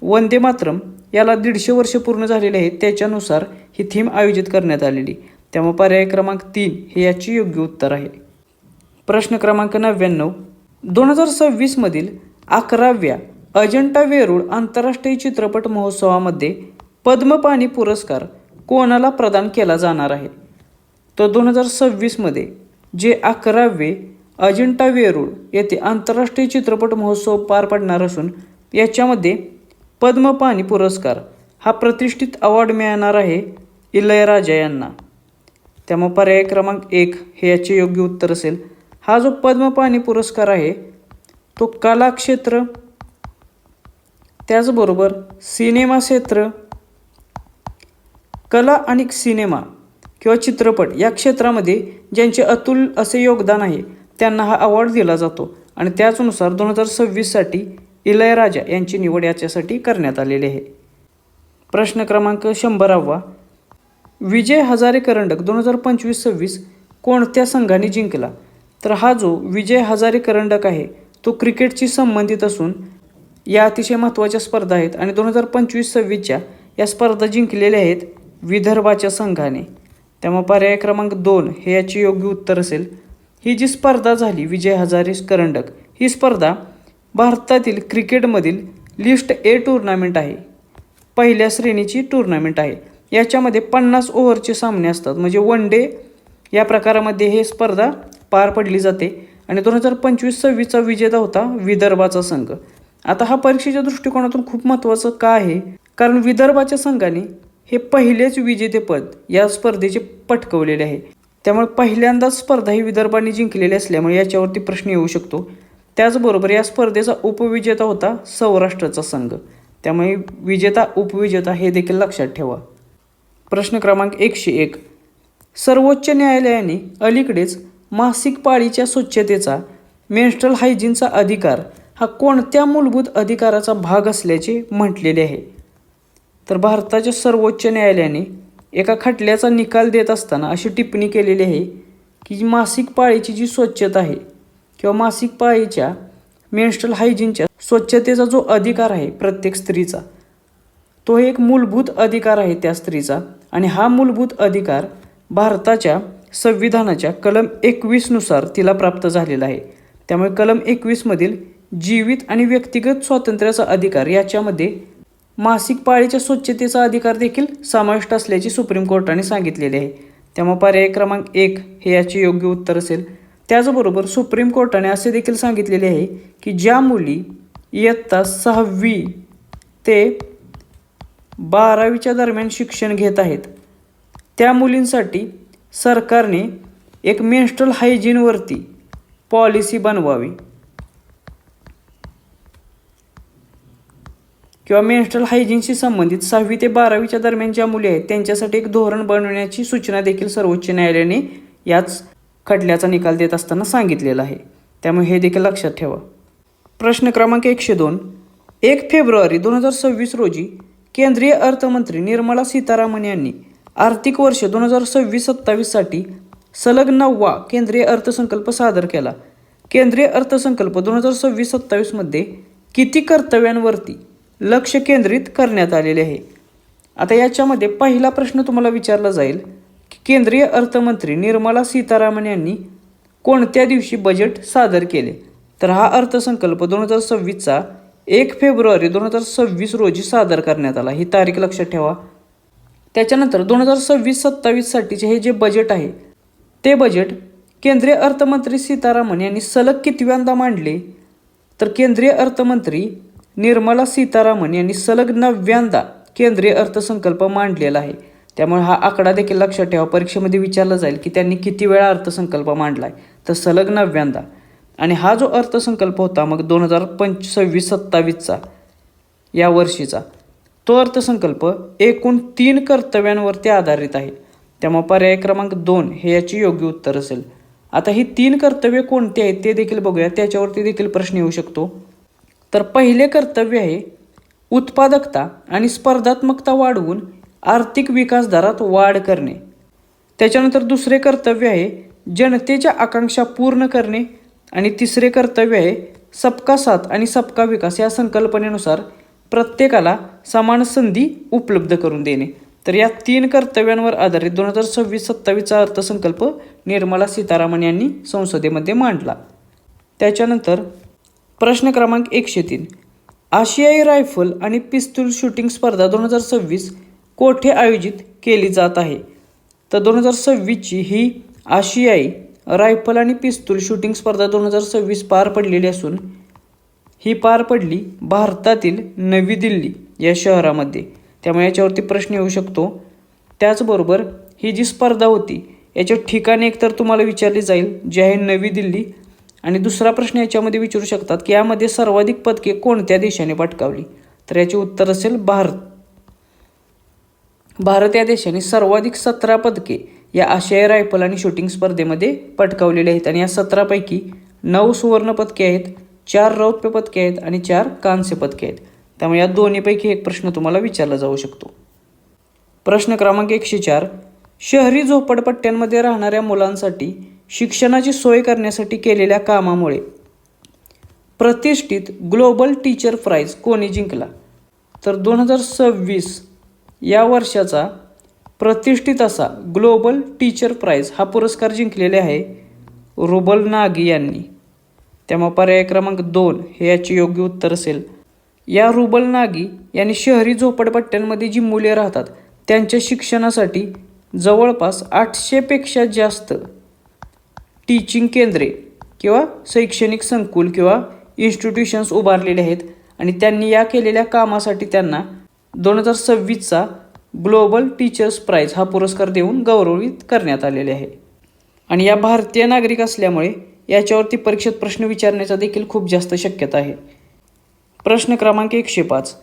वंदे मातरम याला 150 वर्ष पूर्ण झालेले आहेत, त्याच्यानुसार ही थीम आयोजित करण्यात आलेली. त्यामुळे पर्याय क्रमांक 3 हे याचे योग्य उत्तर आहे. प्रश्न क्रमांक 99, 2026मधील 11व्या अजंठा वेरूळ आंतरराष्ट्रीय चित्रपट महोत्सवामध्ये पद्मपाणी पुरस्कार कोणाला प्रदान केला जाणार आहे? तर 2026मध्ये जे 11वे अजंठा वेरूळ येथे आंतरराष्ट्रीय चित्रपट महोत्सव पार पडणार असून याच्यामध्ये पद्मपाणी पुरस्कार हा प्रतिष्ठित अवॉर्ड मिळणार आहे इलयराजा यांना. त्यामुळे पर्याय क्रमांक 1 हे याचे योग्य उत्तर असेल. हा जो पद्मपाणी पुरस्कार आहे तो कला क्षेत्र, त्याचबरोबर सिनेमा क्षेत्र, कला आणि सिनेमा किंवा चित्रपट या क्षेत्रामध्ये ज्यांचे अतुल असे योगदान आहे त्यांना हा अवॉर्ड दिला जातो आणि त्याचनुसार 2026साठी इलयराजा यांची निवड याच्यासाठी करण्यात आलेली आहे. प्रश्न क्रमांक 100वा, विजय हजारे करंडक 2025-26 कोणत्या संघाने जिंकला? तर हा जो विजय हजारे करंडक आहे तो क्रिकेटशी संबंधित असून या अतिशय महत्त्वाच्या स्पर्धा आहेत आणि 2025-26च्या या स्पर्धा जिंकलेल्या आहेत विदर्भाच्या संघाने. त्यामुळे पर्याय क्रमांक 2 हे याचे योग्य उत्तर असेल. ही जी स्पर्धा झाली विजय हजारे करंडक, ही स्पर्धा भारतातील क्रिकेटमधील लिस्ट A टूर्नामेंट आहे, पहिल्या श्रेणीची टूर्नामेंट आहे. याच्यामध्ये 50 ओव्हरचे सामने असतात, म्हणजे वन डे या प्रकारामध्ये हे स्पर्धा पार पडली जाते आणि 2025-26चा विजेता होता विदर्भाचा संघ. आता हा परीक्षेच्या दृष्टिकोनातून खूप महत्त्वाचं का आहे? कारण विदर्भाच्या संघाने हे पहिलेच विजेतेपद या स्पर्धेचे पटकवलेले आहे. त्यामुळे पहिल्यांदाच स्पर्धा ही विदर्भाने जिंकलेली असल्यामुळे याच्यावरती प्रश्न येऊ शकतो. त्याचबरोबर या स्पर्धेचा उपविजेता होता सौराष्ट्राचा संघ. त्यामुळे विजेता उपविजेता हे देखील लक्षात ठेवा. प्रश्न क्रमांक 101, सर्वोच्च न्यायालयाने अलीकडेच मासिक पाळीच्या स्वच्छतेचा मेन्स्ट्रल हायजीनचा अधिकार हा कोणत्या मूलभूत अधिकाराचा भाग असल्याचे म्हटलेले आहे? तर भारताच्या सर्वोच्च न्यायालयाने एका खटल्याचा निकाल देत असताना अशी टिप्पणी केलेली आहे की मासिक पाळीची जी स्वच्छता आहे किंवा मासिक पाळीच्या मेन्स्ट्रुअल हायजीनच्या स्वच्छतेचा जो अधिकार आहे प्रत्येक स्त्रीचा, तो एक मूलभूत अधिकार आहे त्या स्त्रीचा. आणि हा मूलभूत अधिकार भारताच्या संविधानाच्या कलम 21 नुसार तिला प्राप्त झालेला आहे. त्यामुळे कलम 21 मधील जीवित आणि व्यक्तिगत स्वातंत्र्याचा अधिकार याच्यामध्ये मासिक पाळीच्या स्वच्छतेचा अधिकार देखील समाविष्ट असल्याचे सुप्रीम कोर्टाने सांगितलेले आहे. त्यामुळे पर्याय क्रमांक 1 हे याचे योग्य उत्तर असेल. त्याचबरोबर सुप्रीम कोर्टाने असे देखील सांगितलेले आहे की ज्या मुली इयत्ता 6वी ते 12वीच्या दरम्यान शिक्षण घेत आहेत त्या मुलींसाठी सरकारने एक मेन्स्ट्रुअल हायजीनवरती पॉलिसी बनवावी किंवा मेन्स्ट्रुअल हायजीनशी संबंधित 6वी ते 12वीच्या दरम्यान ज्या मुली आहेत त्यांच्यासाठी एक धोरण बनवण्याची सूचना देखील सर्वोच्च न्यायालयाने याच खटल्याचा निकाल देत असताना सांगितलेला आहे. त्यामुळे हे देखील लक्षात ठेवा. प्रश्न क्रमांक 102. 1 फेब्रुवारी 2026 रोजी केंद्रीय अर्थमंत्री निर्मला सीतारामन यांनी आर्थिक वर्ष 2026-27 साठी सलग 9वा केंद्रीय अर्थसंकल्प सादर केला. केंद्रीय अर्थसंकल्प 2026-27 मध्ये किती कर्तव्यांवरती लक्ष केंद्रित करण्यात आलेले आहे? आता याच्यामध्ये पहिला प्रश्न तुम्हाला विचारला जाईल की केंद्रीय अर्थमंत्री निर्मला सीतारामन यांनी कोणत्या दिवशी बजेट सादर केले? तर हा अर्थसंकल्प 2026चा 1 फेब्रुवारी 2026 रोजी सादर करण्यात आला. ही तारीख लक्षात ठेवा. त्याच्यानंतर 2026-27 साठीचे हे जे बजेट आहे ते बजेट केंद्रीय अर्थमंत्री सीतारामन यांनी सलग कितव्यांदा मांडले? तर केंद्रीय अर्थमंत्री निर्मला सीतारामन यांनी सलग 9व्यांदा केंद्रीय अर्थसंकल्प मांडलेला आहे. त्यामुळे हा आकडा देखील लक्षात ठेवा. परीक्षेमध्ये विचारलं जाईल की त्यांनी किती वेळा अर्थसंकल्प मांडला आहे, तर सलग 9व्यांदा. आणि हा जो अर्थसंकल्प होता मग 2026-27चा या वर्षीचा, तो अर्थसंकल्प एकूण 3 कर्तव्यांवरती आधारित आहे. त्यामुळे पर्याय क्रमांक 2 हे याचे योग्य उत्तर असेल. आता ही 3 कर्तव्य कोणती आहेत ते देखील बघूया. त्याच्यावरती देखील प्रश्न येऊ शकतो. तर पहिले कर्तव्य आहे उत्पादकता आणि स्पर्धात्मकता वाढवून आर्थिक विकास दरात वाढ करणे. त्याच्यानंतर दुसरे कर्तव्य आहे जनतेच्या आकांक्षा पूर्ण करणे. आणि तिसरे कर्तव्य आहे सबका साथ आणि सबका विकास या संकल्पनेनुसार प्रत्येकाला समान संधी उपलब्ध करून देणे. तर या 3 कर्तव्यांवर आधारित 2026-27चा अर्थसंकल्प निर्मला सीतारामन यांनी संसदेमध्ये मांडला. त्याच्यानंतर प्रश्न क्रमांक 103. आशियाई रायफल आणि पिस्तूल शूटिंग स्पर्धा 2026 कोठे आयोजित केली जात आहे? तर 2026ची ही आशियाई रायफल आणि पिस्तूल शूटिंग स्पर्धा 2026 पार पडलेली असून ही पार पडली भारतातील नवी दिल्ली या शहरामध्ये. त्यामुळे याच्यावरती प्रश्न येऊ शकतो. त्याचबरोबर ही जी स्पर्धा होती याच्या ठिकाणी एकतर तुम्हाला विचारली जाईल जे आहे नवी दिल्ली. आणि दुसरा प्रश्न याच्यामध्ये विचारू शकतात की यामध्ये सर्वाधिक पदके कोणत्या देशाने पटकावली? तर याचे उत्तर असेल भारत. भारत या देशाने सर्वाधिक 17 पदके या आशियाई रायफल आणि शूटिंग स्पर्धेमध्ये पटकावलेले आहेत. आणि या 17 पैकी 9 सुवर्ण पदके आहेत, 4 रौप्य पदके आहेत आणि 4 कांस्य पदके आहेत. त्यामुळे या दोन्हीपैकी एक प्रश्न तुम्हाला विचारला जाऊ शकतो. प्रश्न क्रमांक 104. शहरी झोपडपट्ट्यांमध्ये राहणाऱ्या मुलांसाठी शिक्षणाची सोय करण्यासाठी केलेल्या कामामुळे प्रतिष्ठित ग्लोबल टीचर प्राइज कोणी जिंकला? तर 2026 या वर्षाचा प्रतिष्ठित असा ग्लोबल टीचर प्राइज हा पुरस्कार जिंकलेले आहे रुबल नागी यांनी. त्यामुळे पर्याय क्रमांक 2 हे याचे योग्य उत्तर असेल. या रुबल नागी यांनी शहरी झोपडपट्ट्यांमध्ये जी मुले राहतात त्यांच्या शिक्षणासाठी जवळपास 800पेक्षा जास्त टीचिंग केंद्रे किंवा शैक्षणिक संकुल किंवा इन्स्टिट्यूशन्स उभारलेले आहेत. आणि त्यांनी या केलेल्या कामासाठी त्यांना 2026चा ग्लोबल टीचर्स प्राइज हा पुरस्कार देऊन गौरवित करण्यात आलेले आहे. आणि या भारतीय नागरिक असल्यामुळे याच्यावरती परीक्षेत प्रश्न विचारण्याचा देखील खूप जास्त शक्यता आहे. प्रश्न क्रमांक 105.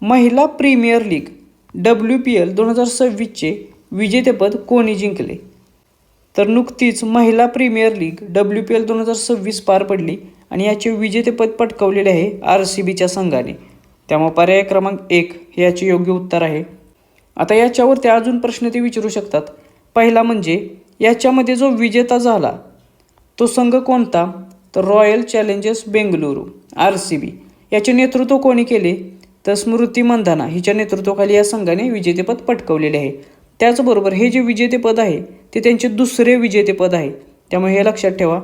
महिला प्रीमियर लीग WPL 2026चे विजेतेपद कोणी जिंकले? तर नुकतीच महिला प्रीमियर लीग WPL 2026 पार पडली आणि याचे विजेतेपद पटकावलेले आहे RCBच्या संघाने. त्यामुळे पर्याय क्रमांक 1 हे याचे योग्य उत्तर आहे. आता याच्यावरती अजून प्रश्न ते विचारू शकतात. पहिला म्हणजे याच्यामध्ये जो विजेता झाला तो संघ कोणता, तर रॉयल चॅलेंजर्स बेंगलुरू RCB. याचे नेतृत्व कोणी केले, तर स्मृती मंधाना हिच्या नेतृत्वाखाली या संघाने विजेतेपद पटकावलेले आहे. त्याचबरोबर हे जे विजेतेपद आहे ते त्यांचे दुसरे विजेतेपद आहे, त्यामुळे हे लक्षात ठेवा.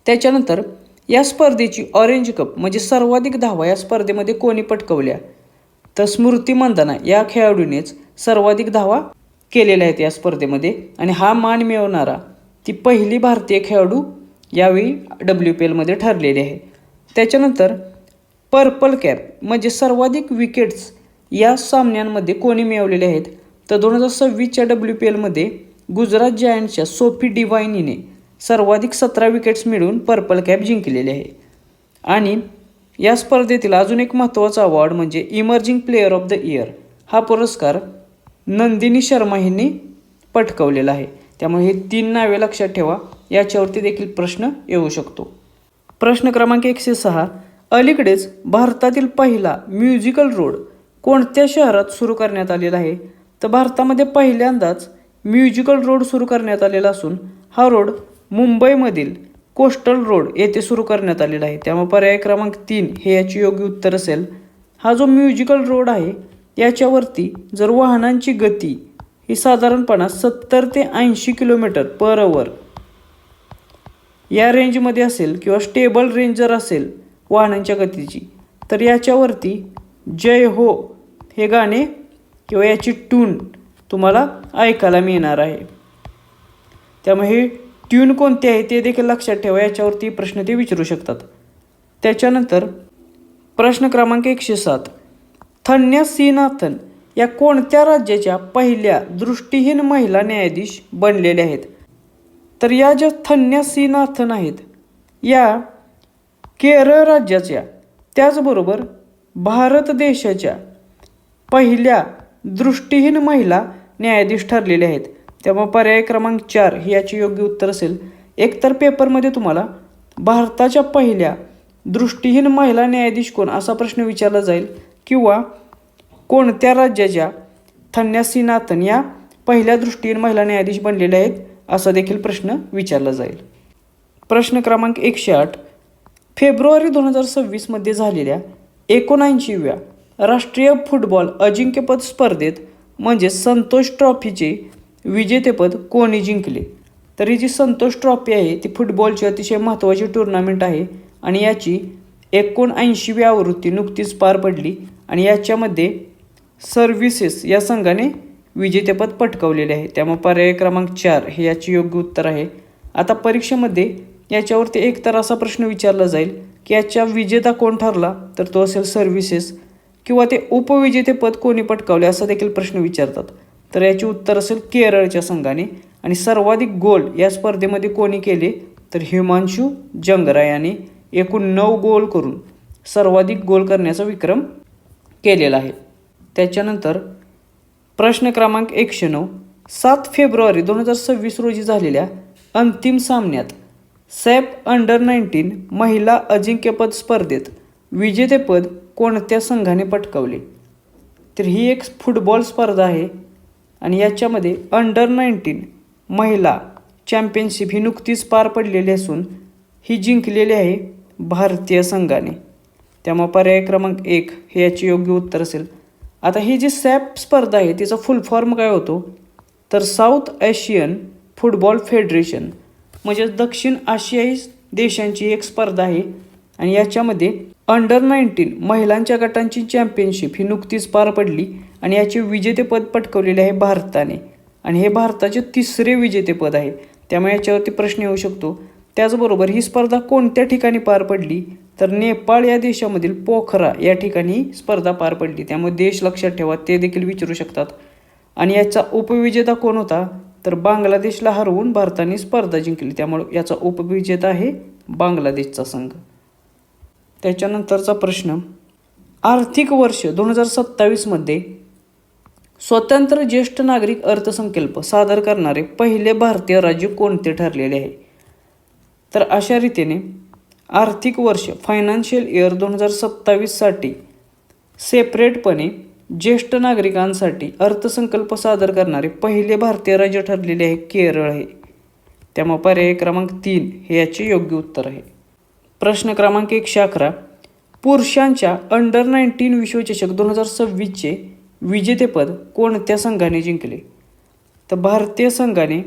त्याच्यानंतर या स्पर्धेची ऑरेंज कप म्हणजे सर्वाधिक धावा या स्पर्धेमध्ये कोणी पटकवल्या, तर स्मृती मंधाना या खेळाडूनेच सर्वाधिक धावा केलेल्या आहेत या स्पर्धेमध्ये. आणि हा मान मिळवणारा ती पहिली भारतीय खेळाडू यावेळी WPLमध्ये ठरलेली आहे. त्याच्यानंतर पर्पल कॅप म्हणजे सर्वाधिक विकेट्स या सामन्यांमध्ये कोणी मिळवलेले आहेत, तर 2026च्या WPLमध्ये गुजरात जायंट्सच्या सोफी डिवाइन सर्वाधिक 17 विकेट्स मिळवून पर्पल कॅप जिंकलेले आहे. आणि या स्पर्धेतील अजून एक महत्त्वाचा अवॉर्ड म्हणजे emerging player of the year हा पुरस्कार नंदिनी शर्मा यांनी पटकावलेला आहे. त्यामुळे हे 3 नावे लक्षात ठेवा, याच्यावरती देखील प्रश्न येऊ शकतो. प्रश्न क्रमांक 106, अलीकडेच भारतातील पहिला म्युझिकल रोड कोणत्या शहरात सुरू करण्यात आलेला आहे, तर भारतामध्ये पहिल्यांदाच म्युझिकल रोड सुरू करण्यात आलेला असून हा रोड मुंबईमधील कोस्टल रोड येथे सुरू करण्यात आलेला आहे. त्यामुळे पर्याय क्रमांक 3 हे याचे योग्य उत्तर असेल. हा जो म्युझिकल रोड आहे याच्यावरती जर वाहनांची गती ही साधारणपणे 70 ते 80 km/h या रेंजमध्ये असेल किंवा स्टेबल रेंज जर असेल वाहनांच्या गतीची, तर याच्यावरती जय हो हे गाणे किंवा याची ट्यून तुम्हाला ऐकायला मिळणार आहे. त्यामुळे हे ट्यून कोणती आहे ते देखील लक्षात ठेवा, याच्यावरती प्रश्न ते विचारू शकतात. त्याच्यानंतर प्रश्न क्रमांक 107, थन्या सीनाथन या कोणत्या राज्याच्या पहिल्या दृष्टिहीन महिला न्यायाधीश बनलेल्या आहेत, तर या ज्या थन्या सीनाथन आहेत या केरळ राज्याच्या त्याचबरोबर भारत देशाच्या पहिल्या दृष्टिहीन महिला न्यायाधीश ठरलेले आहेत. त्यामुळे पर्याय क्रमांक 4 ही याचे योग्य उत्तर असेल. एकतर पेपरमध्ये तुम्हाला भारताच्या पहिल्या दृष्टिहीन महिला न्यायाधीश कोण असा प्रश्न विचारला जाईल, किंवा कोणत्या राज्याच्या थन्या सीनाथन या पहिल्या दृष्टिहीन महिला न्यायाधीश बनलेल्या आहेत असा देखील प्रश्न विचारला जाईल. प्रश्न क्रमांक 108, फेब्रुवारी 2026मध्ये झालेल्या 79व्या राष्ट्रीय फुटबॉल अजिंक्यपद स्पर्धेत म्हणजे संतोष ट्रॉफीचे विजेतेपद कोणी जिंकले, तर ही जी संतोष ट्रॉफी आहे ती फुटबॉलची अतिशय महत्त्वाची टुर्नामेंट आहे आणि याची 79वी आवृत्ती नुकतीच पार पडली आणि याच्यामध्ये सर्व्हिसेस या संघाने विजेतेपद पटकावलेले आहे. त्यामुळे पर्याय क्रमांक 4 हे याचे योग्य उत्तर आहे. आता परीक्षेमध्ये याच्यावरती एकतर असा प्रश्न विचारला जाईल की याच्या विजेता कोण ठरला, तर तो असेल सर्व्हिसेस, किंवा ते उपविजेतेपद कोणी पटकावले असा देखील प्रश्न विचारतात. तर याचे उत्तर असेल केरळच्या संघाने. आणि सर्वाधिक गोल या स्पर्धेमध्ये कोणी केले, तर हिमांशू जंगरा याने एकूण 9 गोल करून सर्वाधिक गोल करण्याचा विक्रम केलेला आहे. त्याच्यानंतर प्रश्न क्रमांक 109, 7 फेब्रुवारी 2026 रोजी झालेल्या अंतिम सामन्यात सॅप अंडर-19 महिला अजिंक्यपद स्पर्धेत विजेतेपद कोणत्या संघाने पटकावले, तर ही एक फुटबॉल स्पर्धा आहे आणि याच्यामध्ये अंडर-19 महिला चॅम्पियनशिप ही नुकतीच पार पडलेली असून ही जिंकलेली आहे भारतीय संघाने. त्यामुळे पर्याय क्रमांक 1 हे याचे योग्य उत्तर असेल. आता ही जी सॅप स्पर्धा आहे तिचा फुल फॉर्म काय होतो, तर साऊथ आशियन फुटबॉल फेडरेशन म्हणजे दक्षिण आशियाई देशांची एक स्पर्धा आहे आणि याच्यामध्ये अंडर-19 महिलांच्या गटांची चॅम्पियनशिप ही नुकतीच पार पडली आणि याचे विजेतेपद पटकावलेले आहे भारताने आणि हे भारताचे 3रे विजेतेपद आहे. त्यामुळे याच्यावरती प्रश्न येऊ शकतो. त्याचबरोबर ही स्पर्धा कोणत्या ठिकाणी पार पडली, तर नेपाळ या देशामधील पोखरा या ठिकाणी ही स्पर्धा पार पडली. त्यामुळे देश लक्षात ठेवा, ते देखील विचारू शकतात. आणि याचा उपविजेता कोण होता, तर बांगलादेशला हरवून भारताने स्पर्धा जिंकली. त्यामुळे याचा उपविजेता आहे बांगलादेशचा संघ. त्याच्यानंतरचा प्रश्न, आर्थिक वर्ष 2027मध्ये स्वतंत्र ज्येष्ठ नागरिक अर्थसंकल्प सादर करणारे पहिले भारतीय राज्य कोणते ठरलेले आहे, तर अशा रीतीने आर्थिक वर्ष फायनान्शियल इयर 2027साठी सेपरेटपणे ज्येष्ठ नागरिकांसाठी अर्थसंकल्प सादर करणारे पहिले भारतीय राज्य ठरलेले आहे केरळ आहे. त्यामुळे पर्याय क्रमांक 3 हे याचे योग्य उत्तर आहे. प्रश्न क्रमांक 111. पुरुषांच्या अंडर-19 विश्वचषक 2026चे विजेतेपद कोणत्या संघाने जिंकले? तर भारतीय संघाने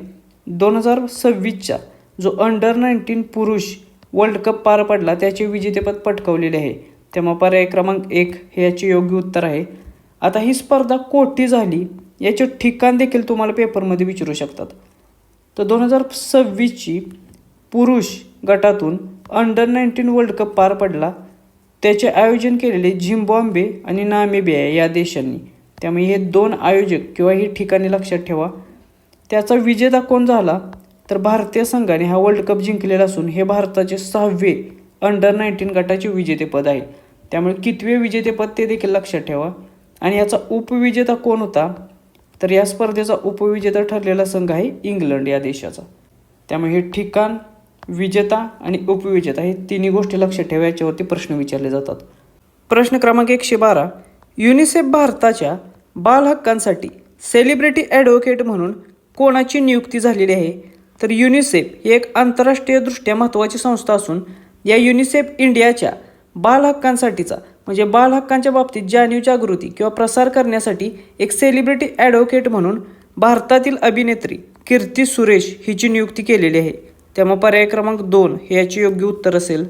2026चा जो अंडर-19 पुरुष वर्ल्ड कप पार पडला त्याचे विजेतेपद पटकावलेले आहे. त्यामुळे पर्याय क्रमांक 1 हे याचे योग्य उत्तर आहे. आता ही स्पर्धा कोठे झाली याचे ठिकाण देखील तुम्हाला पेपरमध्ये विचारू शकतात. तर 2026ची पुरुष गटातून अंडर-19 वर्ल्ड कप पार पडला. त्याचे आयोजन केलेले झिम्बाब्वे आणि नामिबिया या देशांनी. त्यामुळे हे 2 आयोजक किंवा ही ठिकाणे लक्षात ठेवा. त्याचा विजेता कोण झाला? तर भारतीय संघाने हा वर्ल्ड कप जिंकलेला असून हे भारताचे 6वे अंडर-19 गटाचे विजेतेपद आहे. त्यामुळे कितवे विजेतेपद ते देखील लक्षात ठेवा. आणि याचा उपविजेता कोण होता? तर या स्पर्धेचा उपविजेता ठरलेला संघ आहे इंग्लंड या देशाचा. त्यामुळे हे ठिकाण, विजेता आणि उपविजेता हे तिन्ही गोष्टी लक्षात ठेवा. याच्यावरती प्रश्न विचारले जातात. प्रश्न क्रमांक 112. युनिसेफ भारताच्या बाल हक्कांसाठी सेलिब्रिटी ॲडव्होकेट म्हणून कोणाची नियुक्ती झालेली आहे? तर युनिसेफ ही एक आंतरराष्ट्रीयदृष्ट्या महत्त्वाची संस्था असून या युनिसेफ इंडियाच्या बाल हक्कांसाठीचा म्हणजे बाल हक्कांच्या बाबतीत जागृती किंवा प्रसार करण्यासाठी एक सेलिब्रिटी ॲडव्होकेट म्हणून भारतातील अभिनेत्री कीर्ती सुरेश हिची नियुक्ती केलेली आहे. त्यामुळे पर्याय क्रमांक 2 हे याचे योग्य उत्तर असेल.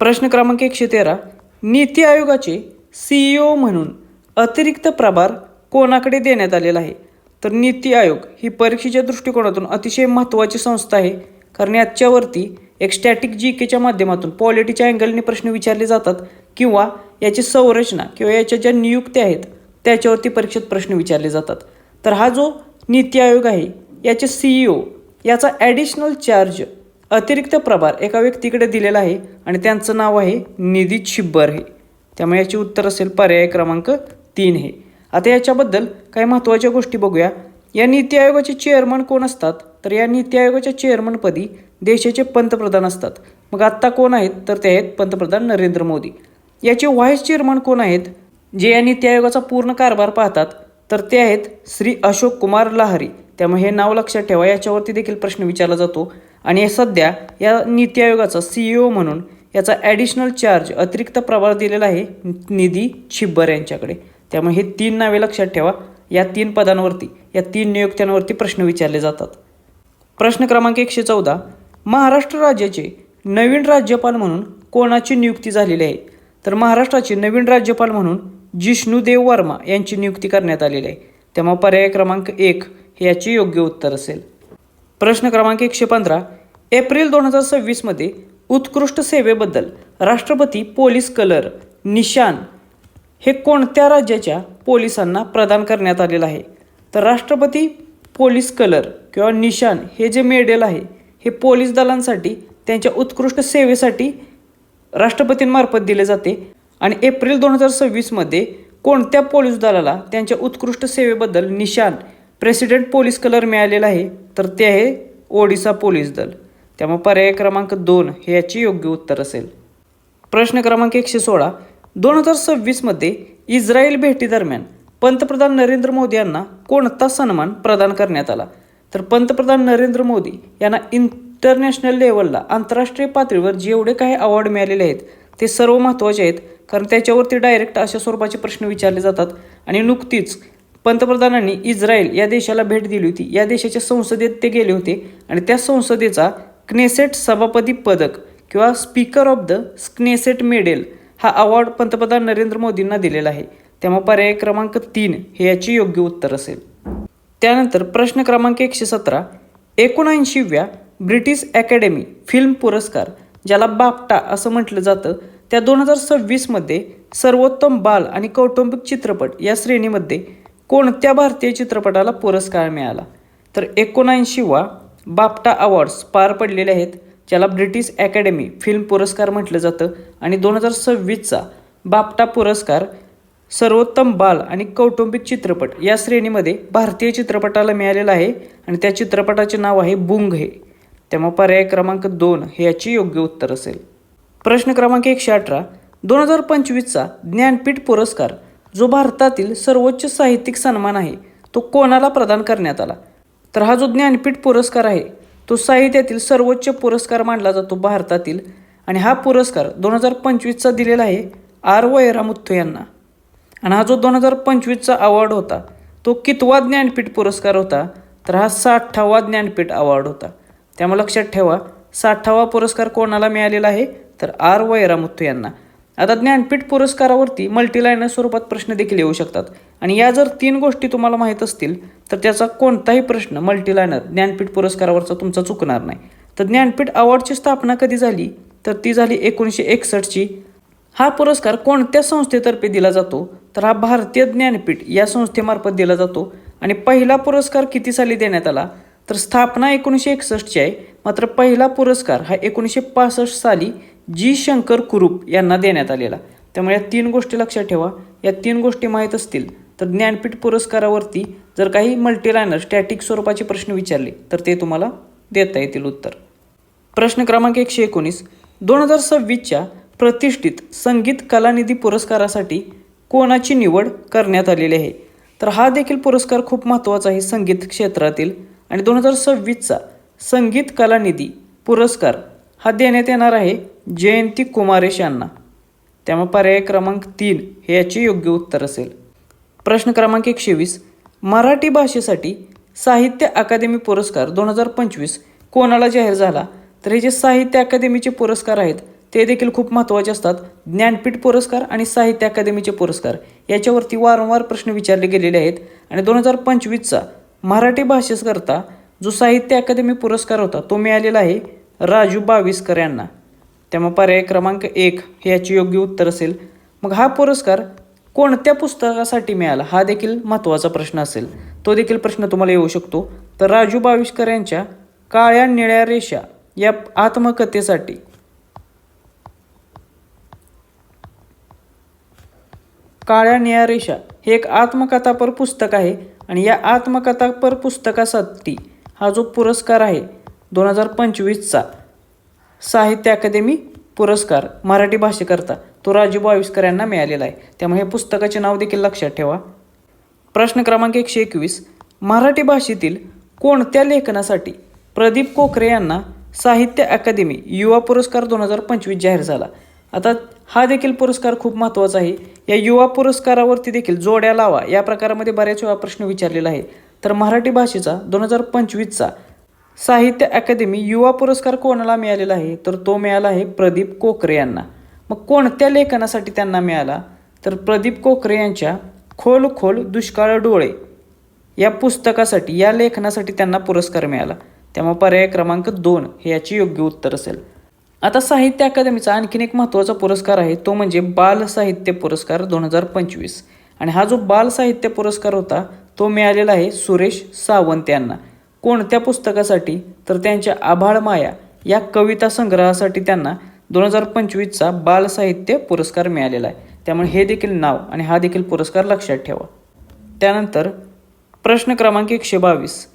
प्रश्न क्रमांक 113. नीती आयोगाचे CEO म्हणून अतिरिक्त प्रभार कोणाकडे देण्यात आलेला आहे? तर नीती आयोग ही परीक्षेच्या दृष्टिकोनातून अतिशय महत्त्वाची संस्था आहे. कारण याच्यावरती एक स्टॅटिक GKच्या माध्यमातून पॉलिटीच्या अँगलने प्रश्न विचारले जातात किंवा याची संरचना किंवा याच्या ज्या नियुक्त्या आहेत त्याच्यावरती परीक्षेत प्रश्न विचारले जातात. तर हा जो नीती आयोग आहे याचे CEO याचा ॲडिशनल चार्ज अतिरिक्त प्रभार एका व्यक्तीकडे दिलेला आहे आणि त्यांचं नाव आहे निधी छिब्बर हे. त्यामुळे याचे उत्तर असेल पर्याय क्रमांक 3 हे. आता याच्याबद्दल काही महत्त्वाच्या गोष्टी बघूया. या नीती आयोगाचे चेअरमन कोण असतात? तर या नीती आयोगाच्या चेअरमनपदी देशाचे पंतप्रधान असतात. मग आत्ता कोण आहेत? तर ते आहेत पंतप्रधान नरेंद्र मोदी. याचे व्हाईस चेअरमन कोण आहेत जे या नीती आयोगाचा पूर्ण कारभार पाहतात? तर ते आहेत श्री अशोक कुमार लाहिरी. त्यामुळे हे नाव लक्षात ठेवा. याच्यावरती देखील प्रश्न विचारला जातो. आणि सध्या या नीती आयोगाचा CEO म्हणून याचा ॲडिशनल चार्ज अतिरिक्त प्रभार दिलेला आहे निधी छिब्बर यांच्याकडे. त्यामुळे हे 3 नावे लक्षात ठेवा. या 3 पदांवरती या 3 नियुक्त्यांवरती प्रश्न विचारले जातात. प्रश्न क्रमांक 114. महाराष्ट्र राज्याचे नवीन राज्यपाल म्हणून कोणाची नियुक्ती झालेली आहे? तर महाराष्ट्राचे नवीन राज्यपाल म्हणून जिष्णुदेव वर्मा यांची नियुक्ती करण्यात आलेली आहे. त्यामुळे पर्याय क्रमांक 1 हे याचे योग्य उत्तर असेल. प्रश्न क्रमांक 115. एप्रिल 2026मध्ये उत्कृष्ट सेवेबद्दल राष्ट्रपती पोलीस कलर निशान हे कोणत्या राज्याच्या पोलिसांना प्रदान करण्यात आलेलं आहे? तर राष्ट्रपती पोलीस कलर किंवा निशान हे जे मेडल आहे हे पोलीस दलांसाठी त्यांच्या उत्कृष्ट सेवेसाठी राष्ट्रपतींमार्फत दिले जाते. आणि एप्रिल 2026मध्ये कोणत्या पोलीस दलाला त्यांच्या उत्कृष्ट सेवेबद्दल निशान प्रेसिडेंट पोलीस कलर मिळालेला आहे? तर ते आहे ओडिसा पोलीस दल. त्यामुळे पर्याय क्रमांक 2 हे याचे योग्य उत्तर असेल. प्रश्न क्रमांक 116. 2026मध्ये इस्रायल भेटीदरम्यान पंतप्रधान नरेंद्र मोदी यांना कोणता सन्मान प्रदान करण्यात आला? तर पंतप्रधान नरेंद्र मोदी यांना इंटरनॅशनल लेवलला आंतरराष्ट्रीय पातळीवर जेवढे काही अवॉर्ड मिळालेले आहेत ते सर्व महत्त्वाचे आहेत. कारण त्याच्यावरती डायरेक्ट अशा स्वरूपाचे प्रश्न विचारले जातात. आणि नुकतीच पंतप्रधानांनी इस्रायल या देशाला भेट दिली होती. या देशाच्या संसदेत ते गेले होते आणि त्या संसदेचा क्नेसेट सभापती पदक किंवा speaker of the Knesset medal हा अवॉर्ड पंतप्रधान नरेंद्र मोदींना दिलेला आहे. त्यामुळे पर्याय क्रमांक 3 हे याचे योग्य उत्तर असेल. त्यानंतर प्रश्न क्रमांक 117. 79व्या ब्रिटिश अकॅडमी फिल्म पुरस्कार ज्याला बाफ्टा असं म्हटलं जातं त्या 2026मध्ये सर्वोत्तम बाल आणि कौटुंबिक चित्रपट या श्रेणीमध्ये कोणत्या भारतीय चित्रपटाला पुरस्कार मिळाला? तर 79वा बाफ्टा अवॉर्ड्स पार पडलेले आहेत ज्याला ब्रिटिश अकॅडमी फिल्म पुरस्कार म्हटलं जातं. आणि 2026चा बाफ्टा पुरस्कार सर्वोत्तम बाल आणि कौटुंबिक चित्रपट या श्रेणीमध्ये भारतीय चित्रपटाला मिळालेला आहे आणि त्या चित्रपटाचे नाव आहे बुंग हे. त्यामुळे पर्याय क्रमांक 2 हे याचे योग्य उत्तर असेल. प्रश्न क्रमांक 118, 2025चा ज्ञानपीठ पुरस्कार जो भारतातील सर्वोच्च साहित्यिक सन्मान आहे तो कोणाला प्रदान करण्यात आला? तर हा जो ज्ञानपीठ पुरस्कार आहे तो साहित्यातील सर्वोच्च पुरस्कार मानला जातो भारतातील, आणि हा पुरस्कार 2025चा दिलेला आहे आर वैरामुथ्थू यांना. आणि हा जो 2025चा अवॉर्ड होता तो कितवा ज्ञानपीठ पुरस्कार होता? तर हा 60वा ज्ञानपीठ अवॉर्ड होता. त्यामुळे लक्षात ठेवा 60वा पुरस्कार कोणाला मिळालेला आहे? तर आर वैरामुथ्थू यांना. आता ज्ञानपीठ पुरस्कारावरती मल्टीलायनर स्वरूपात प्रश्न देखील येऊ शकतात, आणि या जर 3 गोष्टी तुम्हाला माहीत असतील तर त्याचा कोणताही प्रश्न मल्टीलायनर ज्ञानपीठ पुरस्कारावरचा तुमचा चुकणार नाही. तर ज्ञानपीठ अवॉर्डची स्थापना कधी झाली? तर ती झाली 1961ची. हा पुरस्कार कोणत्या संस्थेतर्फे दिला जातो? तर हा भारतीय ज्ञानपीठ या संस्थेमार्फत दिला जातो. आणि पहिला पुरस्कार किती साली देण्यात आला? तर स्थापना 1961ची आहे, मात्र पहिला पुरस्कार हा 1965 साली जी शंकर कुरूप यांना देण्यात आलेला. त्यामुळे या 3 गोष्टी लक्षात ठेवा. या 3 गोष्टी माहीत असतील तर ज्ञानपीठ पुरस्कारावरती जर काही मल्टीलायनर स्टॅटिक स्वरूपाचे प्रश्न विचारले तर ते तुम्हाला देता येतील उत्तर. प्रश्न क्रमांक 119, 2026च्या प्रतिष्ठित संगीत कलानिधी पुरस्कारासाठी कोणाची निवड करण्यात आलेली आहे? तर हा देखील पुरस्कार खूप महत्त्वाचा आहे संगीत क्षेत्रातील, आणि 2026चा संगीत कलानिधी पुरस्कार हा देण्यात येणार आहे जयंती कुमारेश यांना. त्यामुळे पर्याय क्रमांक 3 हे याचे योग्य उत्तर असेल. प्रश्न क्रमांक 120, मराठी भाषेसाठी साहित्य अकादमी पुरस्कार 2025 कोणाला जाहीर झाला? तर हे जे साहित्य अकादमीचे पुरस्कार आहेत ते देखील खूप महत्त्वाचे असतात. ज्ञानपीठ पुरस्कार आणि साहित्य अकादमीचे पुरस्कार याच्यावरती वारंवार प्रश्न विचारले गेलेले आहेत, आणि 2025चा मराठी भाषेकरता जो साहित्य अकादमी पुरस्कार होता तो मिळालेला आहे राजू बाविस्कर यांना. त्यामुळे पर्याय क्रमांक 1 हे याचे योग्य उत्तर असेल. मग हा पुरस्कार कोणत्या पुस्तकासाठी मिळाला हा देखील महत्त्वाचा प्रश्न असेल, तो देखील प्रश्न तुम्हाला येऊ शकतो. तर राजू बाविस्कर यांच्या काळ्या निळ्या रेषा या आत्मकथेसाठी काळ्या निळ्या रेषा हे एक आत्मकथापर पुस्तक आहे, आणि या आत्मकथापर पुस्तकासाठी हा जो पुरस्कार आहे 2025चा साहित्य अकादमी पुरस्कार मराठी भाषेकरता तो राजू बाविस्कर यांना मिळालेला आहे. त्यामुळे हे पुस्तकाचे नाव देखील लक्षात ठेवा. प्रश्न क्रमांक 121, मराठी भाषेतील कोणत्या लेखनासाठी प्रदीप कोकरे यांना साहित्य अकादमी युवा पुरस्कार 2025 जाहीर झाला? आता हा देखील पुरस्कार खूप महत्त्वाचा आहे. या युवा पुरस्कारावरती देखील जोड्या लावा या प्रकारामध्ये बऱ्याच वेळा प्रश्न विचारलेला आहे. तर मराठी भाषेचा 2025चा साहित्य अकादमी युवा पुरस्कार कोणाला मिळालेला आहे? तर तो मिळाला आहे प्रदीप कोकरे यांना. मग कोणत्या लेखनासाठी त्यांना मिळाला? तर प्रदीप कोकरे यांच्या खोल खोल दुष्काळ डोळे या पुस्तकासाठी या लेखनासाठी त्यांना पुरस्कार मिळाला. त्यामुळे पर्याय क्रमांक 2 हे याचे योग्य उत्तर असेल. आता साहित्य अकादमीचा आणखीन एक महत्त्वाचा पुरस्कार आहे तो म्हणजे बाल साहित्य पुरस्कार 2025, आणि हा जो बाल साहित्य पुरस्कार होता तो मिळालेला आहे सुरेश सावंत यांना. कोणत्या पुस्तकासाठी? तर त्यांच्या आभाळ माया या कविता संग्रहासाठी त्यांना 2025चा बाल साहित्य पुरस्कार मिळालेला आहे. त्यामुळे हे देखील नाव आणि हा देखील पुरस्कार लक्षात ठेवा. त्यानंतर प्रश्न क्रमांक 122,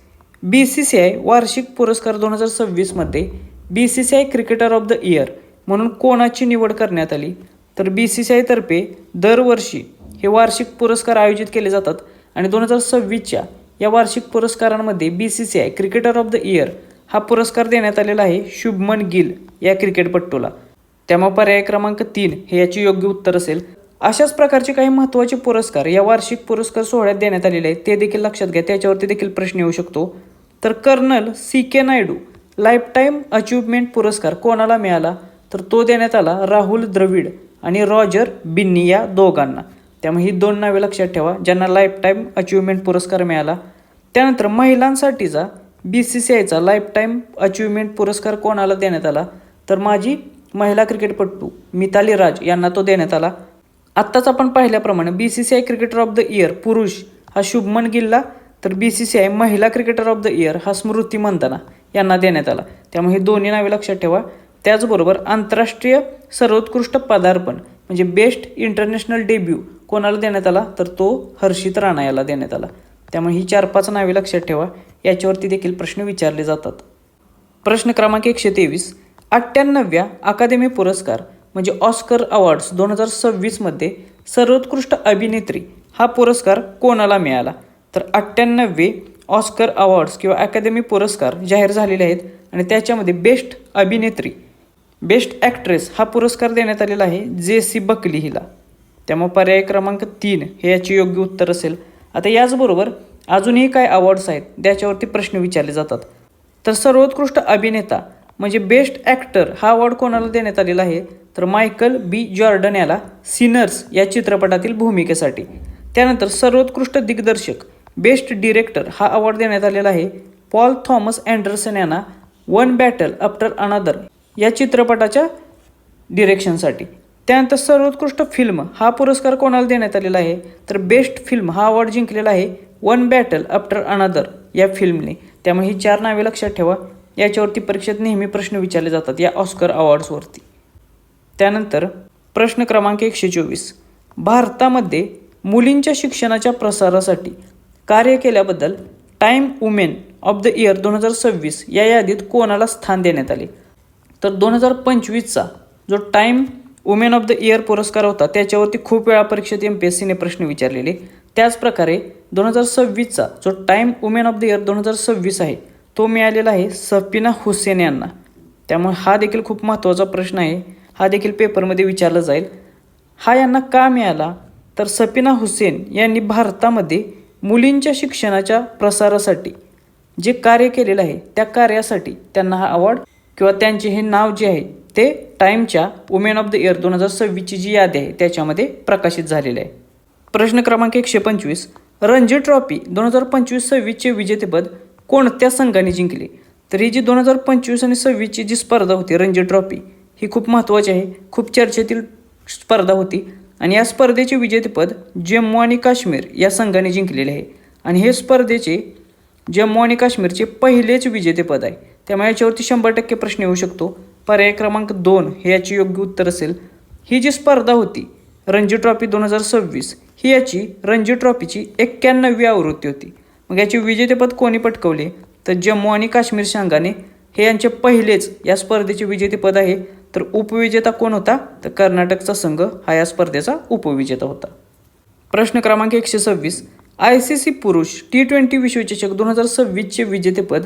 BCCI वार्षिक पुरस्कार 2026मध्ये BCCI cricketer of the year म्हणून कोणाची निवड करण्यात आली? तर BCCI तर्फे दरवर्षी हे वार्षिक पुरस्कार आयोजित केले जातात, आणि 2026च्या या वार्षिक पुरस्कारांमध्ये BCCI cricketer of the year हा पुरस्कार देण्यात आलेला आहे शुभमन गिल या क्रिकेटपटूला. त्यामुळे पर्याय क्रमांक 3 हे याचे योग्य उत्तर असेल. अशाच प्रकारचे काही महत्त्वाचे पुरस्कार या वार्षिक पुरस्कार सोहळ्यात देण्यात आलेले आहेत, ते देखील लक्षात घ्या, त्याच्यावरती देखील प्रश्न येऊ शकतो. तर colonel CK Naidu lifetime achievement पुरस्कार कोणाला मिळाला? तर तो देण्यात आला राहुल द्रविड आणि रॉजर बिन्नी या दोघांना. त्यामुळे ही 2 नावे लक्षात ठेवा ज्यांना लाईफटाईम अचिव्हमेंट पुरस्कार मिळाला. त्यानंतर महिलांसाठीचा BCCIचा लाईफटाईम अचिव्हमेंट पुरस्कार कोणाला देण्यात आला? तर माजी महिला क्रिकेटपटू मिताली राज यांना तो देण्यात आला. आत्ताच आपण पाहिल्याप्रमाणे BCCI cricketer of the year पुरुष हा शुभमन गिलला, तर BCCI महिला क्रिकेटर ऑफ द इयर हा स्मृती मंदाना यांना देण्यात आला. त्यामुळे हे दोन्ही नावे लक्षात ठेवा. त्याचबरोबर आंतरराष्ट्रीय सर्वोत्कृष्ट पदार्पण म्हणजे बेस्ट इंटरनॅशनल डेब्यू कोणाला देण्यात आला? तर तो हर्षित राणा याला देण्यात आला. त्यामुळे ही 4-5 नावे लक्षात ठेवा, याच्यावरती देखील प्रश्न विचारले जातात. प्रश्न क्रमांक 123, 98व्या अकादमी पुरस्कार म्हणजे ऑस्कर अवॉर्ड्स 2026मध्ये सर्वोत्कृष्ट अभिनेत्री हा पुरस्कार कोणाला मिळाला? तर 98 ऑस्कर अवॉर्ड्स किंवा अकादमी पुरस्कार जाहीर झालेले आहेत आणि त्याच्यामध्ये बेस्ट अभिनेत्री, बेस्ट ॲक्ट्रेस हा पुरस्कार देण्यात आलेला आहे जेसी बकली हिला. त्यामुळे पर्याय क्रमांक 3 हे याचे योग्य उत्तर असेल. आता याचबरोबर अजूनही काय अवॉर्ड्स आहेत त्याच्यावरती प्रश्न विचारले जातात. तर सर्वोत्कृष्ट अभिनेता म्हणजे बेस्ट ॲक्टर हा अवॉर्ड कोणाला देण्यात आलेला आहे? तर मायकल बी जॉर्डन याला सिनर्स या चित्रपटातील भूमिकेसाठी. त्यानंतर सर्वोत्कृष्ट दिग्दर्शक बेस्ट डिरेक्टर हा अवॉर्ड देण्यात आलेला आहे पॉल थॉमस अँडरसन यांना वन बॅटल आफ्टर अनदर या चित्रपटाच्या डिरेक्शनसाठी. त्यानंतर सर्वोत्कृष्ट फिल्म हा पुरस्कार कोणाला देण्यात आलेला आहे? तर बेस्ट फिल्म हा अवॉर्ड जिंकलेला आहे वन बॅटल आफ्टर अनदर या फिल्मने. त्यामुळे ही 4 नावे लक्षात ठेवा. याच्यावरती परीक्षेत नेहमी प्रश्न विचारले जातात या ऑस्कर अवॉर्ड्सवरती. त्यानंतर प्रश्न क्रमांक 124, भारतामध्ये मुलींच्या शिक्षणाच्या प्रसारासाठी कार्य केल्याबद्दल time women of the year 2026 या यादीत कोणाला स्थान देण्यात आले? तर 2025चा जो time women of the year पुरस्कार होता त्याच्यावरती खूप वेळा परीक्षेत MPSCने प्रश्न विचारलेले. त्याचप्रकारे 2026चा जो time women of the year 2026 आहे तो मिळालेला आहे सफिना हुसेन यांना. त्यामुळे हा देखील खूप महत्त्वाचा प्रश्न आहे, हा देखील पेपरमध्ये विचारला जाईल. हा यांना का मिळाला? तर सफिना हुसेन यांनी भारतामध्ये मुलींच्या शिक्षणाच्या प्रसारासाठी जे कार्य केलेलं आहे त्या कार्यासाठी त्यांना हा अवॉर्ड किंवा त्यांचे हे नाव जे आहे ते टाईमच्या वुमेन ऑफ द इयर 2026ची जी यादी आहे त्याच्यामध्ये प्रकाशित झालेले आहे. प्रश्न क्रमांक 125, रणजी ट्रॉफी 2025-26चे विजेतेपद कोणत्या संघाने जिंकले? तर ही जी 2025 आणि 26ची जी स्पर्धा होती रणजी ट्रॉफी ही खूप महत्त्वाची आहे, खूप चर्चेतील स्पर्धा होती आणि या स्पर्धेचे विजेतेपद जम्मू आणि काश्मीर या संघाने जिंकलेले आहे आणि हे स्पर्धेचे जम्मू आणि काश्मीरचे पहिलेच विजेतेपद आहे. त्यामुळे याच्यावरती 100% प्रश्न येऊ शकतो. पर्याय क्रमांक 2 हे याचे योग्य उत्तर असेल. ही जी स्पर्धा होती रणजी ट्रॉफी 2026 ही याची रणजी ट्रॉफीची 91वी आवृत्ती होती. मग याचे विजेतेपद कोणी पटकवले? तर जम्मू आणि काश्मीर संघाने हे यांचे पहिलेच या स्पर्धेचे विजेतेपद आहे. तर उपविजेता कोण होता? तर कर्नाटकचा संघ हा या स्पर्धेचा उपविजेता होता. प्रश्न क्रमांक 126, ICC पुरुष T20 विश्वचषक 2026चे विजेतेपद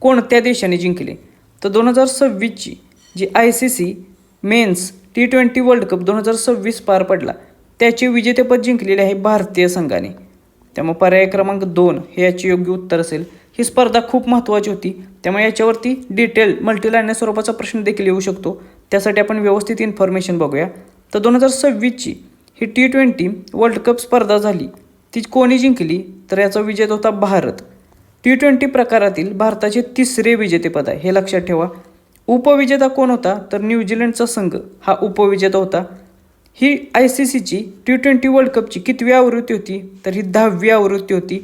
कोणत्या देशाने जिंकले? तर 2026ची जी ICC men's T20 world cup 2026 पार पडला त्याचे विजेतेपद जिंकलेले आहे भारतीय संघाने. त्यामुळे पर्याय क्रमांक 2 हे याचे योग्य उत्तर असेल. ही स्पर्धा खूप महत्त्वाची होती त्यामुळे याच्यावरती डिटेल मल्टीलाईन स्वरूपाचा प्रश्न देखील येऊ शकतो. त्यासाठी आपण व्यवस्थित इन्फॉर्मेशन बघूया. तर 2026ची ही T20 वर्ल्ड कप स्पर्धा झाली ती कोणी जिंकली? तर याचा विजेता होता भारत. T20 प्रकारातील भारताचे 3रे विजेतेपद आहे हे लक्षात ठेवा. उपविजेता कोण होता? तर न्यूझीलंडचा संघ हा उपविजेता होता. ही ICCची T20 वर्ल्ड कपची कितवी आवृत्ती होती? तर ही 10वी आवृत्ती होती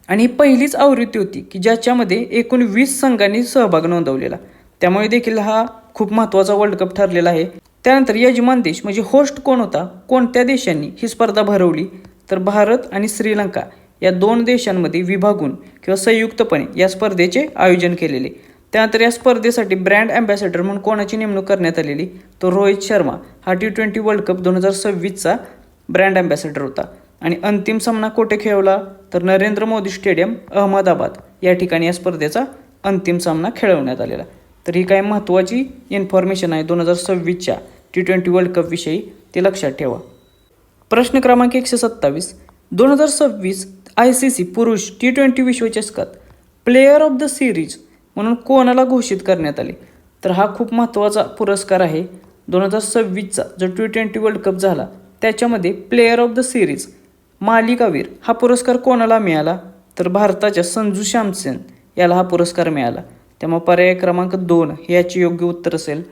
आणि ही पहिलीच आवृत्ती होती की ज्याच्यामध्ये एकूण 20 संघांनी सहभाग नोंदवलेला. त्यामुळे देखील हा खूप महत्त्वाचा वर्ल्ड कप ठरलेला आहे. त्यानंतर यजमान देश म्हणजे होस्ट कोण होता? कोणत्या देशांनी ही स्पर्धा भरवली? तर भारत आणि श्रीलंका या 2 देशांमध्ये विभागून किंवा संयुक्तपणे या स्पर्धेचे आयोजन केलेले. त्यानंतर या स्पर्धेसाठी ब्रँड अँबॅसेडर म्हणून कोणाची नेमणूक करण्यात आलेली? तो रोहित शर्मा हा T20 वर्ल्ड कप 2026चा ब्रँड अँबॅसेडर होता. आणि अंतिम सामना कुठे खेळवला? तर नरेंद्र मोदी स्टेडियम अहमदाबाद या ठिकाणी या स्पर्धेचा अंतिम सामना खेळवण्यात आलेला. तर ही काय महत्त्वाची इन्फॉर्मेशन आहे 2026च्या T20 वर्ल्ड कप विषयी, ते लक्षात ठेवा. प्रश्न क्रमांक 127, 2026 ICC पुरुष T20 विश्वचषकात प्लेयर ऑफ द सिरीज म्हणून कोणाला घोषित करण्यात आले? तर हा खूप महत्त्वाचा पुरस्कार आहे. 2026चा जो T20 वर्ल्ड कप झाला त्याच्यामध्ये प्लेयर ऑफ द सिरीज मालिकावीर हा पुरस्कार कोणाला मिळाला? तर भारताच्या संजू सॅमसन याला हा पुरस्कार मिळाला. त्यामुळे पर्याय क्रमांक 2 हे याचे योग्य उत्तर असेल.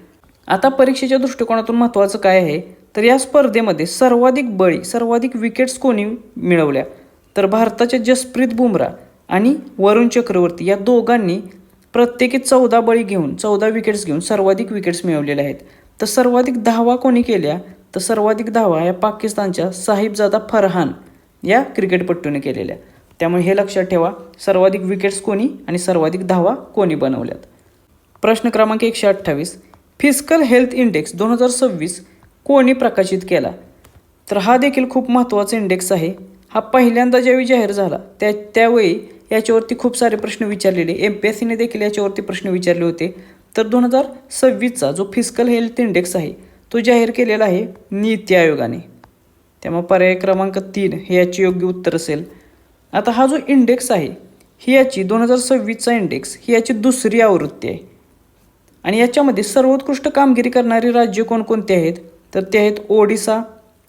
आता परीक्षेच्या दृष्टिकोनातून महत्त्वाचं काय आहे? तर या स्पर्धेमध्ये सर्वाधिक विकेट्स कोणी मिळवल्या? तर भारताच्या जसप्रीत बुमराह आणि वरुण चक्रवर्ती या दोघांनी प्रत्येकी 14 बळी घेऊन 14 विकेट्स घेऊन सर्वाधिक विकेट्स मिळवलेल्या आहेत. तर सर्वाधिक धावा कोणी केल्या? तर सर्वाधिक धावा या पाकिस्तानच्या साहिबजादा फरहान या क्रिकेटपटूने केलेल्या. त्यामुळे हे लक्षात ठेवा, सर्वाधिक विकेट्स कोणी आणि सर्वाधिक धावा कोणी बनवल्यात. प्रश्न क्रमांक 128, फिस्कल हेल्थ इंडेक्स 2026 कोणी प्रकाशित केला? तर हा देखील खूप महत्त्वाचा इंडेक्स आहे. हा पहिल्यांदा ज्यावेळी जाहीर झाला त्यावेळी याच्यावरती खूप सारे प्रश्न विचारलेले, MPSCने देखील याच्यावरती प्रश्न विचारले होते. तर 2026चा जो फिस्कल हेल्थ इंडेक्स आहे तो जाहीर केलेला आहे नीती आयोगाने. त्यामुळे पर्याय क्रमांक 3 हे याचे योग्य उत्तर असेल. आता हा जो इंडेक्स आहे ही याची 2026चा इंडेक्स ही याची दुसरी आवृत्ती आहे. आणि याच्यामध्ये सर्वोत्कृष्ट कामगिरी करणारी राज्य कोणकोणती आहेत? तर ते आहेत ओडिसा,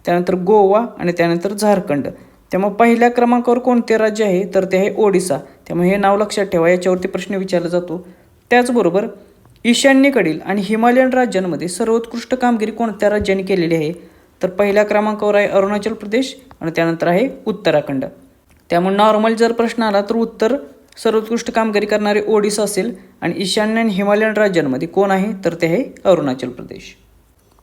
त्यानंतर गोवा आणि त्यानंतर झारखंड. त्यामुळे पहिल्या क्रमांकावर कोणते राज्य आहे? तर ते आहे ओडिसा. त्यामुळे हे नाव लक्षात ठेवा, याच्यावरती प्रश्न विचारला जातो. त्याचबरोबर ईशान्येकडील आणि हिमालयन राज्यांमध्ये सर्वोत्कृष्ट कामगिरी कोणत्या राज्यांनी केलेली आहे? तर पहिल्या क्रमांकावर आहे अरुणाचल प्रदेश आणि त्यानंतर आहे उत्तराखंड. त्यामुळे नॉर्मल जर प्रश्न आला तर उत्तर सर्वोत्कृष्ट कामगिरी करणारे ओडिसा असेल आणि ईशान्य आणि हिमालयन राज्यांमध्ये कोण आहे? तर ते आहे अरुणाचल प्रदेश.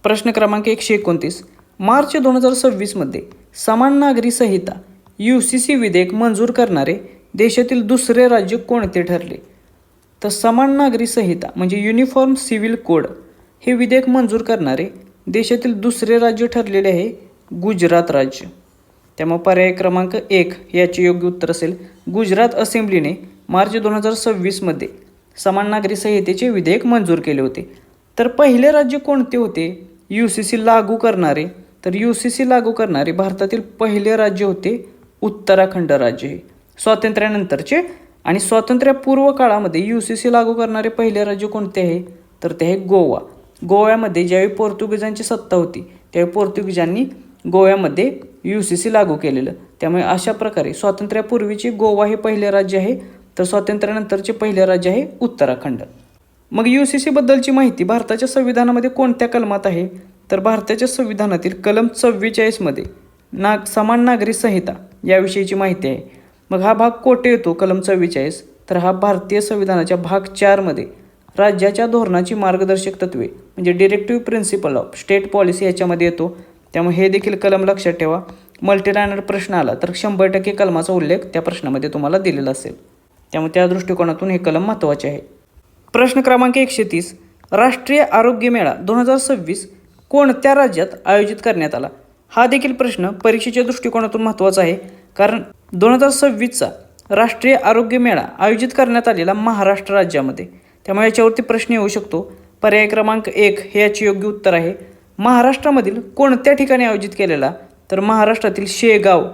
प्रश्न क्रमांक 129. मार्च 2026मध्ये समान नागरी संहिता UCC विधेयक मंजूर करणारे देशातील दुसरे राज्य कोणते ठरले? तर समान नागरी संहिता म्हणजे युनिफॉर्म सिव्हिल कोड हे विधेयक मंजूर करणारे देशातील दुसरे राज्य ठरलेले आहे गुजरात राज्य. त्यामुळे पर्याय क्रमांक 1 याचे योग्य उत्तर असेल. गुजरात असेंब्लीने मार्च 2026मध्ये समान नागरी संहितेचे विधेयक मंजूर केले होते. तर पहिले राज्य कोणते होते UCC लागू करणारे? तर UCC लागू करणारे भारतातील पहिले राज्य होते उत्तराखंड राज्य. हे स्वातंत्र्यानंतरचे आणि स्वातंत्र्यपूर्व काळामध्ये UCC लागू करणारे पहिले राज्य कोणते आहे? तर ते आहे गोवा. गोव्यामध्ये ज्यावेळी पोर्तुगीजांची सत्ता होती त्यावेळी पोर्तुगीजांनी गोव्यामध्ये UCC लागू केलेलं. त्यामुळे अशा प्रकारे स्वातंत्र्यापूर्वीचे गोवा हे पहिले राज्य आहे, तर स्वातंत्र्यानंतरचे पहिले राज्य आहे उत्तराखंड. मग UCC बद्दलची माहिती भारताच्या संविधानामध्ये कोणत्या कलमात आहे? तर भारताच्या संविधानातील कलम 44मध्ये समान नागरी संहिता याविषयीची माहिती आहे. मग हा भाग कोठे येतो कलम 44? तर हा भारतीय संविधानाच्या भाग 4मध्ये राज्याच्या धोरणाची मार्गदर्शक तत्वे म्हणजे directive principle of state policy याच्यामध्ये येतो. त्यामुळे हे देखील कलम लक्षात ठेवा. मल्टीलायनर प्रश्न आला तर 100% कलमाचा उल्लेख त्या प्रश्नामध्ये तुम्हाला दिलेला असेल. त्यामुळे त्या दृष्टिकोनातून हे कलम महत्त्वाचे आहे. प्रश्न क्रमांक 130. राष्ट्रीय आरोग्य मेळा 2026 कोणत्या राज्यात आयोजित करण्यात आला? हा देखील प्रश्न परीक्षेच्या दृष्टिकोनातून महत्त्वाचा आहे, कारण 2026चा राष्ट्रीय आरोग्य मेळा आयोजित करण्यात आलेला महाराष्ट्र राज्यामध्ये. त्यामुळे याच्यावरती प्रश्न येऊ शकतो. पर्याय क्रमांक 1 हे याचे योग्य उत्तर आहे. महाराष्ट्रामधील कोणत्या ठिकाणी आयोजित केलेला? तर महाराष्ट्रातील शेगाव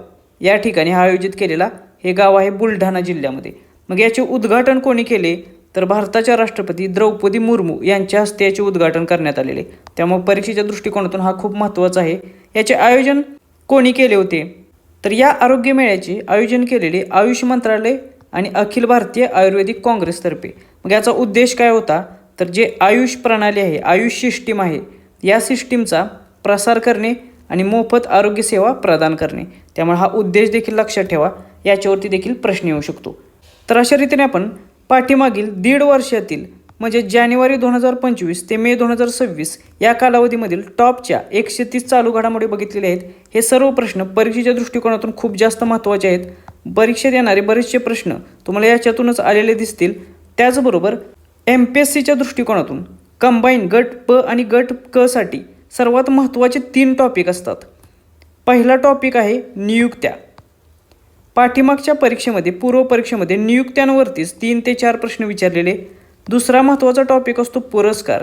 या ठिकाणी हा आयोजित केलेला. हे गाव आहे बुलढाणा जिल्ह्यामध्ये. मग याचे उद्घाटन कोणी केले? तर भारताच्या राष्ट्रपती द्रौपदी मुर्मू यांच्या हस्ते याचे उद्घाटन करण्यात आलेले. त्यामुळे परीक्षेच्या दृष्टिकोनातून हा खूप महत्त्वाचा आहे. याचे आयोजन कोणी केले होते? तर या आरोग्य मेळ्याचे आयोजन केलेले आयुष मंत्रालय आणि अखिल भारतीय आयुर्वेदिक काँग्रेसतर्फे. मग याचा उद्देश काय होता? तर जे आयुष प्रणाली आहे, आयुष सिस्टीम आहे, या सिस्टीमचा प्रसार करणे आणि मोफत आरोग्य सेवा प्रदान करणे. त्यामुळे हा उद्देश देखील लक्षात ठेवा. याच्यावरती देखील प्रश्न येऊ शकतो. तर अशा रीतीने आपण पाठीमागील 1.5 वर्षातील म्हणजे जानेवारी 2025 ते मे 2026 या कालावधीमधील टॉपच्या 130 चालू घडामोडी बघितलेले आहेत. हे सर्व प्रश्न परीक्षेच्या दृष्टिकोनातून खूप जास्त महत्त्वाचे आहेत. परीक्षेत येणारे बरेचसे प्रश्न तुम्हाला याच्यातूनच आलेले दिसतील. त्याचबरोबर MPSCच्या दृष्टिकोनातून कंबाईन गट प आणि गट क साठी सर्वात महत्त्वाचे 3 टॉपिक असतात. पहिला टॉपिक आहे नियुक्त्या. पाठीमागच्या परीक्षेमध्ये पूर्व परीक्षेमध्ये नियुक्त्यांवरतीच 3 ते 4 प्रश्न विचारलेले. दुसरा महत्त्वाचा टॉपिक असतो पुरस्कार.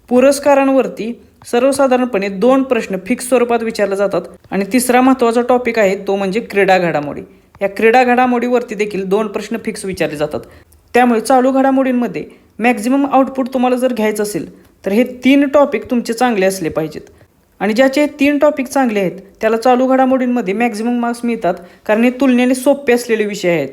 पुरस्कारांवरती सर्वसाधारणपणे 2 प्रश्न फिक्स स्वरूपात विचारले जातात. आणि तिसरा महत्त्वाचा टॉपिक आहे तो म्हणजे क्रीडा घडामोडी. या क्रीडा घडामोडीवरती देखील 2 प्रश्न फिक्स विचारले जातात. त्यामुळे चालू घडामोडींमध्ये मॅक्झिमम आउटपुट तुम्हाला जर घ्यायचं असेल तर हे 3 टॉपिक तुमचे चांगले असले पाहिजेत. आणि ज्याचे 3 टॉपिक चांगले आहेत त्याला चालू घडामोडींमध्ये मॅक्झिमम मार्क्स मिळतात, कारण हे तुलनेने सोपे असलेले विषय आहेत.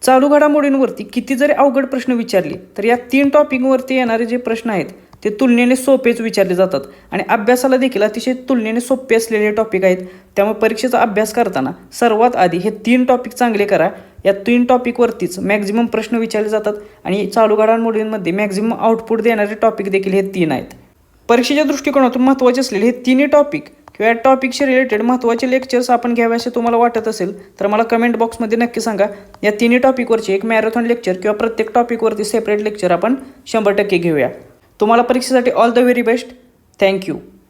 चालू घडामोडींवरती किती जरी अवघड प्रश्न विचारले तर या 3 टॉपिकवरती येणारे जे प्रश्न आहेत ते तुलनेने सोपेच विचारले जातात आणि अभ्यासाला देखील अतिशय तुलनेने सोपे असलेले टॉपिक आहेत. त्यामुळे परीक्षेचा अभ्यास करताना सर्वात आधी हे 3 टॉपिक चांगले करा. या 3 टॉपिकवरतीच मॅक्झिमम प्रश्न विचारले जातात आणि चालू घडामोडींमध्ये मॅक्झिमम आउटपुट देणारे टॉपिक देखील हे 3 आहेत. परीक्षेच्या दृष्टिकोनातून महत्त्वाचे असलेले हे 3 टॉपिक किंवा या टॉपिकशी रिलेटेड महत्त्वाचे लेक्चर्स आपण घ्यावे असे तुम्हाला वाटत असेल तर मला कमेंट बॉक्समध्ये नक्की सांगा. या 3 टॉपिकवरचे एक मॅरेथॉन लेक्चर किंवा प्रत्येक टॉपिकवरती सेपरेट लेक्चर आपण 100% घेऊया. तुम्हाला परीक्षेसाठी all the very best. Thank you.